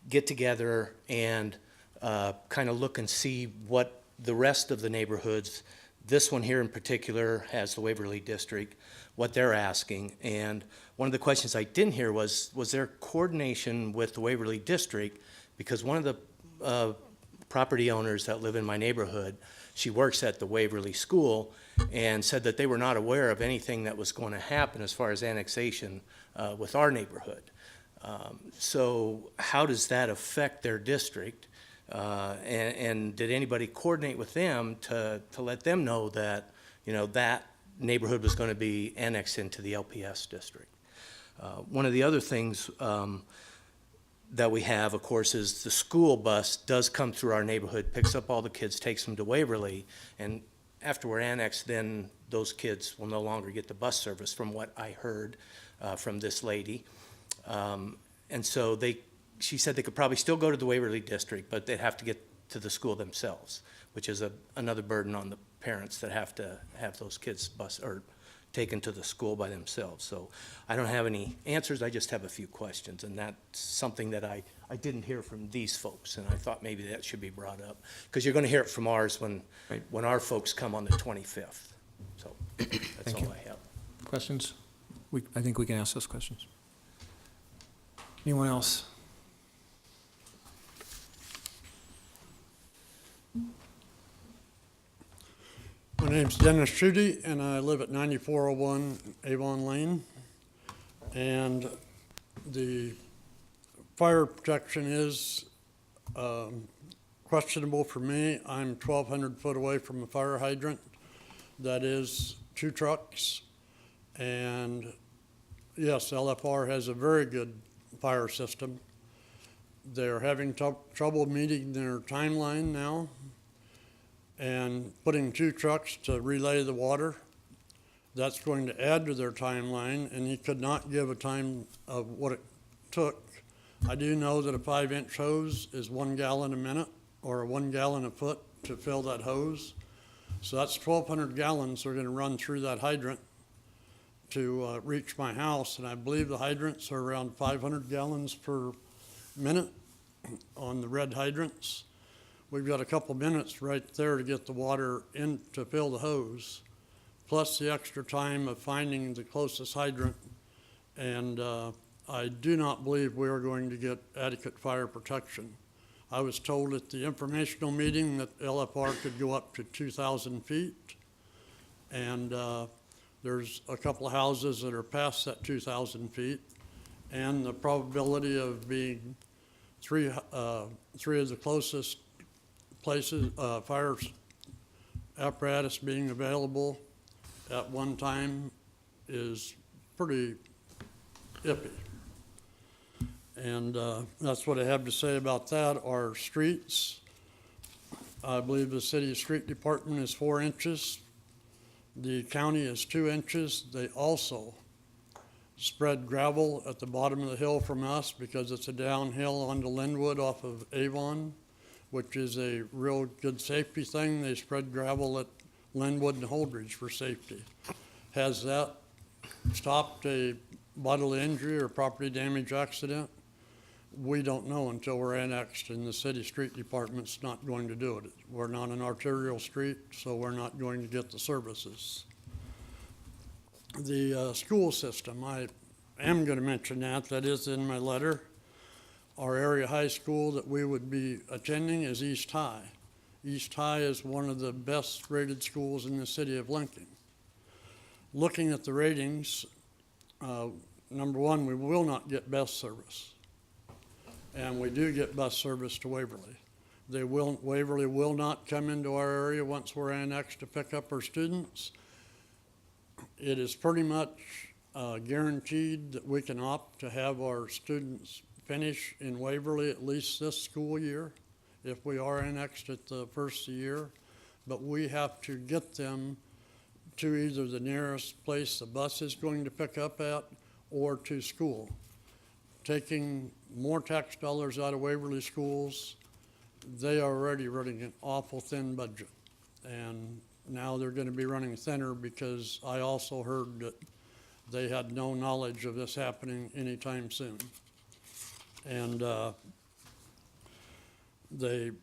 get together and kind of look and see what the rest of the neighborhoods, this one here in particular has the Waverly district, what they're asking. And one of the questions I didn't hear was there coordination with the Waverly district? Because one of the property owners that live in my neighborhood, she works at the Waverly School, and said that they were not aware of anything that was going to happen as far as annexation with our neighborhood. So how does that affect their district? And did anybody coordinate with them to let them know that, that neighborhood was going to be annexed into the LPS district? One of the other things that we have, of course, is the school bus does come through our neighborhood, picks up all the kids, takes them to Waverly, and after we're annexed, then those kids will no longer get the bus service, from what I heard from this lady. And so she said they could probably still go to the Waverly district, but they'd have to get to the school themselves, which is another burden on the parents that have to have those kids taken to the school by themselves. So I don't have any answers, I just have a few questions, and that's something that I didn't hear from these folks, and I thought maybe that should be brought up, because you're going to hear it from ours when our folks come on the 25th. So that's all I have. Questions? I think we can ask those questions. Anyone else? My name's Dennis Schutte, and I live at 9401 Avon Lane. And the fire protection is questionable for me. I'm 1,200 foot away from a fire hydrant. That is 2 trucks. And yes, LFR has a very good fire system. They're having trouble meeting their timeline now and putting 2 trucks to relay the water. That's going to add to their timeline, and he could not give a time of what it took. I do know that a 5-inch hose is 1 gallon a minute, or 1 gallon a foot to fill that hose. So that's 1,200 gallons they're going to run through that hydrant to reach my house, and I believe the hydrants are around 500 gallons per minute on the red hydrants. We've got a couple minutes right there to get the water in to fill the hose, plus the extra time of finding the closest hydrant. And I do not believe we are going to get adequate fire protection. I was told at the informational meeting that LFR could go up to 2,000 feet. And there's a couple of houses that are past that 2,000 feet. And the probability of being three of the closest places, fire apparatus being available at one time is pretty iffy. And that's what I have to say about that. Our streets, I believe the city street department is 4 inches. The county is 2 inches. They also spread gravel at the bottom of the hill from us because it's a downhill onto Linwood off of Avon, which is a real good safety thing. They spread gravel at Linwood and Holdridge for safety. Has that stopped a bodily injury or property damage accident? We don't know until we're annexed, and the city street department's not going to do it. We're not an arterial street, so we're not going to get the services. The school system, I am going to mention that. That is in my letter. Our area high school that we would be attending is East High. East High is one of the best rated schools in the city of Lincoln. Looking at the ratings, number one, we will not get bus service. And we do get bus service to Waverly. Waverly will not come into our area once we're annexed to pick up our students. It is pretty much guaranteed that we can opt to have our students finish in Waverly at least this school year if we are annexed at the first of the year. But we have to get them to either the nearest place the bus is going to pick up at or to school. Taking more tax dollars out of Waverly schools, they are already running an awful thin budget. And now they're going to be running thinner because I also heard that they had no knowledge of this happening anytime soon. And the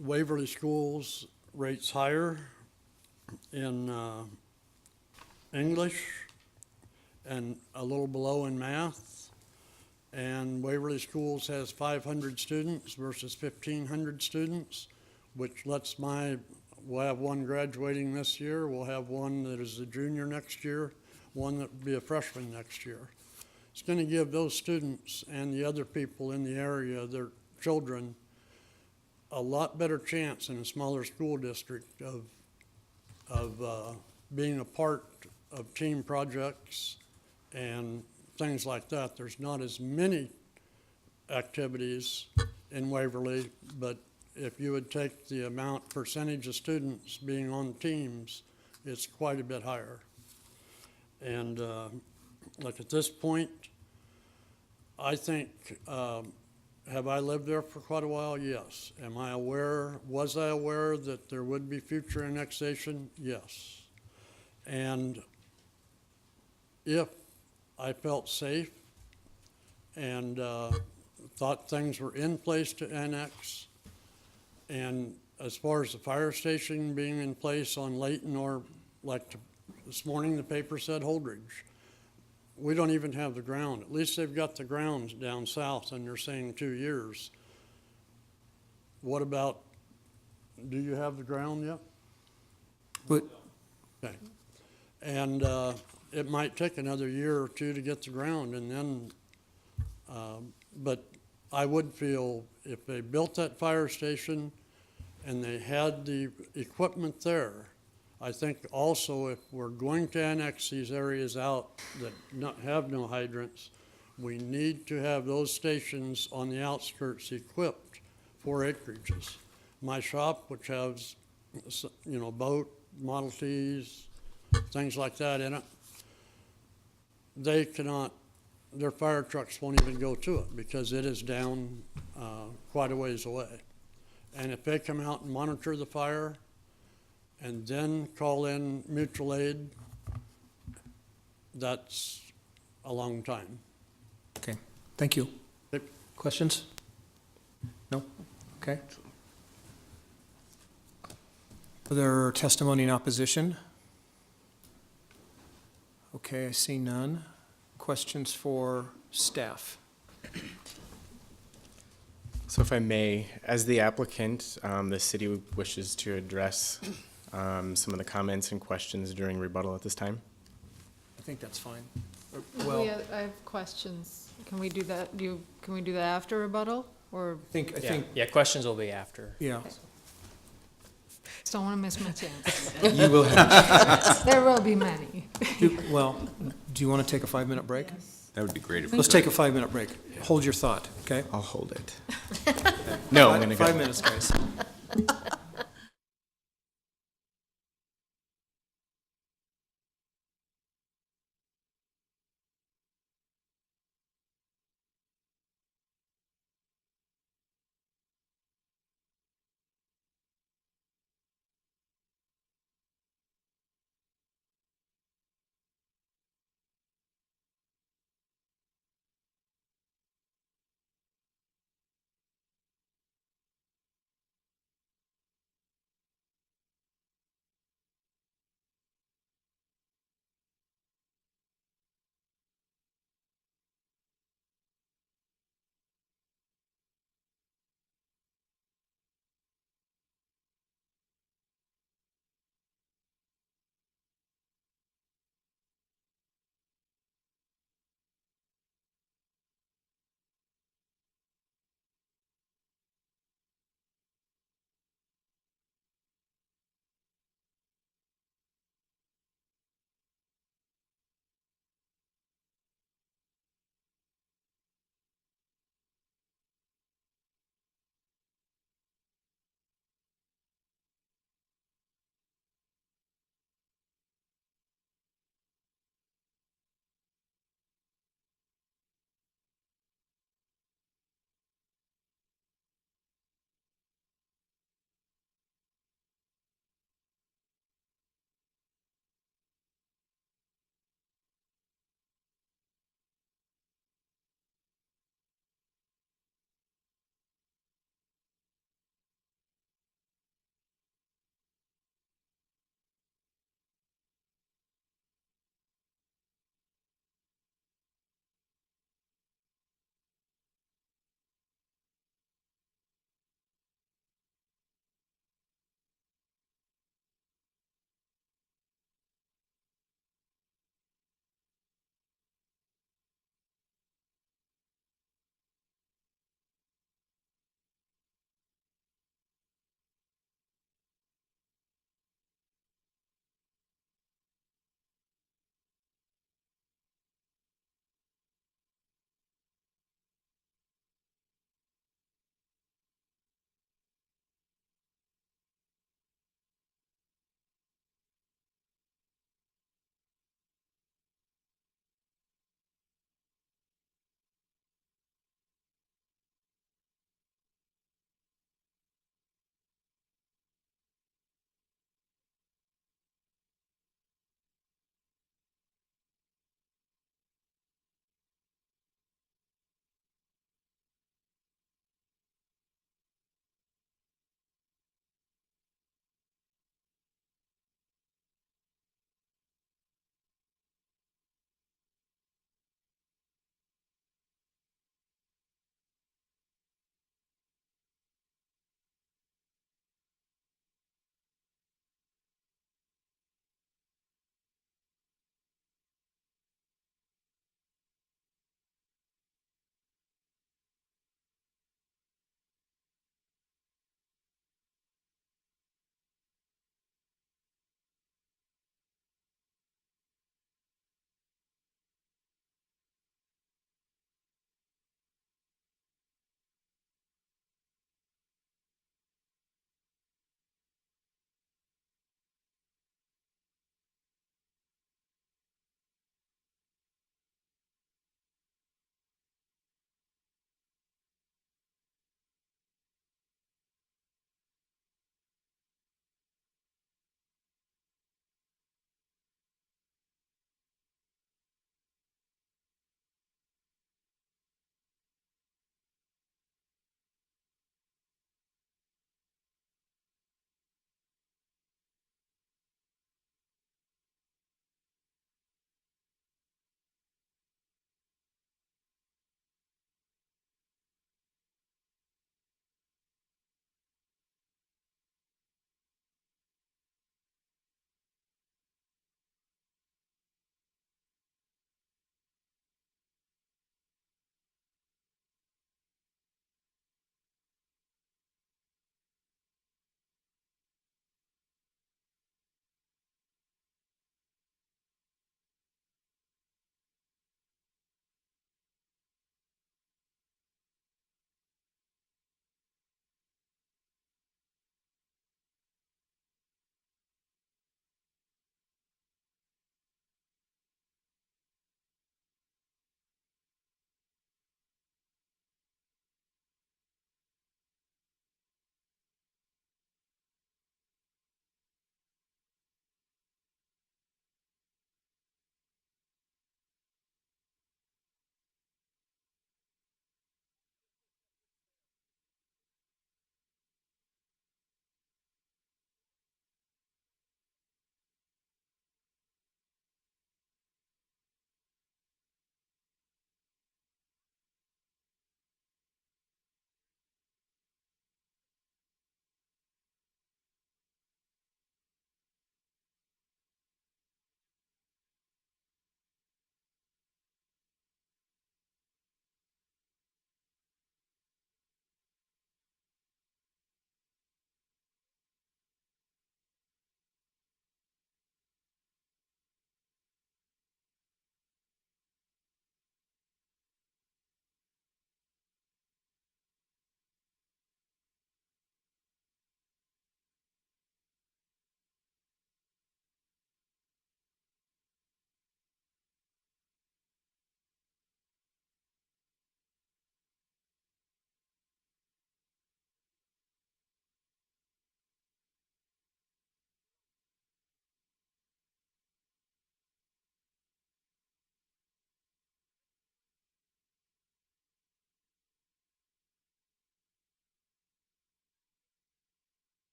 Waverly schools rates higher in English and a little below in math. And Waverly Schools has 500 students versus 1,500 students, which lets we'll have one graduating this year, we'll have one that is a junior next year, one that will be a freshman next year. It's going to give those students and the other people in the area, their children, a lot better chance in a smaller school district of being a part of team projects and things like that. There's not as many activities in Waverly, but if you would take the percentage of students being on teams, it's quite a bit higher. And like at this point, I think, have I lived there for quite a while? Yes. Was I aware that there would be future annexation? Yes. And if I felt safe and thought things were in place to annex. And as far as the fire station being in place on Layton or this morning the paper said Holdridge, we don't even have the ground. At least they've got the grounds down south and they're saying 2 years. What about, do you have the ground yet? But okay. And it might take another year or two to get the ground, and then, but I would feel if they built that fire station and they had the equipment there, I think also if we're going to annex these areas out that have no hydrants, we need to have those stations on the outskirts equipped for acreages. My shop, which has, boat, Model Ts, things like that in it, their fire trucks won't even go to it because it is down quite a ways away. And if they come out and monitor the fire and then call in mutual aid, that's a long time. Okay, thank you. Yep. Questions? No? Okay. Other testimony in opposition? Okay, I see none. Questions for staff? So if I may, as the applicant, the city wishes to address some of the comments and questions during rebuttal at this time. I think that's fine. I have questions. Can we do that? Can we do that after rebuttal, or? I think. Yeah, questions will be after. Yeah. Just don't want to miss my chance. You will have. There will be many. Well, do you want to take a 5-minute break? That would be great if we Let's could. take a 5-minute break. Hold your thought, okay? I'll hold it. No, I'm gonna go. 5 minutes, guys.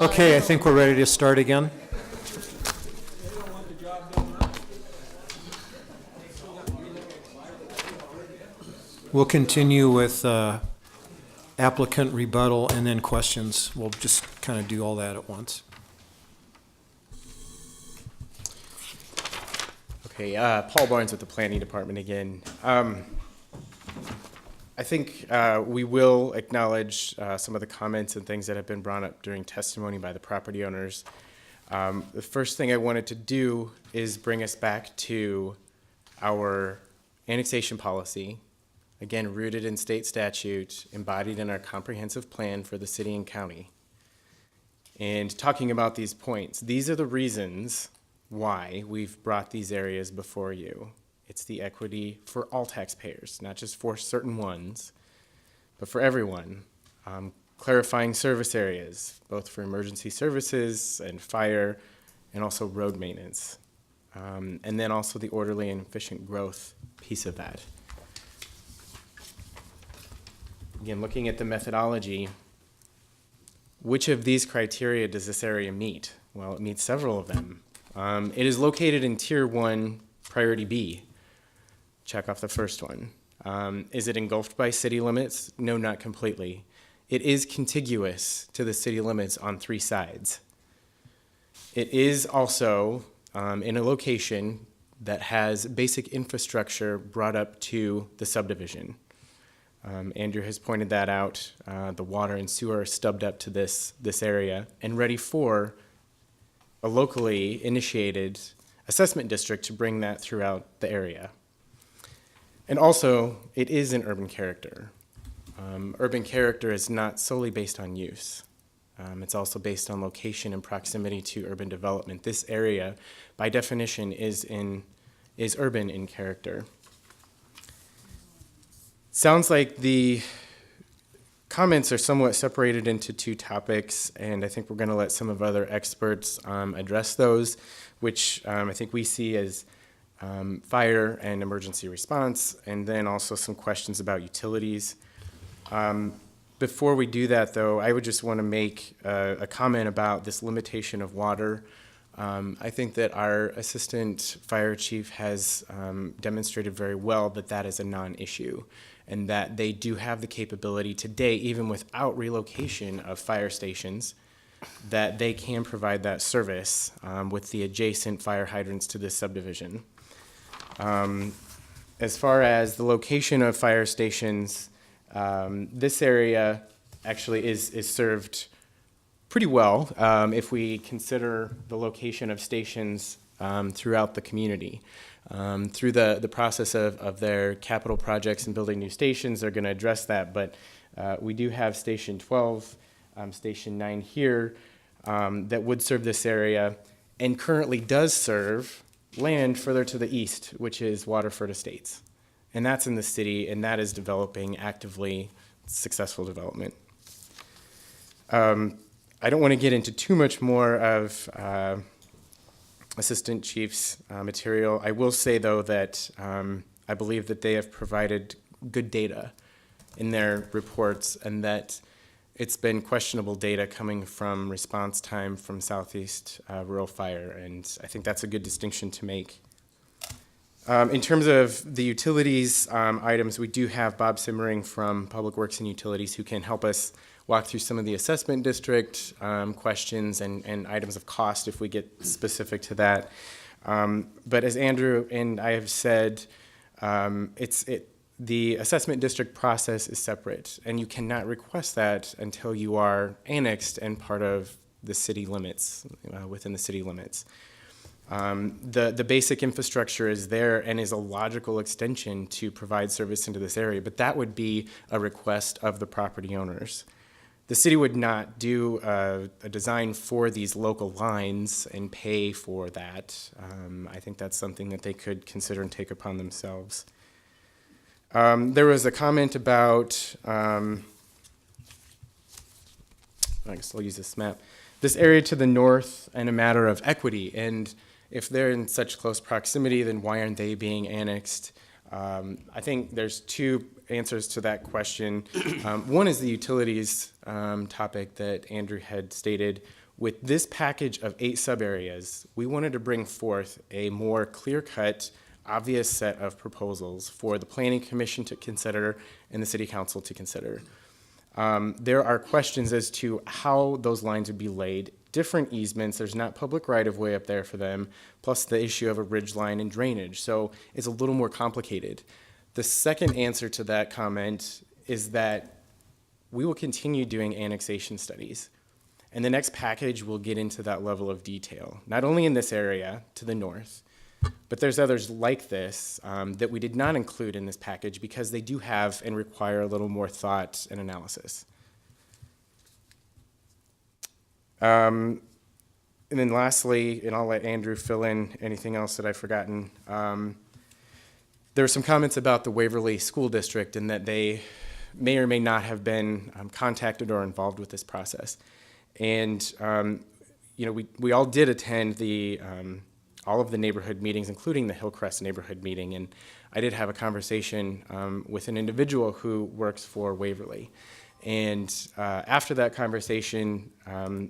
Okay, I think we're ready to start again. We'll continue with applicant rebuttal and then questions. We'll just kind of do all that at once. Okay, Paul Barnes with the Planning Department again. I think we will acknowledge some of the comments and things that have been brought up during testimony by the property owners. The first thing I wanted to do is bring us back to our annexation policy, again, rooted in state statute, embodied in our comprehensive plan for the city and county. And talking about these points, these are the reasons why we've brought these areas before you. It's the equity for all taxpayers, not just for certain ones, but for everyone. Clarifying service areas, both for emergency services and fire, and also road maintenance. And then also the orderly and efficient growth piece of that. Again, looking at the methodology, which of these criteria does this area meet? Well, it meets several of them. It is located in Tier 1, Priority B. Check off the first one. Is it engulfed by city limits? No, not completely. It is contiguous to the city limits on 3 sides. It is also in a location that has basic infrastructure brought up to the subdivision. Andrew has pointed that out. The water and sewer are stubbed up to this area and ready for a locally initiated assessment district to bring that throughout the area. And also, it is an urban character. Urban character is not solely based on use. It's also based on location and proximity to urban development. This area, by definition, is urban in character. Sounds like the comments are somewhat separated into 2 topics, and I think we're going to let some of other experts address those, which I think we see as fire and emergency response, and then also some questions about utilities. Before we do that, though, I would just want to make a comment about this limitation of water. I think that our assistant fire chief has demonstrated very well that that is a non-issue, and that they do have the capability today, even without relocation of fire stations, that they can provide that service with the adjacent fire hydrants to this subdivision. As far as the location of fire stations, this area actually is served pretty well if we consider the location of stations throughout the community. Through the process of their capital projects and building new stations, they're going to address that, but we do have Station 12, Station 9 here that would serve this area and currently does serve land further to the east, which is Waterford Estates. And that's in the city, and that is developing actively, successful development. I don't want to get into too much more of Assistant Chief's material. I will say, though, that I believe that they have provided good data in their reports, and that it's been questionable data coming from response time from Southeast Rural Fire, and I think that's a good distinction to make. In terms of the utilities items, we do have Bob Simmering from Public Works and Utilities who can help us walk through some of the assessment district questions and items of cost if we get specific to that. But as Andrew and I have said, the assessment district process is separate, and you cannot request that until you are annexed and part of the city limits, within the city limits. The basic infrastructure is there and is a logical extension to provide service into this area, but that would be a request of the property owners. The city would not do a design for these local lines and pay for that. I think that's something that they could consider and take upon themselves. There was a comment about, I guess I'll use this map, this area to the north and a matter of equity. And if they're in such close proximity, then why aren't they being annexed? I think there's 2 answers to that question. One is the utilities topic that Andrew had stated. With this package of 8 sub-areas, we wanted to bring forth a more clear-cut, obvious set of proposals for the Planning Commission to consider and the City Council to consider. There are questions as to how those lines would be laid, different easements, there's not public right-of-way up there for them, plus the issue of a ridge line and drainage, so it's a little more complicated. The second answer to that comment is that we will continue doing annexation studies. And the next package will get into that level of detail, not only in this area to the north, but there's others like this that we did not include in this package because they do have and require a little more thought and analysis. And then lastly, and I'll let Andrew fill in anything else that I've forgotten, there were some comments about the Waverly School District and that they may or may not have been contacted or involved with this process. And, you know, we all did attend the, all of the neighborhood meetings, including the Hillcrest neighborhood meeting. And I did have a conversation with an individual who works for Waverly. And after that conversation,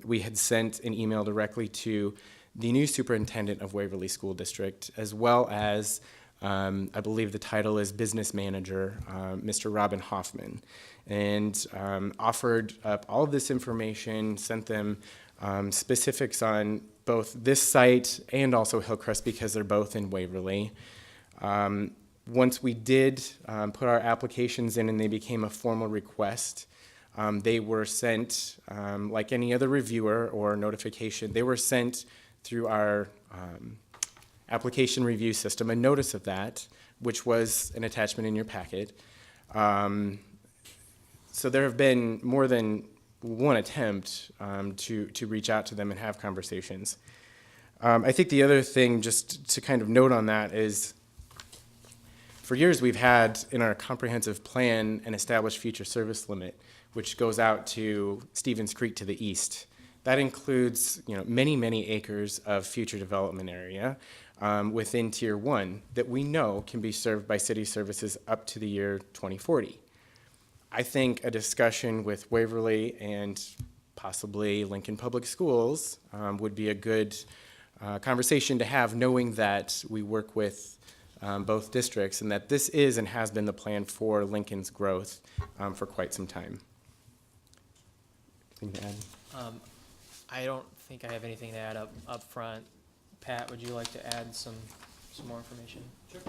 we had sent an email directly to the new superintendent of Waverly School District, as well as, I believe the title is Business Manager, Mr. Robin Hoffman, and offered up all of this information, sent them specifics on both this site and also Hillcrest because they're both in Waverly. Once we did put our applications in and they became a formal request, they were sent, like any other reviewer or notification, they were sent through our application review system, a notice of that, which was an attachment in your packet. So there have been more than one attempt to reach out to them and have conversations. I think the other thing, just to kind of note on that, is for years we've had in our comprehensive plan an established future service limit, which goes out to Stevens Creek to the east. That includes, you know, many, many acres of future development area within Tier 1 that we know can be served by city services up to the year 2040. I think a discussion with Waverly and possibly Lincoln Public Schools would be a good conversation to have, knowing that we work with both districts and that this is and has been the plan for Lincoln's growth for quite some time. Anything to add? I don't think I have anything to add up front. Pat, would you like to add some more information? Sure.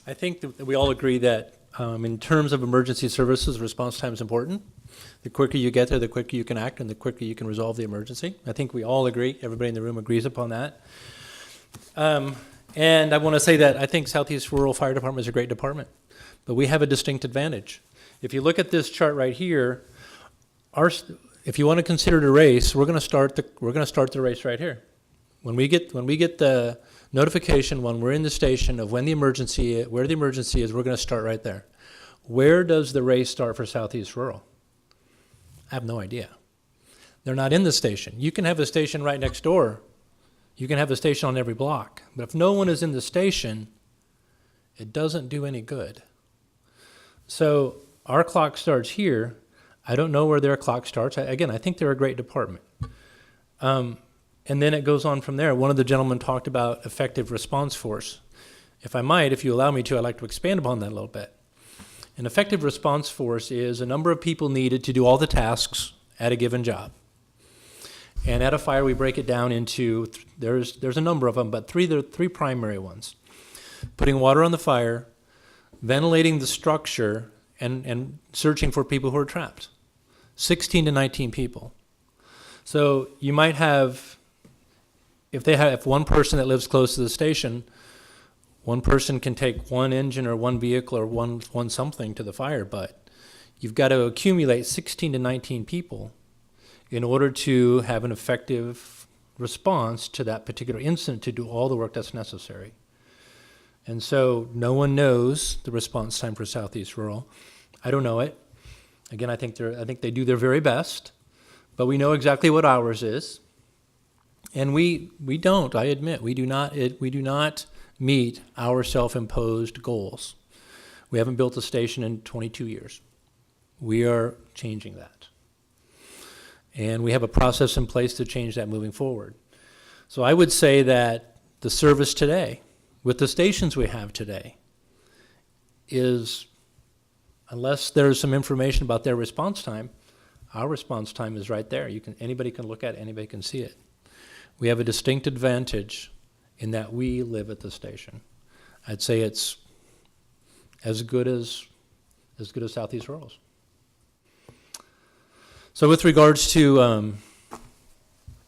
I think that we all agree that in terms of emergency services, response time is important. The quicker you get there, the quicker you can act, and the quicker you can resolve the emergency. I think we all agree. Everybody in the room agrees upon that. And I want to say that I think Southeast Rural Fire Department is a great department, but we have a distinct advantage. If you look at this chart right here, if you want to consider the race, we're going to start the race right here. When we get the notification when we're in the station of when the emergency, where the emergency is, we're going to start right there. Where does the race start for Southeast Rural? I have no idea. They're not in the station. You can have a station right next door. You can have a station on every block. But if no one is in the station, it doesn't do any good. So our clock starts here. I don't know where their clock starts. Again, I think they're a great department. And then it goes on from there. One of the gentlemen talked about effective response force. If I might, if you allow me to, I'd like to expand upon that a little bit. An effective response force is a number of people needed to do all the tasks at a given job. And at a fire, we break it down into, there's a number of them, but the three primary ones. Putting water on the fire, ventilating the structure, and searching for people who are trapped. 16 to 19 people. So you might have, if one person that lives close to the station, one person can take one engine or one vehicle or one something to the fire, but you've got to accumulate 16 to 19 people in order to have an effective response to that particular incident to do all the work that's necessary. And so no one knows the response time for Southeast Rural. I don't know it. Again, I think they do their very best, but we know exactly what ours is. And we don't, I admit, we do not meet our self-imposed goals. We haven't built a station in 22 years. We are changing that. And we have a process in place to change that moving forward. So I would say that the service today, with the stations we have today, is, unless there's some information about their response time, our response time is right there. Anybody can look at it, anybody can see it. We have a distinct advantage in that we live at the station. I'd say it's as good as Southeast Rural's. So with regards to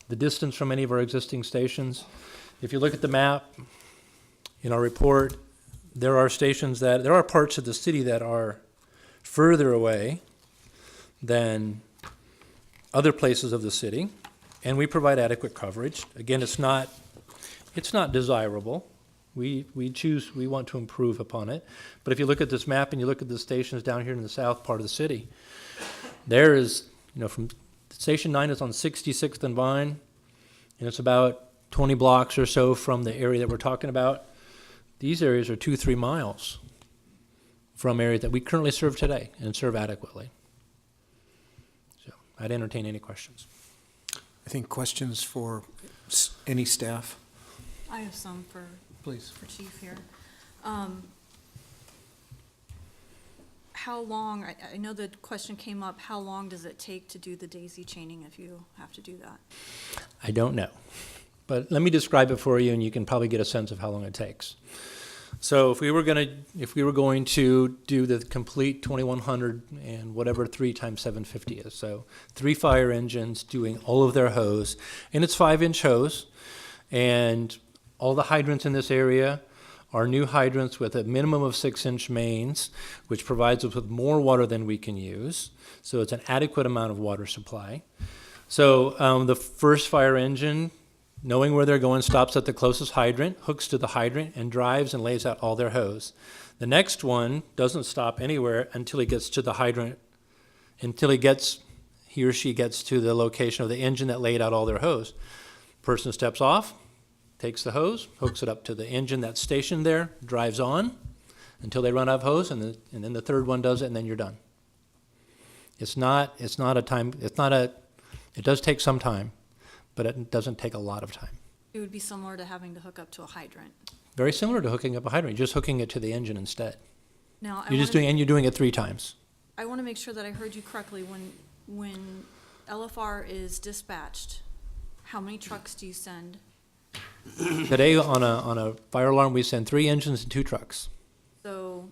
the distance from any of our existing stations, if you look at the map in our report, there are parts of the city that are further away than other places of the city, and we provide adequate coverage. Again, it's not desirable. We want to improve upon it. But if you look at this map and you look at the stations down here in the south part of the city, there is, from Station 9 is on 66th and Vine, and it's about 20 blocks or so from the area that we're talking about. These areas are 2-3 miles from areas that we currently serve today and serve adequately. So I'd entertain any questions. I think questions for any staff? I have some for Chief here. How long, I know the question came up, how long does it take to do the daisy chaining if you have to do that? I don't know. But let me describe it for you, and you can probably get a sense of how long it takes. So if we were going to do the complete 2100 and whatever 3 times 750 is, so 3 fire engines doing all of their hose, and it's 5-inch hose, and all the hydrants in this area are new hydrants with a minimum of 6-inch mains, which provides us with more water than we can use. So it's an adequate amount of water supply. So the first fire engine, knowing where they're going, stops at the closest hydrant, hooks to the hydrant, and drives and lays out all their hose. The next one doesn't stop anywhere until he gets to the hydrant, until he or she gets to the location of the engine that laid out all their hose. Person steps off, takes the hose, hooks it up to the engine that's stationed there, drives on until they run out of hose, and then the third one does it, and then you're done. It does take some time, but it doesn't take a lot of time. It would be similar to having to hook up to a hydrant. Very similar to hooking up a hydrant, you're just hooking it to the engine instead. Now, You're doing it 3 times. I want to make sure that I heard you correctly. When LFR is dispatched, how many trucks do you send? Today, on a fire alarm, we send 3 engines and 2 trucks. So,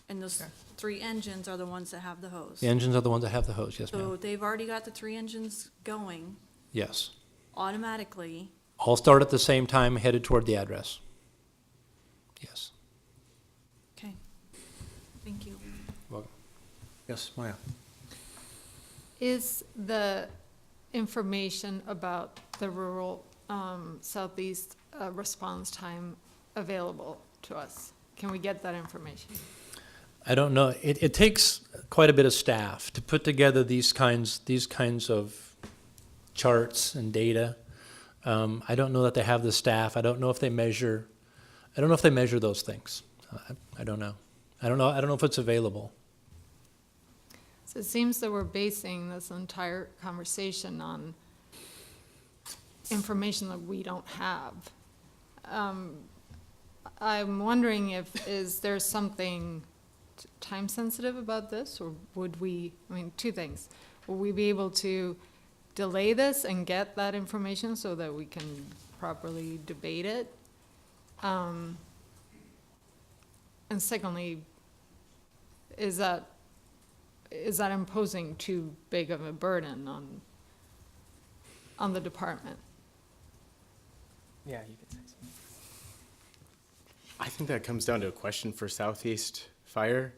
and those 3 engines are the ones that have the hose? The engines are the ones that have the hose, yes, So ma'am. they've already got the 3 engines going Yes. automatically. All start at the same time, headed toward the address. Yes. Okay, thank you. Welcome. Yes, Maya? Is the information about the rural southeast response time available to us? Can we get that information? I don't know. It takes quite a bit of staff to put together these kinds of charts and data. I don't know that they have the staff. I don't know if they measure those things. I don't know. I don't know if it's available. So it seems that we're basing this entire conversation on information that we don't have. I'm wondering is there something time sensitive about this, or would we, 2 things. Will we be able to delay this and get that information so that we can properly debate it? And secondly, is that imposing too big of a burden on the department? Yeah, you could say so. I think that comes down to a question for Southeast Fire,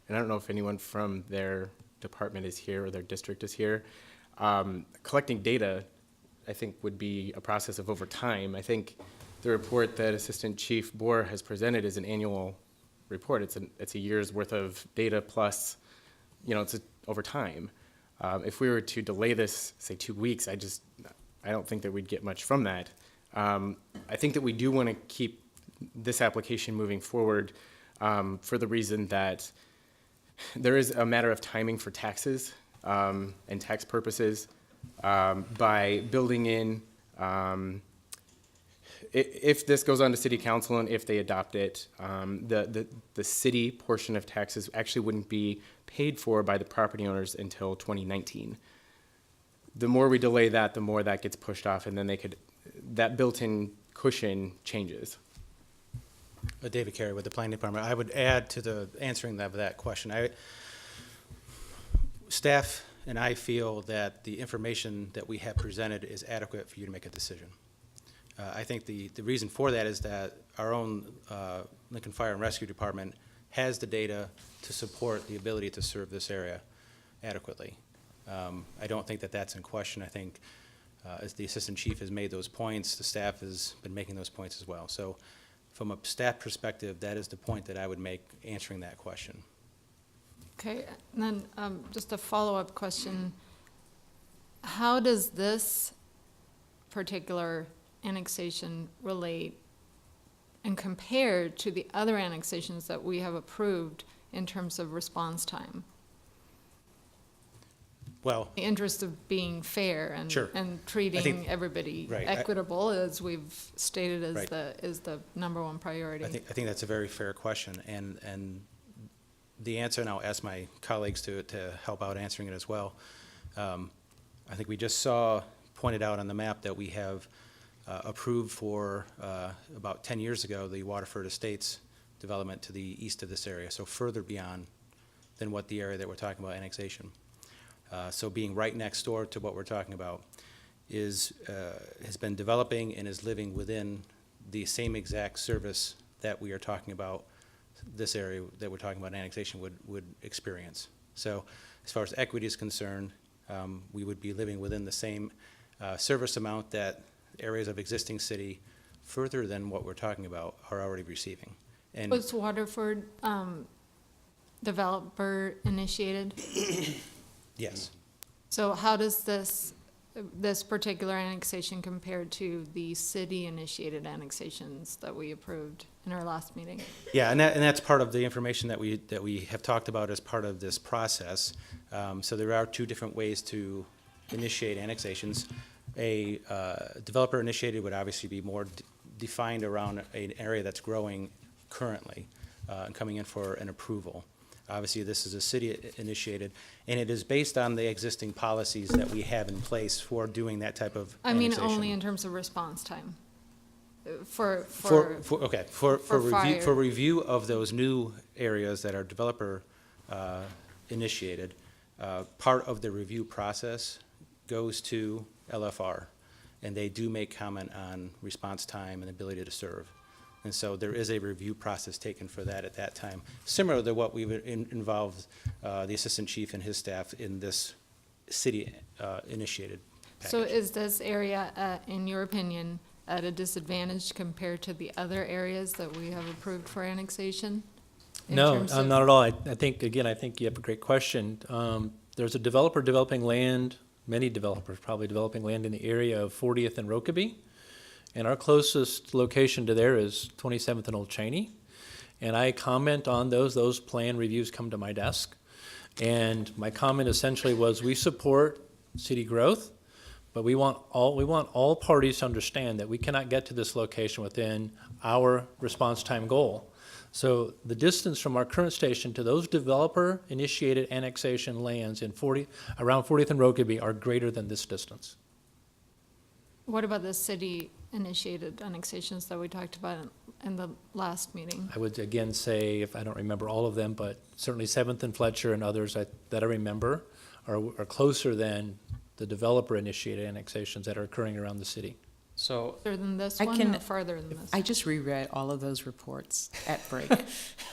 and I don't know if anyone from their department is here or their district is here. Collecting data, I think, would be a process of over time. I think the report that Assistant Chief Boer has presented is an annual report. It's a year's worth of data plus, over time. If we were to delay this, say 2 weeks, I don't think that we'd get much from that. I think that we do want to keep this application moving forward for the reason that there is a matter of timing for taxes and tax purposes. By building in, if this goes on to city council and if they adopt it, the city portion of taxes actually wouldn't be paid for by the property owners until 2019. The more we delay that, the more that gets pushed off, and then that built-in cushion changes. David Carey with the Planning Department. I would add to the answering of that question. Staff and I feel that the information that we have presented is adequate for you to make a decision. I think the reason for that is that our own Lincoln Fire and Rescue Department has the data to support the ability to serve this area adequately. I don't think that that's in question. I think as the Assistant Chief has made those points, the staff has been making those points as well. So from a staff perspective, that is the point that I would make answering that question. Okay, and then just a follow-up question. How does this particular annexation relate and compare to the other annexations that we have approved in terms of response time? Well, The interest of being fair and, Sure. and treating everybody right, equitable, as we've stated as Right. is the number one priority. I think that's a very fair question, and the answer, and I'll ask my colleagues to help out answering it as well. I think we just saw pointed out on the map that we have approved for about 10 years ago the Waterford Estates development to the east of this area, so further beyond than what the area that we're talking about annexation. So being right next door to what we're talking about has been developing and is living within the same exact service that we are talking about, this area that we're talking about annexation would experience. So as far as equity is concerned, we would be living within the same service amount that areas of existing city further than what we're talking about are already receiving. And Was Waterford developer initiated? yes. So how does this particular annexation compare to the city-initiated annexations that we approved in our last meeting? Yeah, and that's part of the information that we have talked about as part of this process. So there are two different ways to initiate annexations. A developer initiated would obviously be more defined around an area that's growing currently and coming in for an approval. Obviously, this is a city-initiated, and it is based on the existing policies that we have in place for doing that type of I mean, annexation. only in terms of response time. For review of those new areas that are developer initiated, part of the review process goes to LFR, and they do make comment on response time and ability to serve. And so there is a review process taken for that at that time, similar to what we've involved the Assistant Chief and his staff in this city-initiated package. So is this area, in your opinion, at a disadvantage compared to the other areas that we have approved for annexation? No, not at all. I think you have a great question. There's a developer developing land, many developers probably developing land in the area of 40th and Rokeby. And our closest location to there is 27th and Old Cheney. And I comment on those plan reviews come to my desk. And my comment essentially was, we support city growth, but we want all parties to understand that we cannot get to this location within our response time goal. So the distance from our current station to those developer-initiated annexation lands in around 40th and Rokeby are greater than this distance. What about the city-initiated annexations that we talked about in the last meeting? I would again say, if I don't remember all of them, but certainly 7th and Fletcher and others that I remember are closer than the developer-initiated annexations that are occurring around the city. So Further than this one or farther than this? I just reread all of those reports at break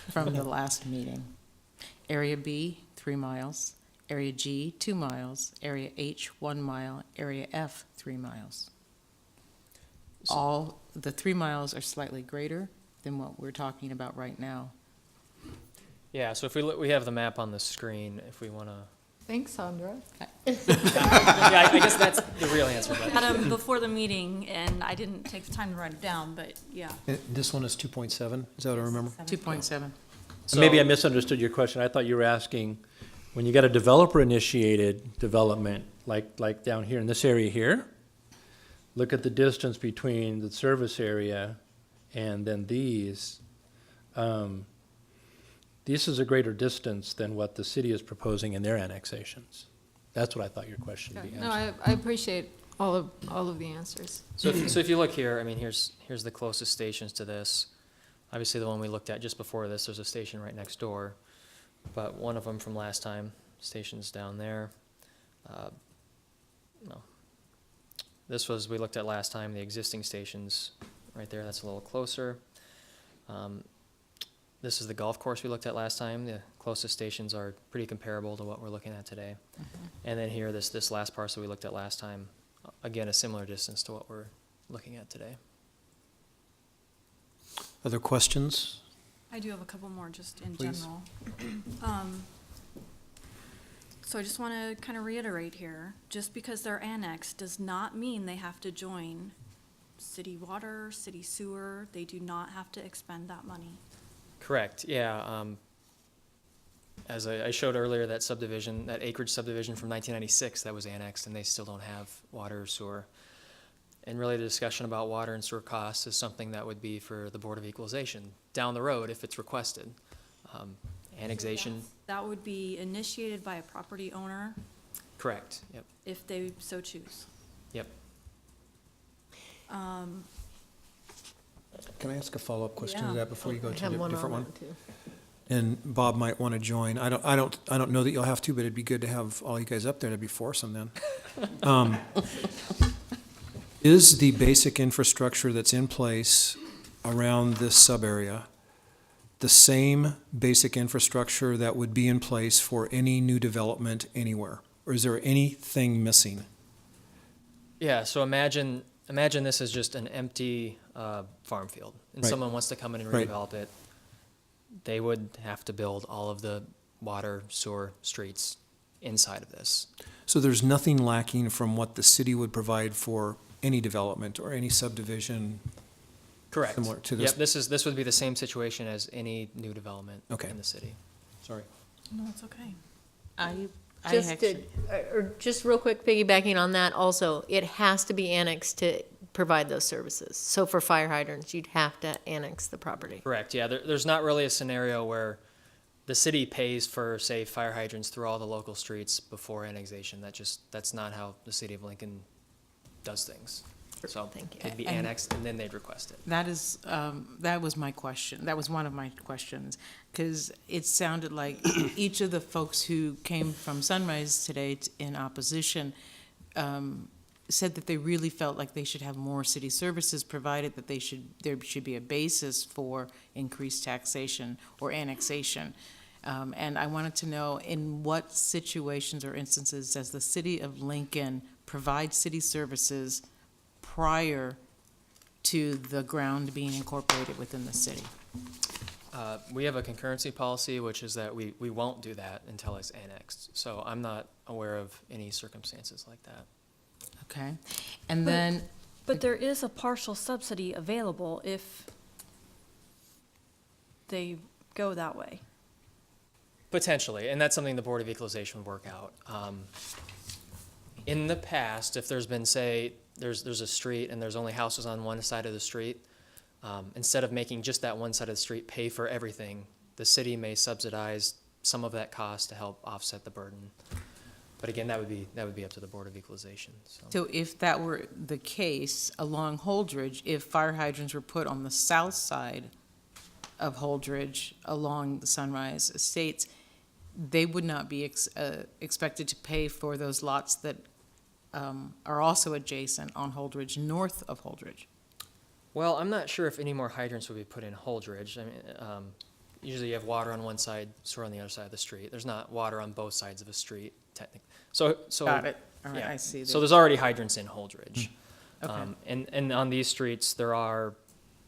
from the last meeting. Area B, 3 miles. Area G, 2 miles. Area H, 1 mile. Area F, 3 miles. All the 3 miles are slightly greater than what we're talking about right now. Yeah, so if we look, we have the map on the screen if we want to Thanks, Sandra. Yeah, I guess that's the real answer, but. Had them before the meeting, and I didn't take the time to write it down, but yeah. This one is 2.7, is that what I remember? 2.7. Maybe I misunderstood your question. I thought you were asking, when you got a developer-initiated development, like down here in this area here, look at the distance between the service area and then these. This is a greater distance than what the city is proposing in their annexations. That's what I thought your question would be No, answering. I appreciate all of the answers. So if you look here, I mean, here's the closest stations to this. Obviously, the one we looked at just before this, there's a station right next door. But one of them from last time, station's down there. No. This was, we looked at last time, the existing stations right there, that's a little closer. This is the golf course we looked at last time. The closest stations are pretty comparable to what we're looking at today. And then here, this last parcel we looked at last time, again, a similar distance to what we're looking at today. Other questions? I do have a couple more just in Please. general. So I just want to kind of reiterate here, just because they're annexed does not mean they have to join city water, city sewer. They do not have to expend that money. Correct, yeah. As I showed earlier, that subdivision, that acreage subdivision from 1996 that was annexed, and they still don't have water or sewer. And really, the discussion about water and sewer costs is something that would be for the Board of Equalization down the road if it's requested. Annexation, That would be initiated by a property owner correct, yep, if they so choose. yep. Can I ask a follow-up question to Yeah. that before you go I to have a one different on one? that, too. And Bob might want to join. I don't know that you'll have to, but it'd be good to have all you guys up there to be foursome then. Is the basic infrastructure that's in place around this sub-area the same basic infrastructure that would be in place for any new development anywhere? Or is there anything missing? Yeah, so imagine this is just an empty farm field, and Right. someone wants to come in and Right. redevelop it. They would have to build all of the water, sewer, streets inside of this. So there's nothing lacking from what the city would provide for any development or any subdivision? Correct. Similar to this? Yep, this would be the same situation as any new development Okay. in the city. Sorry. No, it's okay. I Just actually, or just real quick, piggybacking on that also, it has to be annexed to provide those services. So for fire hydrants, you'd have to annex the property. Correct, yeah, there's not really a scenario where the city pays for, say, fire hydrants through all the local streets before annexation. That's not how the city of Lincoln does things. So Thank you. it'd be And- annexed and then they'd request it. that is, that was my question. That was one of my questions. Because it sounded like each of the folks who came from Sunrise today in opposition said that they really felt like they should have more city services provided, that there should be a basis for increased taxation or annexation. And I wanted to know, in what situations or instances does the city of Lincoln provide city services prior to the ground being incorporated within the city? We have a concurrency policy, which is that we won't do that until it's annexed. So I'm not aware of any circumstances like that. Okay, and then, But there is a partial subsidy available if they go that way. Potentially, and that's something the Board of Equalization would work out. In the past, if there's been, say, there's a street and there's only houses on one side of the street, instead of making just that one side of the street pay for everything, the city may subsidize some of that cost to help offset the burden. But again, that would be up to the Board of Equalization, so. so if that were the case along Holdridge, if fire hydrants were put on the south side of Holdridge along the Sunrise Estates, they would not be expected to pay for those lots that are also adjacent on Holdridge, north of Holdridge. Well, I'm not sure if any more hydrants would be put in Holdridge. I mean, usually you have water on one side, sewer on the other side of the street. There's not water on both sides of a street, technically. So Got it. All right, yeah. I see. So there's already hydrants in Holdridge. Okay. And on these streets, there are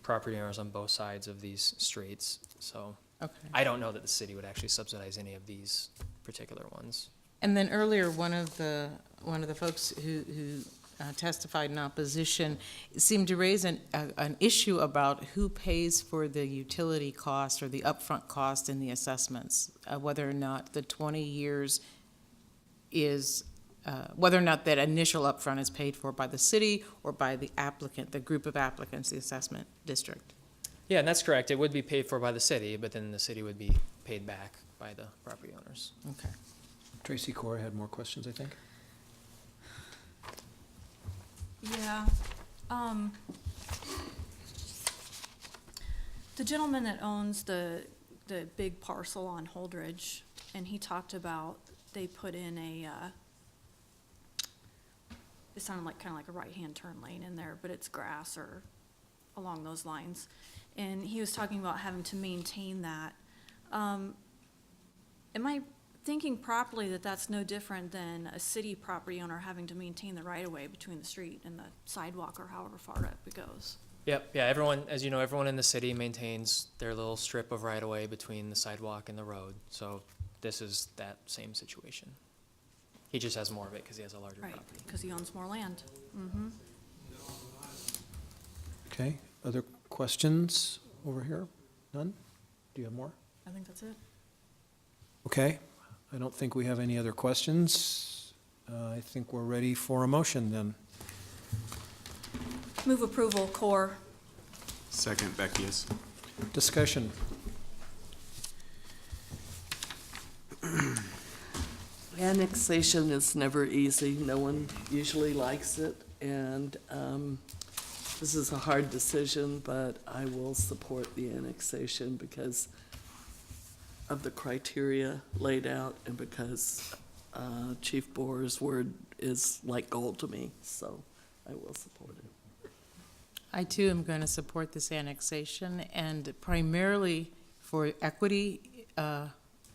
property owners on both sides of these streets. So Okay. I don't know that the city would actually subsidize any of these particular ones. And then earlier, one of the folks who testified in opposition seemed to raise an issue about who pays for the utility cost or the upfront cost in the assessments, whether or not the 20 years is, whether or not that initial upfront is paid for by the city or by the applicant, the group of applicants, the assessment district. Yeah, and that's correct. It would be paid for by the city, but then the city would be paid back by the property owners. Okay. Tracy Cora had more questions, I think. Yeah. The gentleman that owns the big parcel on Holdridge, and he talked about they put in it sounded like kind of like a right-hand turn lane in there, but it's grass or along those lines. And he was talking about having to maintain that. Am I thinking properly that that's no different than a city property owner having to maintain the right-of-way between the street and the sidewalk or however far up it goes? Yep, yeah, everyone, as you know, everyone in the city maintains their little strip of right-of-way between the sidewalk and the road. So this is that same situation. He just has more of it because he has a larger Right, property. because he owns more land. Mm-hmm. Okay, other questions over here? None? Do you have more? I think that's it. Okay, I don't think we have any other questions. I think we're ready for a motion then. Move approval, core. Second, Beckius. Discussion. Annexation is never easy. No one usually likes it, and this is a hard decision, but I will support the annexation because of the criteria laid out and because Chief Boer's word is like gold to me, so I will support it. I too am going to support this annexation, and primarily for equity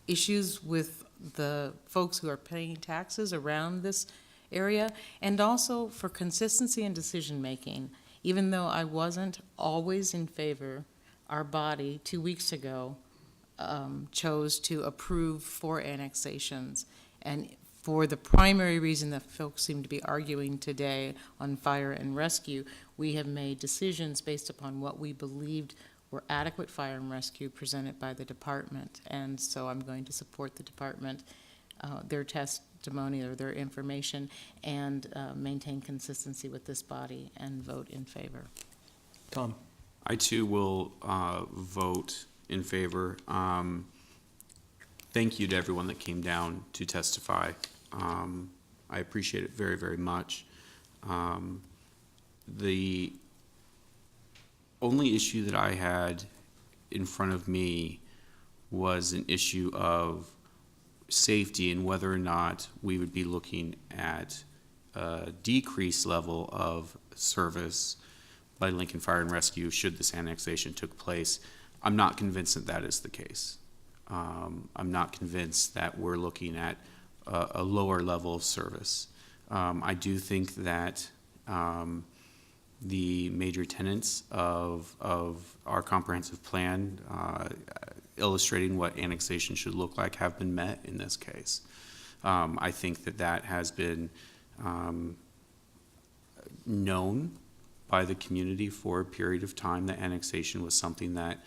issues with the folks who are paying taxes around this area, and also for consistency in decision-making. Even though I wasn't always in favor, our body 2 weeks ago chose to approve 4 annexations. And for the primary reason that folks seem to be arguing today on fire and rescue, we have made decisions based upon what we believed were adequate fire and rescue presented by the department. And so I'm going to support the department, their testimony or their information, and maintain consistency with this body and vote in favor. Tom? I too will vote in favor. Thank you to everyone that came down to testify. I appreciate it very, very much. The only issue that I had in front of me was an issue of safety and whether or not we would be looking at a decreased level of service by Lincoln Fire and Rescue should this annexation took place. I'm not convinced that that is the case. I'm not convinced that we're looking at a lower level of service. I do think that the major tenets of our comprehensive plan illustrating what annexation should look like have been met in this case. I think that that has been known by the community for a period of time that annexation was something that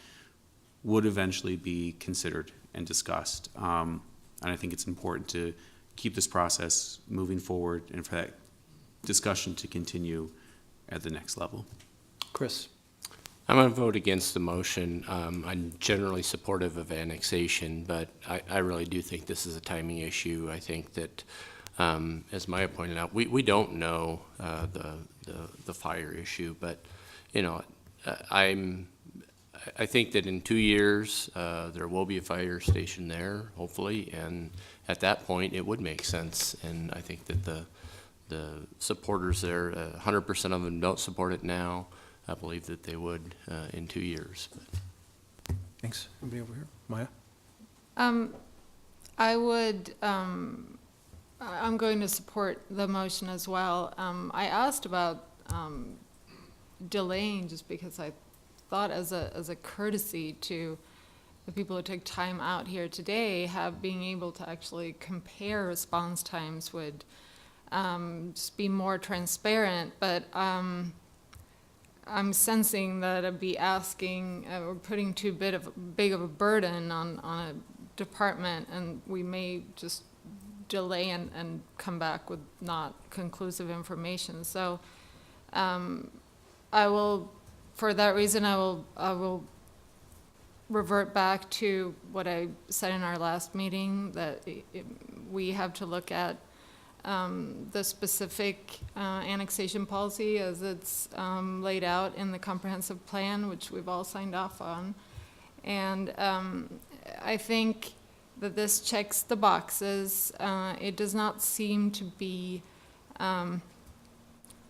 would eventually be considered and discussed. And I think it's important to keep this process moving forward and for that discussion to continue at the next level. Chris? I'm going to vote against the motion. I'm generally supportive of annexation, but I really do think this is a timing issue. I think that, as Maya pointed out, we don't know the fire issue, but you know, I think that in 2 years there will be a fire station there, hopefully, and at that point it would make sense. And I think that the supporters there, 100% of them don't support it now. I believe that they would in 2 years. Thanks. Anybody over here? Maya? I would, I'm going to support the motion as well. I asked about delaying just because I thought as a courtesy to the people who took time out here today being able to actually compare response times would just be more transparent. But I'm sensing that I'd be asking or putting too big of a burden on a department, and we may just delay and come back with not conclusive information. So I will, for that reason, I will revert back to what I said in our last meeting, that we have to look at the specific annexation policy as it's laid out in the comprehensive plan, which we've all signed off on. And I think that this checks the boxes. It does not seem to be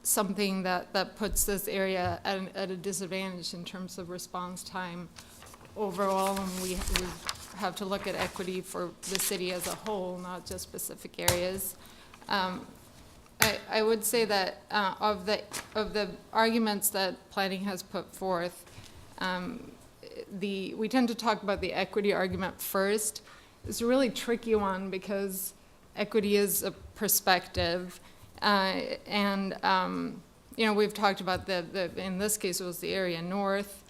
something that puts this area at a disadvantage in terms of response time overall, and we have to look at equity for the city as a whole, not just specific areas. I would say that of the arguments that planning has put forth, we tend to talk about the equity argument first. It's a really tricky one because equity is a perspective, and you know, we've talked about in this case it was the area north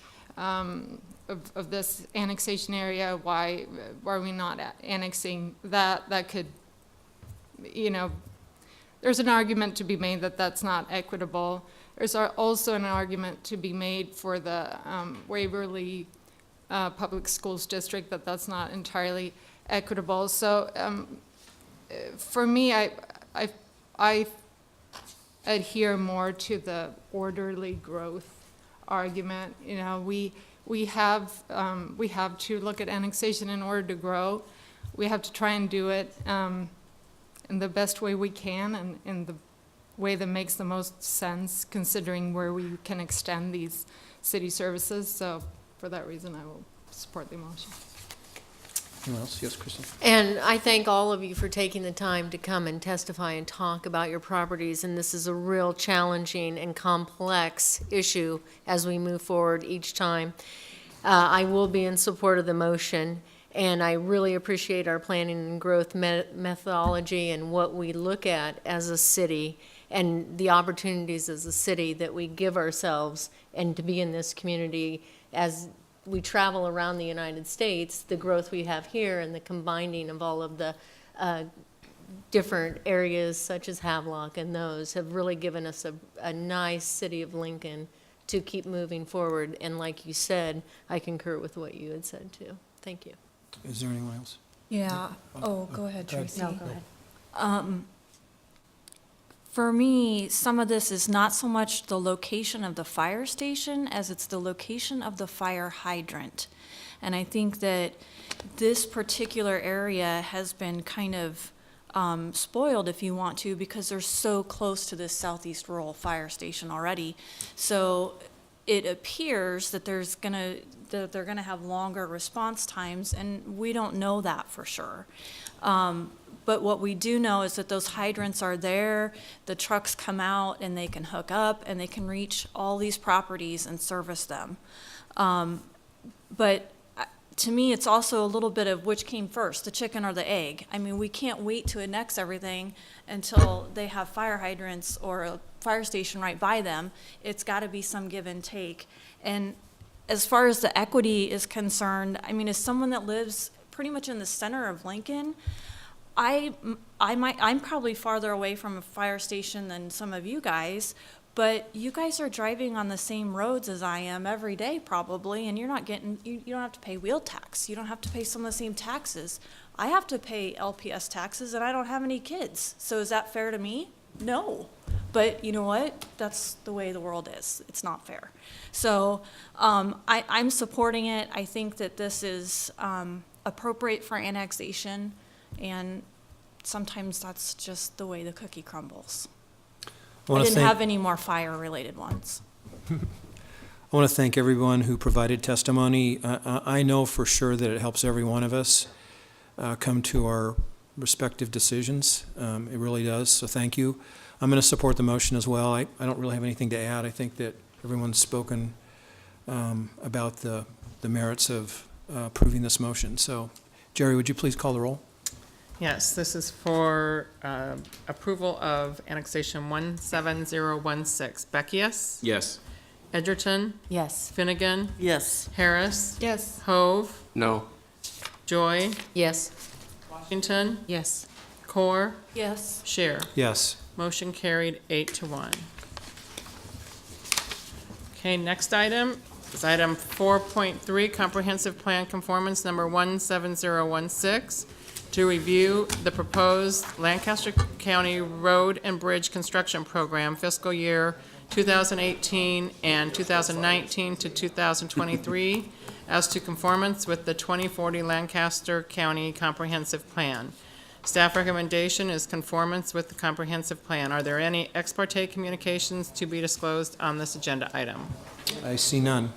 of this annexation area. Why are we not annexing that? That could, you know, there's an argument to be made that that's not equitable. There's also an argument to be made for the Waverly Public Schools District that that's not entirely equitable. So for me, I adhere more to the orderly growth argument. You know, we have to look at annexation in order to grow. We have to try and do it in the best way we can, and in the way that makes the most sense, considering where we can extend these city services. So for that reason, I will support the motion. Anyone else? Yes, Kristen. And I thank all of you for taking the time to come and testify and talk about your properties. And this is a real challenging and complex issue as we move forward each time. I will be in support of the motion, and I really appreciate our planning and growth methodology and what we look at as a city and the opportunities as a city that we give ourselves, and to be in this community as we travel around the United States, the growth we have here and the combining of all of the different areas such as Havelock and those have really given us a nice city of Lincoln to keep moving forward. And like you said, I concur with what you had said too. Thank you. Is there anyone else? Yeah. Oh, go ahead, Tracy. No, go ahead. For me, some of this is not so much the location of the fire station as it's the location of the fire hydrant. And I think that this particular area has been kind of spoiled, if you want to, because they're so close to this southeast rural fire station already. So it appears that they're gonna have longer response times, and we don't know that for sure. But what we do know is that those hydrants are there, the trucks come out and they can hook up and they can reach all these properties and service them. But to me, it's also a little bit of which came first, the chicken or the egg. I mean, we can't wait to annex everything until they have fire hydrants or a fire station right by them. It's gotta be some give and take. And as far as the equity is concerned, I mean, as someone that lives pretty much in the center of Lincoln, I'm probably farther away from a fire station than some of you guys, but you guys are driving on the same roads as I am every day probably, and you're not getting, you don't have to pay wheel tax. You don't have to pay some of the same taxes. I have to pay LPS taxes and I don't have any kids. So is that fair to me? No. But you know what? That's the way the world is. It's not fair. So I'm supporting it. I think that this is appropriate for annexation, and sometimes that's just the way the cookie crumbles. I didn't have any more fire-related ones. I want to thank everyone who provided testimony. I know for sure that it helps every one of us come to our respective decisions. It really does, so thank you. I'm going to support the motion as well. I don't really have anything to add. I think that everyone's spoken about the merits of approving this motion. So, Jerry, would you please call the roll? Yes, this is for approval of annexation 17016. Beckius? Yes. Edgerton? Yes. Finnegan? Yes. Harris? Yes. Hove? No. Joy? Yes. Washington? Yes. Core? Yes. Share. Yes. Motion carried 8-1. Okay, next item is item 4.3, Comprehensive Plan Conformance Number 17016, to review the proposed Lancaster County Road and Bridge Construction Program fiscal year 2018 and 2019 to 2023 as to conformance with the 2040 Lancaster County Comprehensive Plan. Staff recommendation is conformance with the comprehensive plan. Are there any ex parte communications to be disclosed on this agenda item? I see none.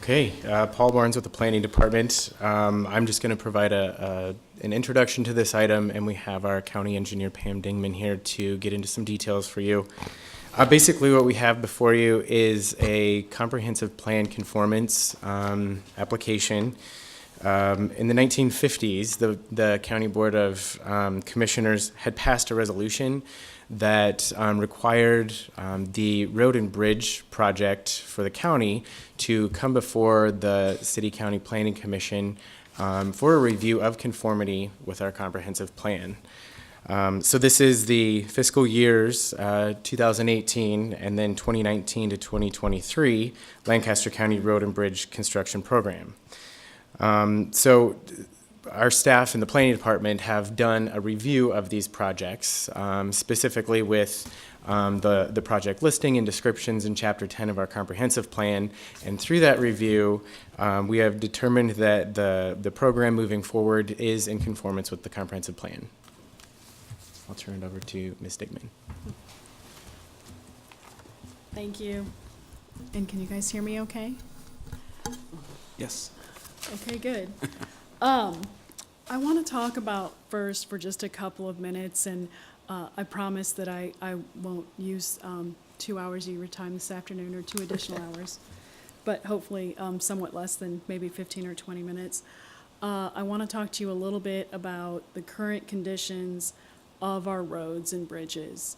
Okay, Paul Barnes with the Planning Department. I'm just going to provide an introduction to this item, and we have our county engineer, Pam Dingman, here to get into some details for you. Basically, what we have before you is a comprehensive plan conformance application. In the 1950s, the County Board of Commissioners had passed a resolution that required the road and bridge project for the county to come before the City County Planning Commission for a review of conformity with our comprehensive plan. So this is the fiscal years 2018 and then 2019 to 2023 Lancaster County Road and Bridge Construction Program. So our staff in the planning department have done a review of these projects, specifically with the project listing and descriptions in Chapter 10 of our comprehensive plan. And through that review, we have determined that the program moving forward is in conformance with the comprehensive plan. I'll turn it over to Ms. Digman. Thank you. And can you guys hear me okay? Yes. Okay, good. I want to talk about first for just a couple of minutes, and I promise that I won't use 2 hours of your time this afternoon or 2 additional hours, but hopefully somewhat less than maybe 15 or 20 minutes. I want to talk to you a little bit about the current conditions of our roads and bridges.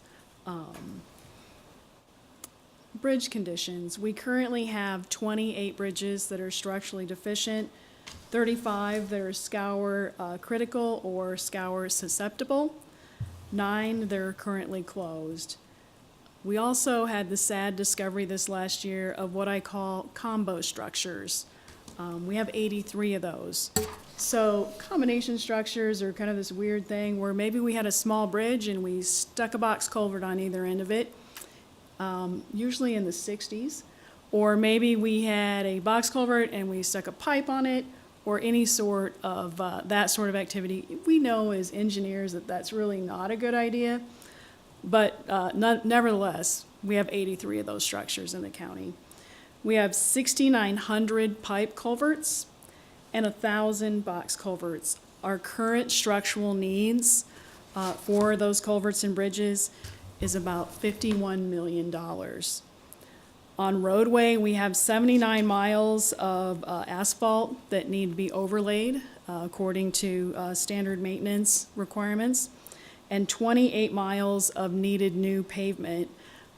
Bridge conditions. We currently have 28 bridges that are structurally deficient, 35 that are scour critical or scour susceptible, 9 that are currently closed. We also had the sad discovery this last year of what I call combo structures. We have 83 of those. So combination structures are kind of this weird thing where maybe we had a small bridge and we stuck a box culvert on either end of it, usually in the 60s. Or maybe we had a box culvert and we stuck a pipe on it, or any sort of that sort of activity. We know as engineers that that's really not a good idea, but nevertheless, we have 83 of those structures in the county. We have 6,900 pipe culverts and 1,000 box culverts. Our current structural needs for those culverts and bridges is about $51 million. On roadway, we have 79 miles of asphalt that need to be overlaid according to standard maintenance requirements, and 28 miles of needed new pavement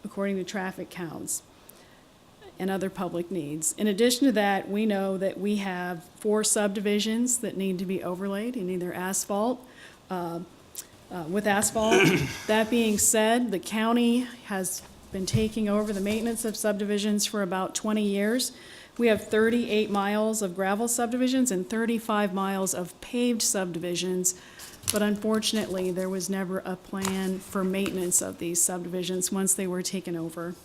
according to traffic counts and other public needs. In addition to that, we know that we have 4 subdivisions that need to be overlaid in either asphalt, with asphalt. That being said, the county has been taking over the maintenance of subdivisions for about 20 years. We have 38 miles of gravel subdivisions and 35 miles of paved subdivisions, but unfortunately, there was never a plan for maintenance of these subdivisions once they were taken over.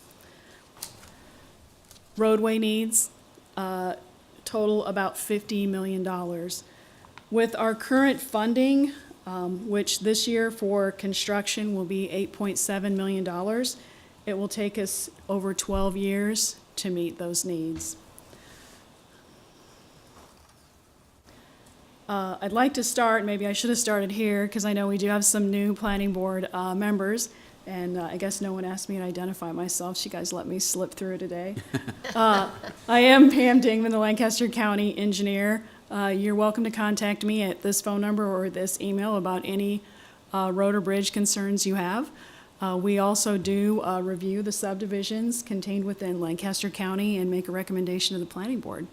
Roadway needs total about $50 million. With our current funding, which this year for construction will be $8.7 million, it will take us over 12 years to meet those needs. I'd like to start, maybe I should have started here, because I know we do have some new planning board members, And I guess no one asked me to identify myself. You guys let me slip through today. I am Pam Dingman, the Lancaster County engineer. You're welcome to contact me at this phone number or this email about any road or bridge concerns you have. We also do review the subdivisions contained within Lancaster County and make a recommendation to the planning board.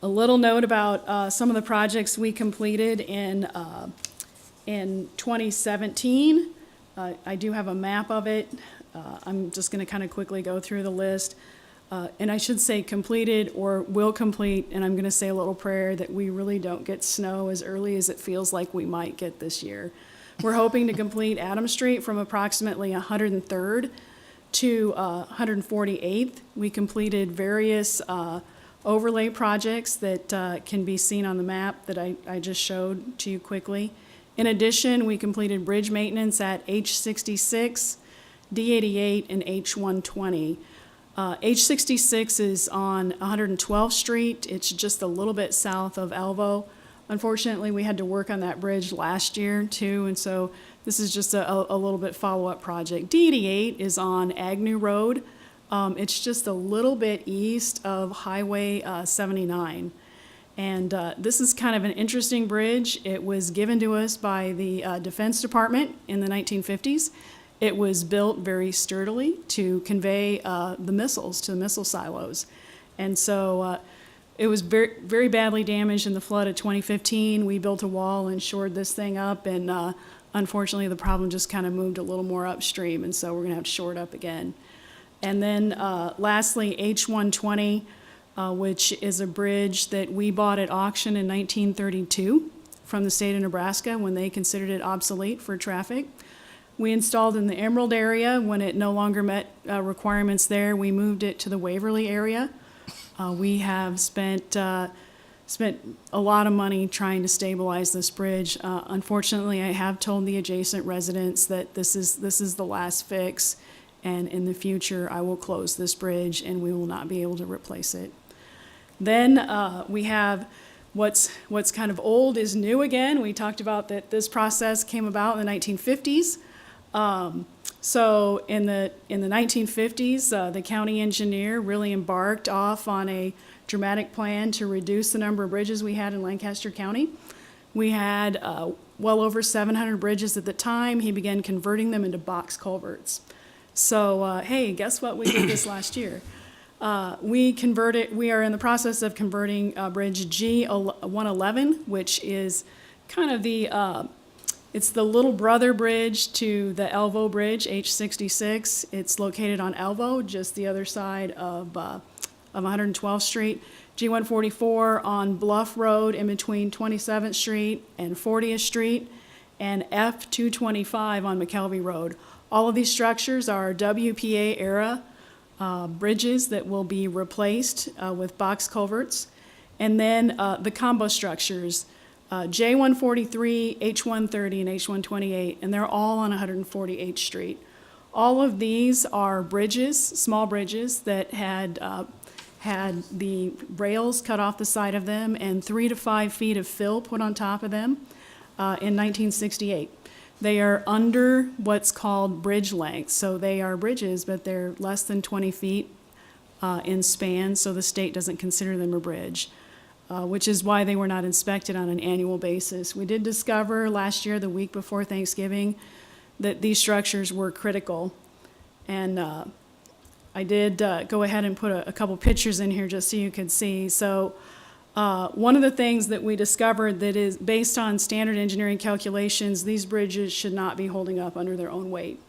A little note about some of the projects we completed in 2017. I do have a map of it. I'm just going to kind of quickly go through the list. And I should say completed or will complete, and I'm going to say a little prayer that we really don't get snow as early as it feels like we might get this year. We're hoping to complete Adams Street from approximately 103rd to 148th. We completed various overlay projects that can be seen on the map that I just showed to you quickly. In addition, we completed bridge maintenance at H66, D88, and H120. H66 is on 112th Street. It's just a little bit south of Elvo. Unfortunately, we had to work on that bridge last year too, and so this is just a little bit follow-up project. D88 is on Agnew Road. It's just a little bit east of Highway 79. And this is kind of an interesting bridge. It was given to us by the Defense Department in the 1950s. It was built very sturdily to convey the missiles to the missile silos. And so it was very, very badly damaged in the flood of 2015. We built a wall and shored this thing up, and unfortunately the problem just kind of moved a little more upstream, and so we're going to have to shore it up again. And then lastly, H120, which is a bridge that we bought at auction in 1932 from the state of Nebraska when they considered it obsolete for traffic. We installed in the Emerald area. When it no longer met requirements there, we moved it to the Waverly area. We have spent a lot of money trying to stabilize this bridge. Unfortunately, I have told the adjacent residents that this is the last fix, and in the future, I will close this bridge and we will not be able to replace it. Then we have what's kind of old is new again. We talked about that this process came about in the 1950s. So in the 1950s, the county engineer really embarked off on a dramatic plan to reduce the number of bridges we had in Lancaster County. We had well over 700 bridges at the time. He began converting them into box culverts. So, hey, guess what we did this last year? We are in the process of converting Bridge G111, which is kind of it's the little brother bridge to the Elvo Bridge, H66. It's located on Elvo, just the other side of 112th Street. G144 on Bluff Road in between 27th Street and 40th Street, and F225 on McKelvey Road. All of these structures are WPA era bridges that will be replaced with box culverts. And then the combo structures, J143, H130, and H128, and they're all on 148th Street. All of these are bridges, small bridges, that had the rails cut off the side of them and 3 to 5 feet of fill put on top of them in 1968. They are under what's called bridge length, so they are bridges, but they're less than 20 feet in span, so the state doesn't consider them a bridge, which is why they were not inspected on an annual basis. We did discover last year, the week before Thanksgiving, that these structures were critical, and I did go ahead and put a couple pictures in here just so you could see. So one of the things that we discovered that is based on standard engineering calculations, these bridges should not be holding up under their own weight.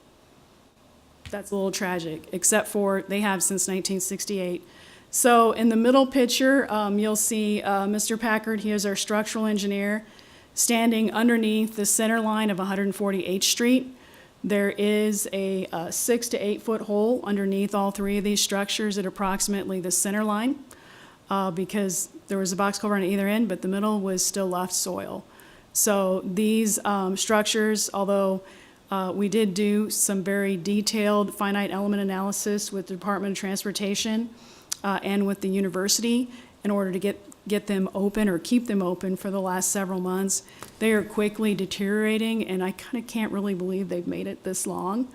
That's a little tragic, except for they have since 1968. So in the middle picture, you'll see Mr. Packard. He is our structural engineer, standing underneath the center line of 148th Street. There is a 6 to 8 foot hole underneath all three of these structures at approximately the center line, because there was a box culvert on either end, but the middle was still left soil. So these structures, although we did do some very detailed finite element analysis with the Department of Transportation and with the university in order to get get them open or keep them open for the last several months. They are quickly deteriorating, and I kind of can't really believe they've made it this long.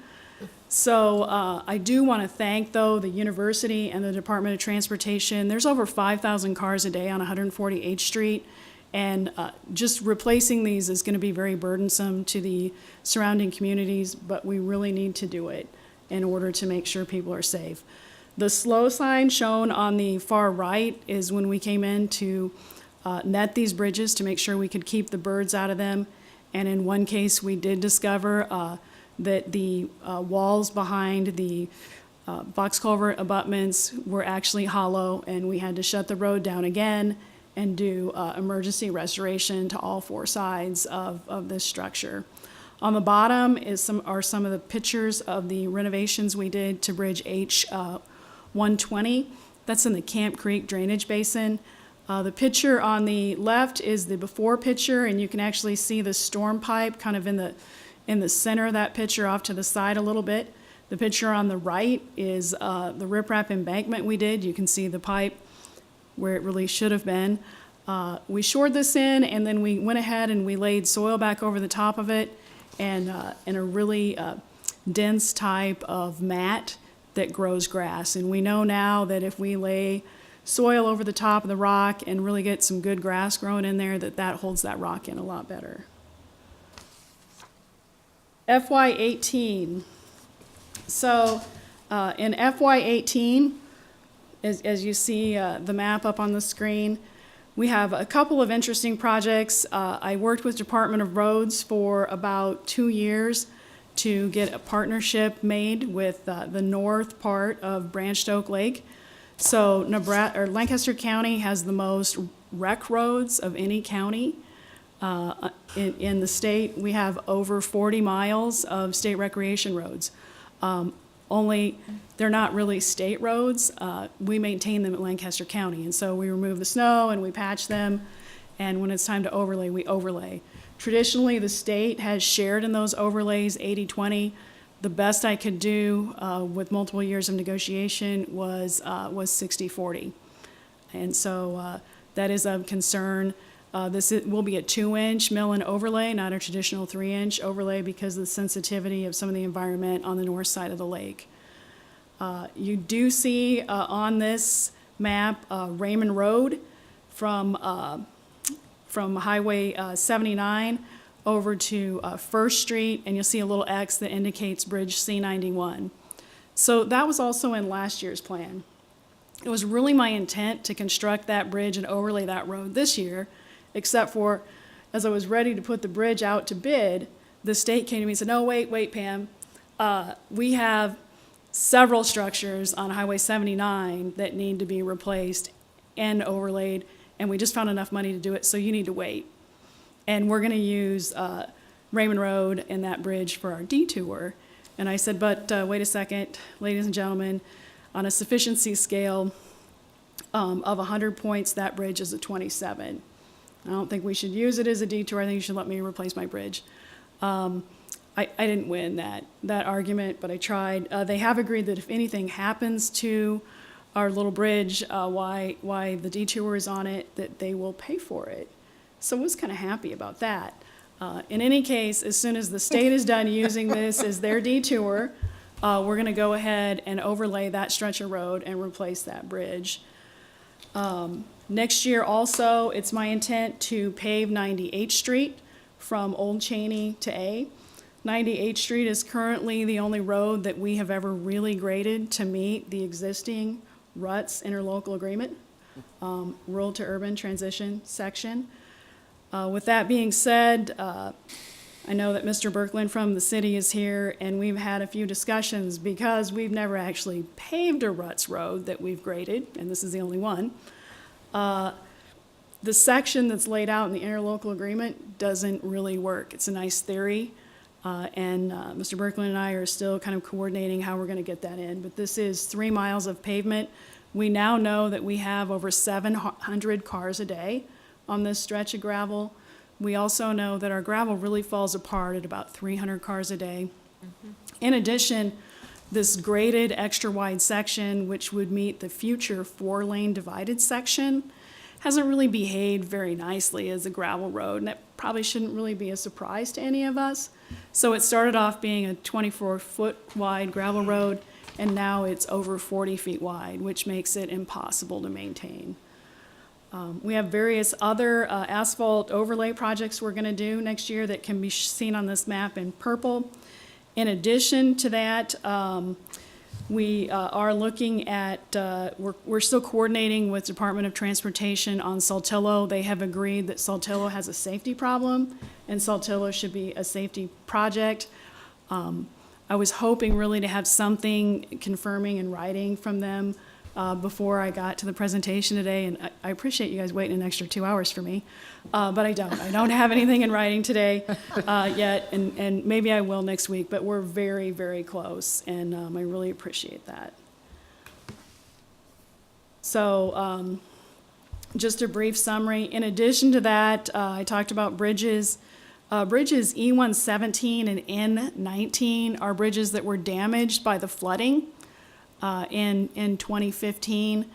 So I do want to thank, though, the university and the Department of Transportation. There's over 5,000 cars a day on 148th Street, and just replacing these is going to be very burdensome to the surrounding communities, but we really need to do it in order to make sure people are safe. The slow sign shown on the far right is when we came in to net these bridges to make sure we could keep the birds out of them. And in one case, we did discover that the walls behind the box culvert abutments were actually hollow, and we had to shut the road down again and do emergency restoration to all four sides of this structure. On the bottom are some of the pictures of the renovations we did to Bridge H 120. That's in the Camp Creek drainage basin. The picture on the left is the before picture, and you can actually see the storm pipe kind of in the center of that picture off to the side a little bit. The picture on the right is the riprap embankment we did. You can see the pipe where it really should have been. We shored this in, and then we went ahead and we laid soil back over the top of it, and in a really dense type of mat that grows grass. And we know now that if we lay soil over the top of the rock and really get some good grass growing in there, that holds that rock in a lot better. FY18. So in FY18, as you see the map up on the screen, we have a couple of interesting projects. I worked with Department of Roads for about 2 years to get a partnership made with the north part of Branched Oak Lake. So Lancaster County has the most rec roads of any county in the state. We have over 40 miles of state recreation roads. Only they're not really state roads. We maintain them at Lancaster County, and so we remove the snow and we patch them, and when it's time to overlay, we overlay. Traditionally, the state has shared in those overlays 80-20. The best I could do with multiple years of negotiation was 60-40. And so that is of concern. This will be a 2-inch mill and overlay, not a traditional 3-inch overlay, because of the sensitivity of some of the environment on the north side of the lake. You do see on this map Raymond Road from Highway 79 over to 1st Street, and you'll see a little X that indicates Bridge C91. So that was also in last year's plan. It was really my intent to construct that bridge and overlay that road this year, except for as I was ready to put the bridge out to bid, the state came to me and said, no, wait, Pam. We have several structures on Highway 79 that need to be replaced and overlaid, and we just found enough money to do it, so you need to wait. And we're going to use Raymond Road and that bridge for our detour. And I said, but wait a second, ladies and gentlemen, on a sufficiency scale of 100 points, that bridge is a 27. I don't think we should use it as a detour. I think you should let me replace my bridge. I didn't win that argument, but I tried. They have agreed that if anything happens to our little bridge, why the detour is on it, that they will pay for it. So I was kind of happy about that. In any case, as soon as the state is done using this as their detour, we're going to go ahead and overlay that stretch of road and replace that bridge. Next year also, it's my intent to pave 98th Street from Old Cheney to A. 98th Street is currently the only road that we have ever really graded to meet the existing RUTS interlocal agreement, rural to urban transition section. With that being said, I know that Mr. Berkland from the city is here, and we've had a few discussions because we've never actually paved a RUTS road that we've graded, and this is the only one. The section that's laid out in the interlocal agreement doesn't really work. It's a nice theory, and Mr. Berkland and I are still kind of coordinating how we're going to get that in. But this is 3 miles of pavement. We now know that we have over 700 cars a day on this stretch of gravel. We also know that our gravel really falls apart at about 300 cars a day. Mm-hmm. In addition, this graded extra wide section, which would meet the future 4-lane divided section, hasn't really behaved very nicely as a gravel road, and that probably shouldn't really be a surprise to any of us. So it started off being a 24-foot wide gravel road, and now it's over 40 feet wide, which makes it impossible to maintain. We have various other asphalt overlay projects we're going to do next year that can be seen on this map in purple. In addition to that, we are looking at, we're still coordinating with Department of Transportation on Saltillo. They have agreed that Saltillo has a safety problem, and Saltillo should be a safety project. I was hoping really to have something confirming in writing from them before I got to the presentation today, and I appreciate you guys waiting an extra 2 hours for me, but I don't. I don't have anything in writing today yet, and maybe I will next week, but we're very, very close, and I really appreciate that. So just a brief summary. In addition to that, I talked about bridges. Bridges E117 and N19 are bridges that were damaged by the flooding in 2015.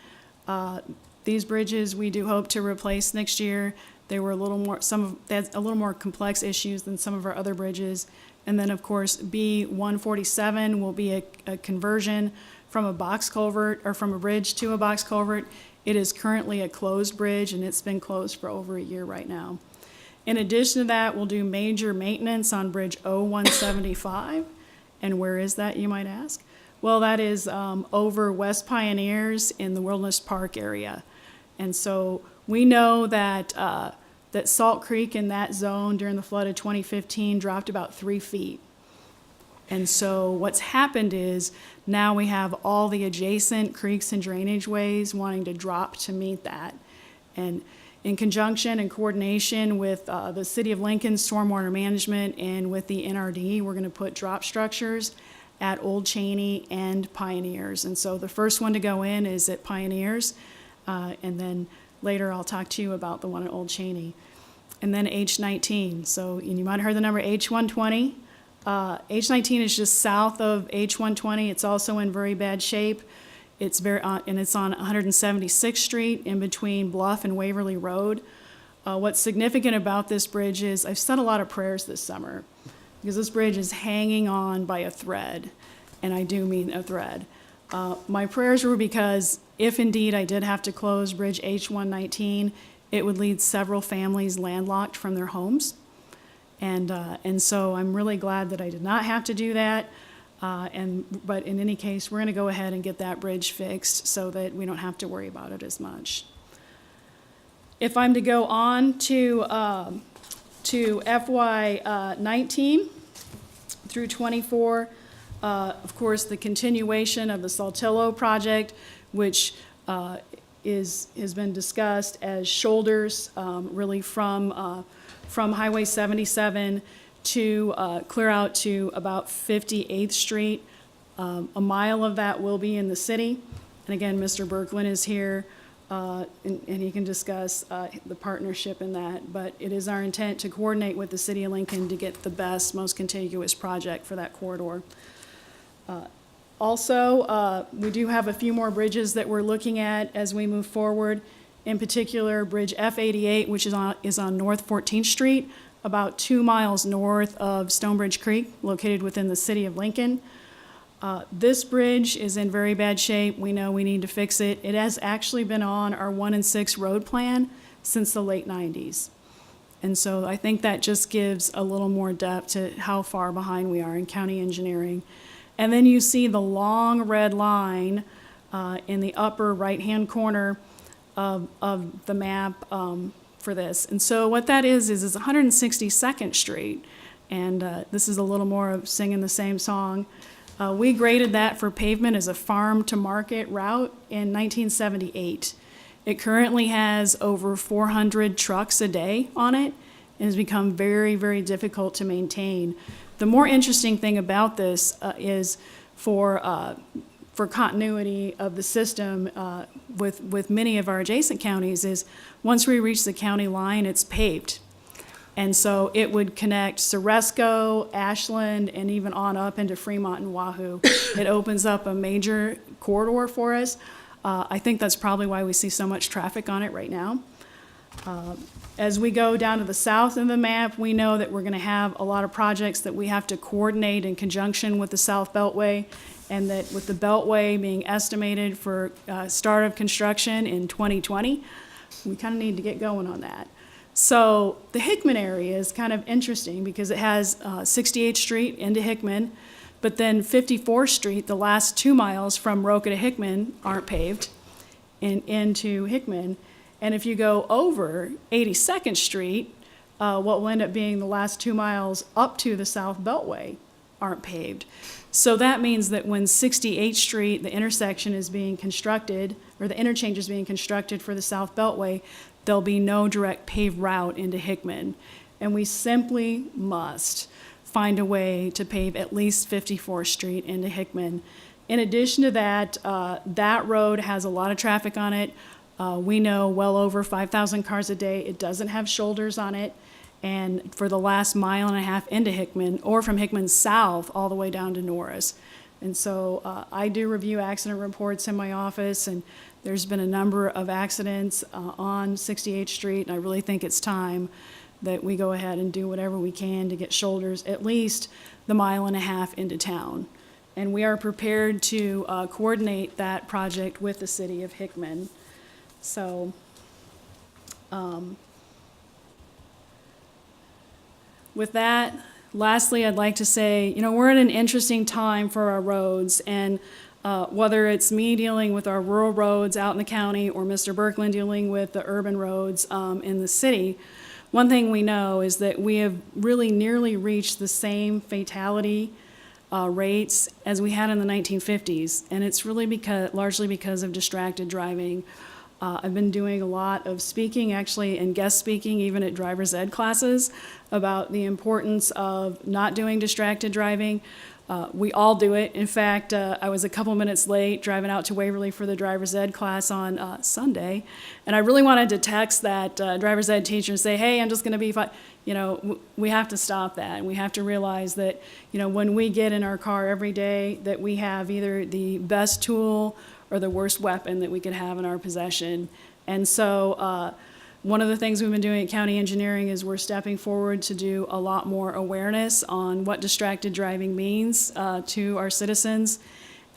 These bridges we do hope to replace next year. They were a little more, they had a little more complex issues than some of our other bridges. And then of course B147 will be a conversion from a box culvert, or from a bridge to a box culvert. It is currently a closed bridge, and it's been closed for over a year right now. In addition to that, we'll do major maintenance on Bridge O175. And where is that, you might ask? Well, that is over West Pioneers in the Wilderness Park area. And so we know that, that Salt Creek in that zone during the flood of 2015 dropped about 3 feet. And so what's happened is now we have all the adjacent creeks and drainage ways wanting to drop to meet that. And in conjunction and coordination with the City of Lincoln Stormwater Management and with the NRD, we're going to put drop structures at Old Cheney and Pioneers. And so the first one to go in is at Pioneers, and then later I'll talk to you about the one at Old Cheney. And then H19. So and you might have heard the number H120. H19 is just south of H120. It's also in very bad shape. It's and it's on 176th Street in between Bluff and Waverly Road. What's significant about this bridge is I've said a lot of prayers this summer because this bridge is hanging on by a thread, and I do mean a thread. My prayers were because if indeed I did have to close Bridge H119, it would leave several families landlocked from their homes. And so I'm really glad that I did not have to do that. But in any case, we're going to go ahead and get that bridge fixed so that we don't have to worry about it as much. If I'm to go on to FY 19 through 24, of course, the continuation of the Saltillo project, which has been discussed as shoulders, really from Highway 77 to clear out to about 58th Street. A mile of that will be in the city. And again, Mr. Berkland is here, and he can discuss the partnership in that. But it is our intent to coordinate with the City of Lincoln to get the best, most contiguous project for that corridor. Also, we do have a few more bridges that we're looking at as we move forward. In particular, Bridge F88, which is on North 14th Street, about 2 miles north of Stonebridge Creek, located within the City of Lincoln. This bridge is in very bad shape. We know we need to fix it. It has actually been on our 1 and 6 road plan since the late 90s. And so I think that just gives a little more depth to how far behind we are in county engineering. And then you see the long red line in the upper right-hand corner of the map for this. And so what that is 162nd Street. And this is a little more of singing the same song. We graded that for pavement as a farm-to-market route in 1978. It currently has over 400 trucks a day on it and has become very, very difficult to maintain. The more interesting thing about this is for continuity of the system with many of our adjacent counties is once we reach the county line, it's paved. And so it would connect Ceresco, Ashland, and even on up into Fremont and Wahoo. It opens up a major corridor for us. I think that's probably why we see so much traffic on it right now. As we go down to the south of the map, we know that we're going to have a lot of projects that we have to coordinate in conjunction with the South Beltway, and that with the Beltway being estimated for start of construction in 2020, we kind of need to get going on that. So the Hickman area is kind of interesting because it has 68th Street into Hickman, but then 54th Street, the last 2 miles from Roca to Hickman, aren't paved into Hickman. And if you go over 82nd Street, what will end up being the last 2 miles up to the South Beltway aren't paved. So that means that when 68th Street, the intersection is being constructed, or the interchange is being constructed for the South Beltway, there'll be no direct paved route into Hickman. And we simply must find a way to pave at least 54th Street into Hickman. In addition to that, that road has a lot of traffic on it. We know well over 5,000 cars a day. It doesn't have shoulders on it. And for the last mile and a half into Hickman, or from Hickman south all the way down to Norris. And so I do review accident reports in my office, and there's been a number of accidents on 68th Street, and I really think it's time that we go ahead and do whatever we can to get shoulders at least the mile and a half into town. And we are prepared to coordinate that project with the city of Hickman. So, with that, lastly, I'd like to say, we're at an interesting time for our roads, and whether it's me dealing with our rural roads out in the county or Mr. Berkland dealing with the urban roads in the city, one thing we know is that we have really nearly reached the same fatality rates as we had in the 1950s, and it's really largely because of distracted driving. I've been doing a lot of speaking, actually, and guest speaking, even at driver's ed classes, about the importance of not doing distracted driving. We all do it. In fact, I was a couple minutes late driving out to Waverly for the driver's ed class on Sunday, and I really wanted to text that driver's ed teacher and say, hey, I'm just going to be fine. We have to stop that, and we have to realize that, when we get in our car every day, that we have either the best tool or the worst weapon that we could have in our possession. And so one of the things we've been doing at County Engineering is we're stepping forward to do a lot more awareness on what distracted driving means to our citizens.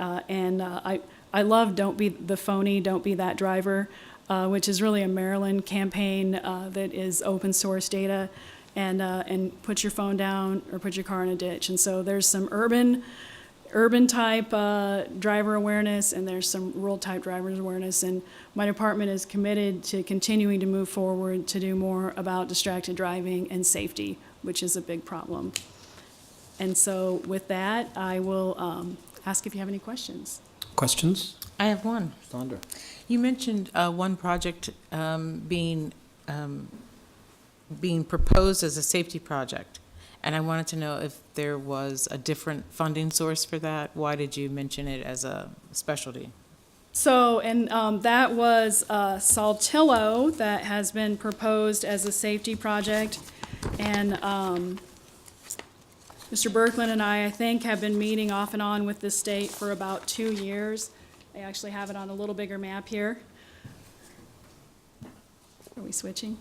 I love Don't Be the Phony, Don't Be That Driver, which is really a Maryland campaign that is open source data, and put your phone down or put your car in a ditch. And so there's some urban type driver awareness, and there's some rural type driver's awareness, and my department is committed to continuing to move forward to do more about distracted driving and safety, which is a big problem. And so with that, I will ask if you have any questions. Questions? I have one. Sandra? You mentioned one project being proposed as a safety project. And I wanted to know if there was a different funding source for that. Why did you mention it as a specialty? So, and that was Saltillo that has been proposed as a safety project. And Mr. Berkland and I think, have been meeting off and on with the state for about 2 years. I actually have it on a little bigger map here. Are we switching?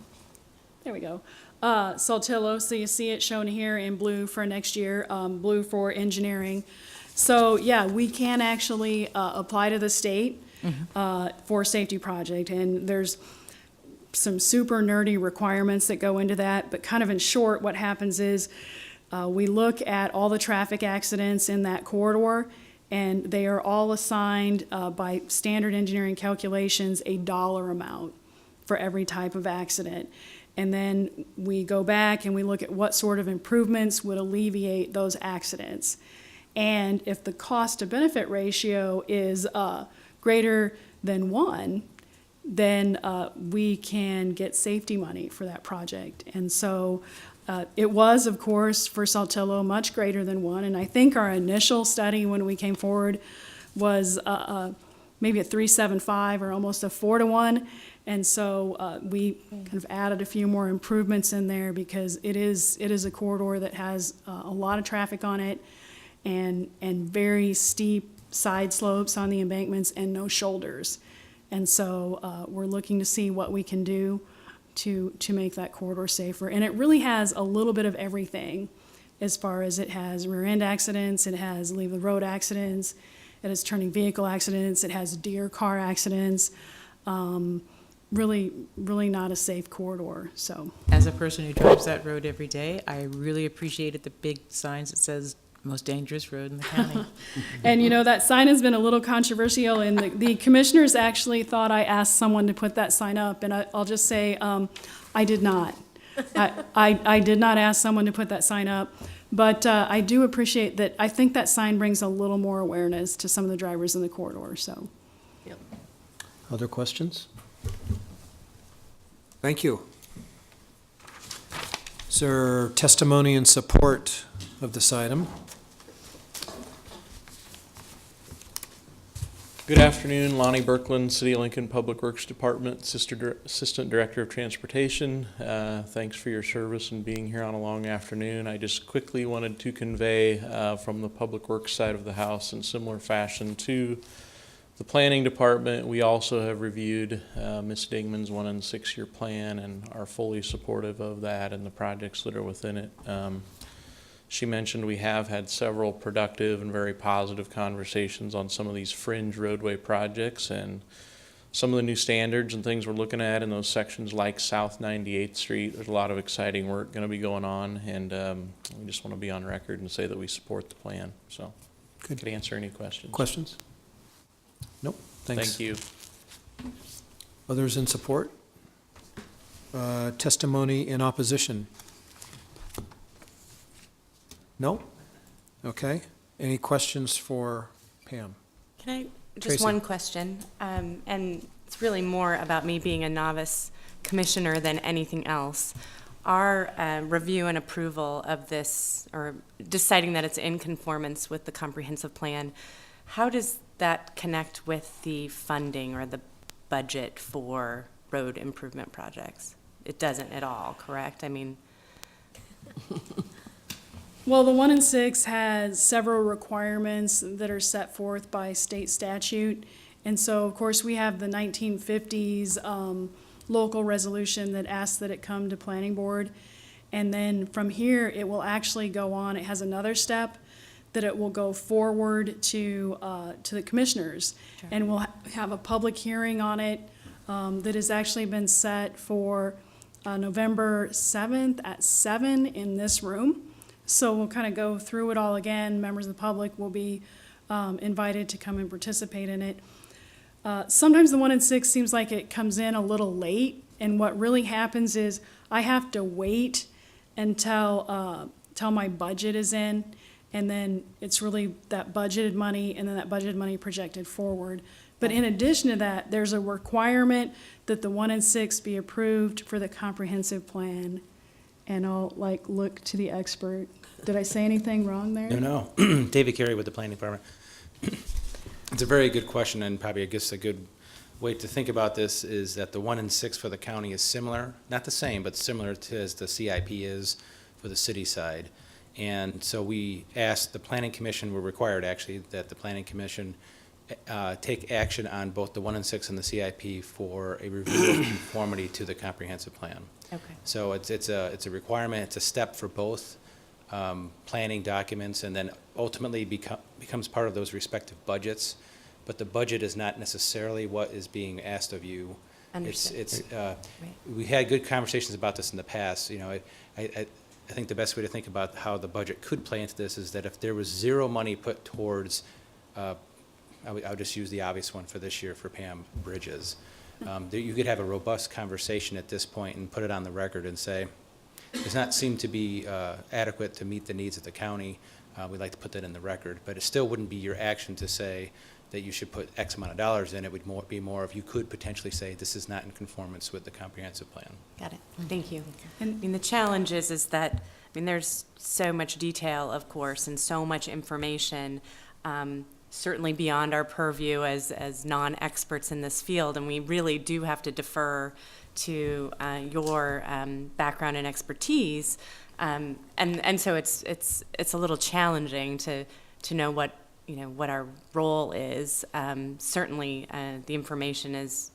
There we go. Saltillo, so you see it shown here in blue for next year, blue for engineering. So yeah, we can actually apply to the state for a safety project, and there's some super nerdy requirements that go into that, but kind of in short, what happens is we look at all the traffic accidents in that corridor, and they are all assigned by standard engineering calculations a dollar amount for every type of accident. And then we go back and we look at what sort of improvements would alleviate those accidents. And if the cost to benefit ratio is greater than 1, then we can get safety money for that project. And so it was, of course, for Saltillo, much greater than 1. And I think our initial study when we came forward was maybe a 3.75 or almost a 4-to-1. And so we kind of added a few more improvements in there because it is a corridor that has a lot of traffic on it, and very steep side slopes on the embankments and no shoulders. And so we're looking to see what we can do to make that corridor safer. And it really has a little bit of everything, as far as it has rear end accidents, it has leave the road accidents, it has turning vehicle accidents, it has deer car accidents. Really, really not a safe corridor, so. As a person who drives that road every day, I really appreciated the big signs that says most dangerous road in the county. And you know, that sign has been a little controversial, and the commissioners actually thought I asked someone to put that sign up, and I'll just say, I did not. I did not ask someone to put that sign up, but I do appreciate that. I think that sign brings a little more awareness to some of the drivers in the corridor, so. Other questions? Thank you. Is there testimony in support of this item? Good afternoon, Lonnie Birkland, City of Lincoln Public Works Department, Assistant Director of Transportation. Thanks for your service and being here on a long afternoon. I just quickly wanted to convey from the Public Works side of the house in similar fashion to the Planning Department. We also have reviewed Ms. Dingman's 1 and 6 year plan and are fully supportive of that and the projects that are within it. She mentioned we have had several productive and very positive conversations on some of these fringe roadway projects and some of the new standards and things we're looking at in those sections like South 98th Street. There's a lot of exciting work going to be going on, and we just want to be on record and say that we support the plan. So, could answer any questions. Questions? Nope. Thanks. Thank you. Others in support? Testimony in opposition? No? Okay. Any questions for Pam? Can I, just Tracy. one question, and it's really more about me being a novice commissioner than anything else. Our review and approval of this, or deciding that it's in conformance with the comprehensive plan, how does that connect with the funding or the budget for road improvement projects? It doesn't at all, correct? I mean, Well, the 1 and 6 has several requirements that are set forth by state statute. And so, of course, we have the 1950s local resolution that asks that it come to planning board. And then from here, it will actually go on. It has another step that it will go forward to the commissioners. Sure. And we'll have a public hearing on it that has actually been set for November 7th at 7 in this room. So we'll kind of go through it all again. Members of the public will be invited to come and participate in it. Sometimes the 1 and 6 seems like it comes in a little late, and what really happens is I have to wait until my budget is in, and then it's really that budgeted money, and then that budgeted money projected forward. But in addition to that, there's a requirement that the 1 and 6 be approved for the comprehensive plan. And I'll look to the expert. Did I say anything wrong there? No. David Carey with the Planning Department. It's a very good question, and probably I guess a good way to think about this is that the 1 and 6 for the county is similar, not the same, but similar to as the CIP is for the city side. And so we asked the Planning Commission, we're required actually, that the Planning Commission take action on both the 1 and 6 and the CIP for a review of conformity to the comprehensive plan. okay. So it's a requirement, it's a step for both planning documents, and then ultimately becomes part of those respective budgets. But the budget is not necessarily what is being asked of you. Understood. We had good conversations about this in the past. You know, I think the best way to think about how the budget could play into this is that if there was zero money put towards, I would just use the obvious one for this year for Pam, bridges. You could have a robust conversation at this point and put it on the record and say, does not seem to be adequate to meet the needs of the county. We'd like to put that in the record, but it still wouldn't be your action to say that you should put X amount of dollars in. It would be more if you could potentially say this is not in conformance with the comprehensive plan. Got it. Thank you. I mean, the challenge is that, I mean, there's so much detail, of course, and so much information, certainly beyond our purview as non-experts in this field, and we really do have to defer to your background and expertise, and so it's a little challenging to know what our role is. Certainly, the information is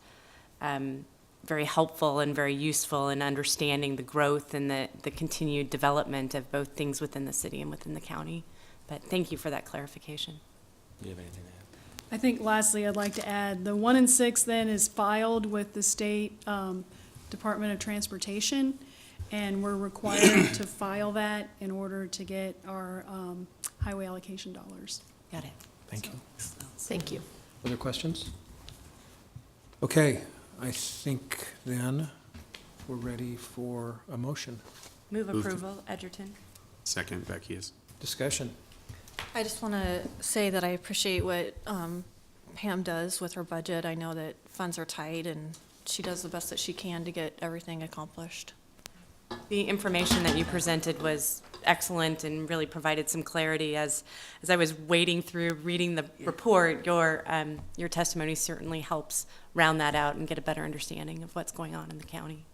very helpful and very useful in understanding the growth and the continued development of both things within the city and within the county. But thank you for that clarification. Do you have anything to add? I think lastly, I'd like to add, the 1 and 6 then is filed with the state Department of Transportation, and we're required to file that in order to get our highway allocation dollars. Got it. Thank you. Thank you. Other questions? Okay, I think then we're ready for a motion. Move Move to- approval, Edgerton. Second, Beckius. Discussion. I just want to say that I appreciate what Pam does with her budget. I know that funds are tight, and she does the best that she can to get everything accomplished. The information that you presented was excellent and really provided some clarity. As I was wading through reading the report, your testimony certainly helps round that out and get a better understanding of what's going on in the county.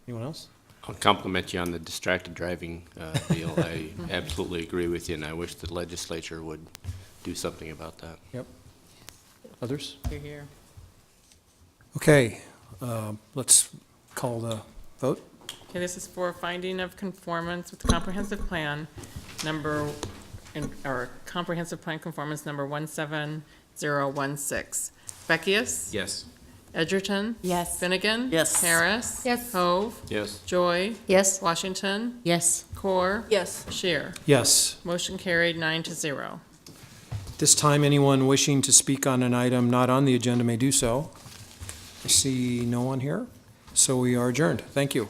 Anyone else? I'll compliment you on the distracted driving deal. I absolutely agree with you, and I wish the legislature would do something about that. Yep. Others? You're here. Okay, let's call the vote. Okay, this is for finding of conformance with comprehensive plan or comprehensive plan conformance number 17016. Beckius? Yes. Edgerton? Yes. Finnegan? Yes. Harris? Yes. Hove? Yes. Joy? Yes. Washington? Yes. Core? Yes. Shear? Yes. Motion carried 9-0. This time, anyone wishing to speak on an item not on the agenda may do so. I see no one here, so we are adjourned. Thank you.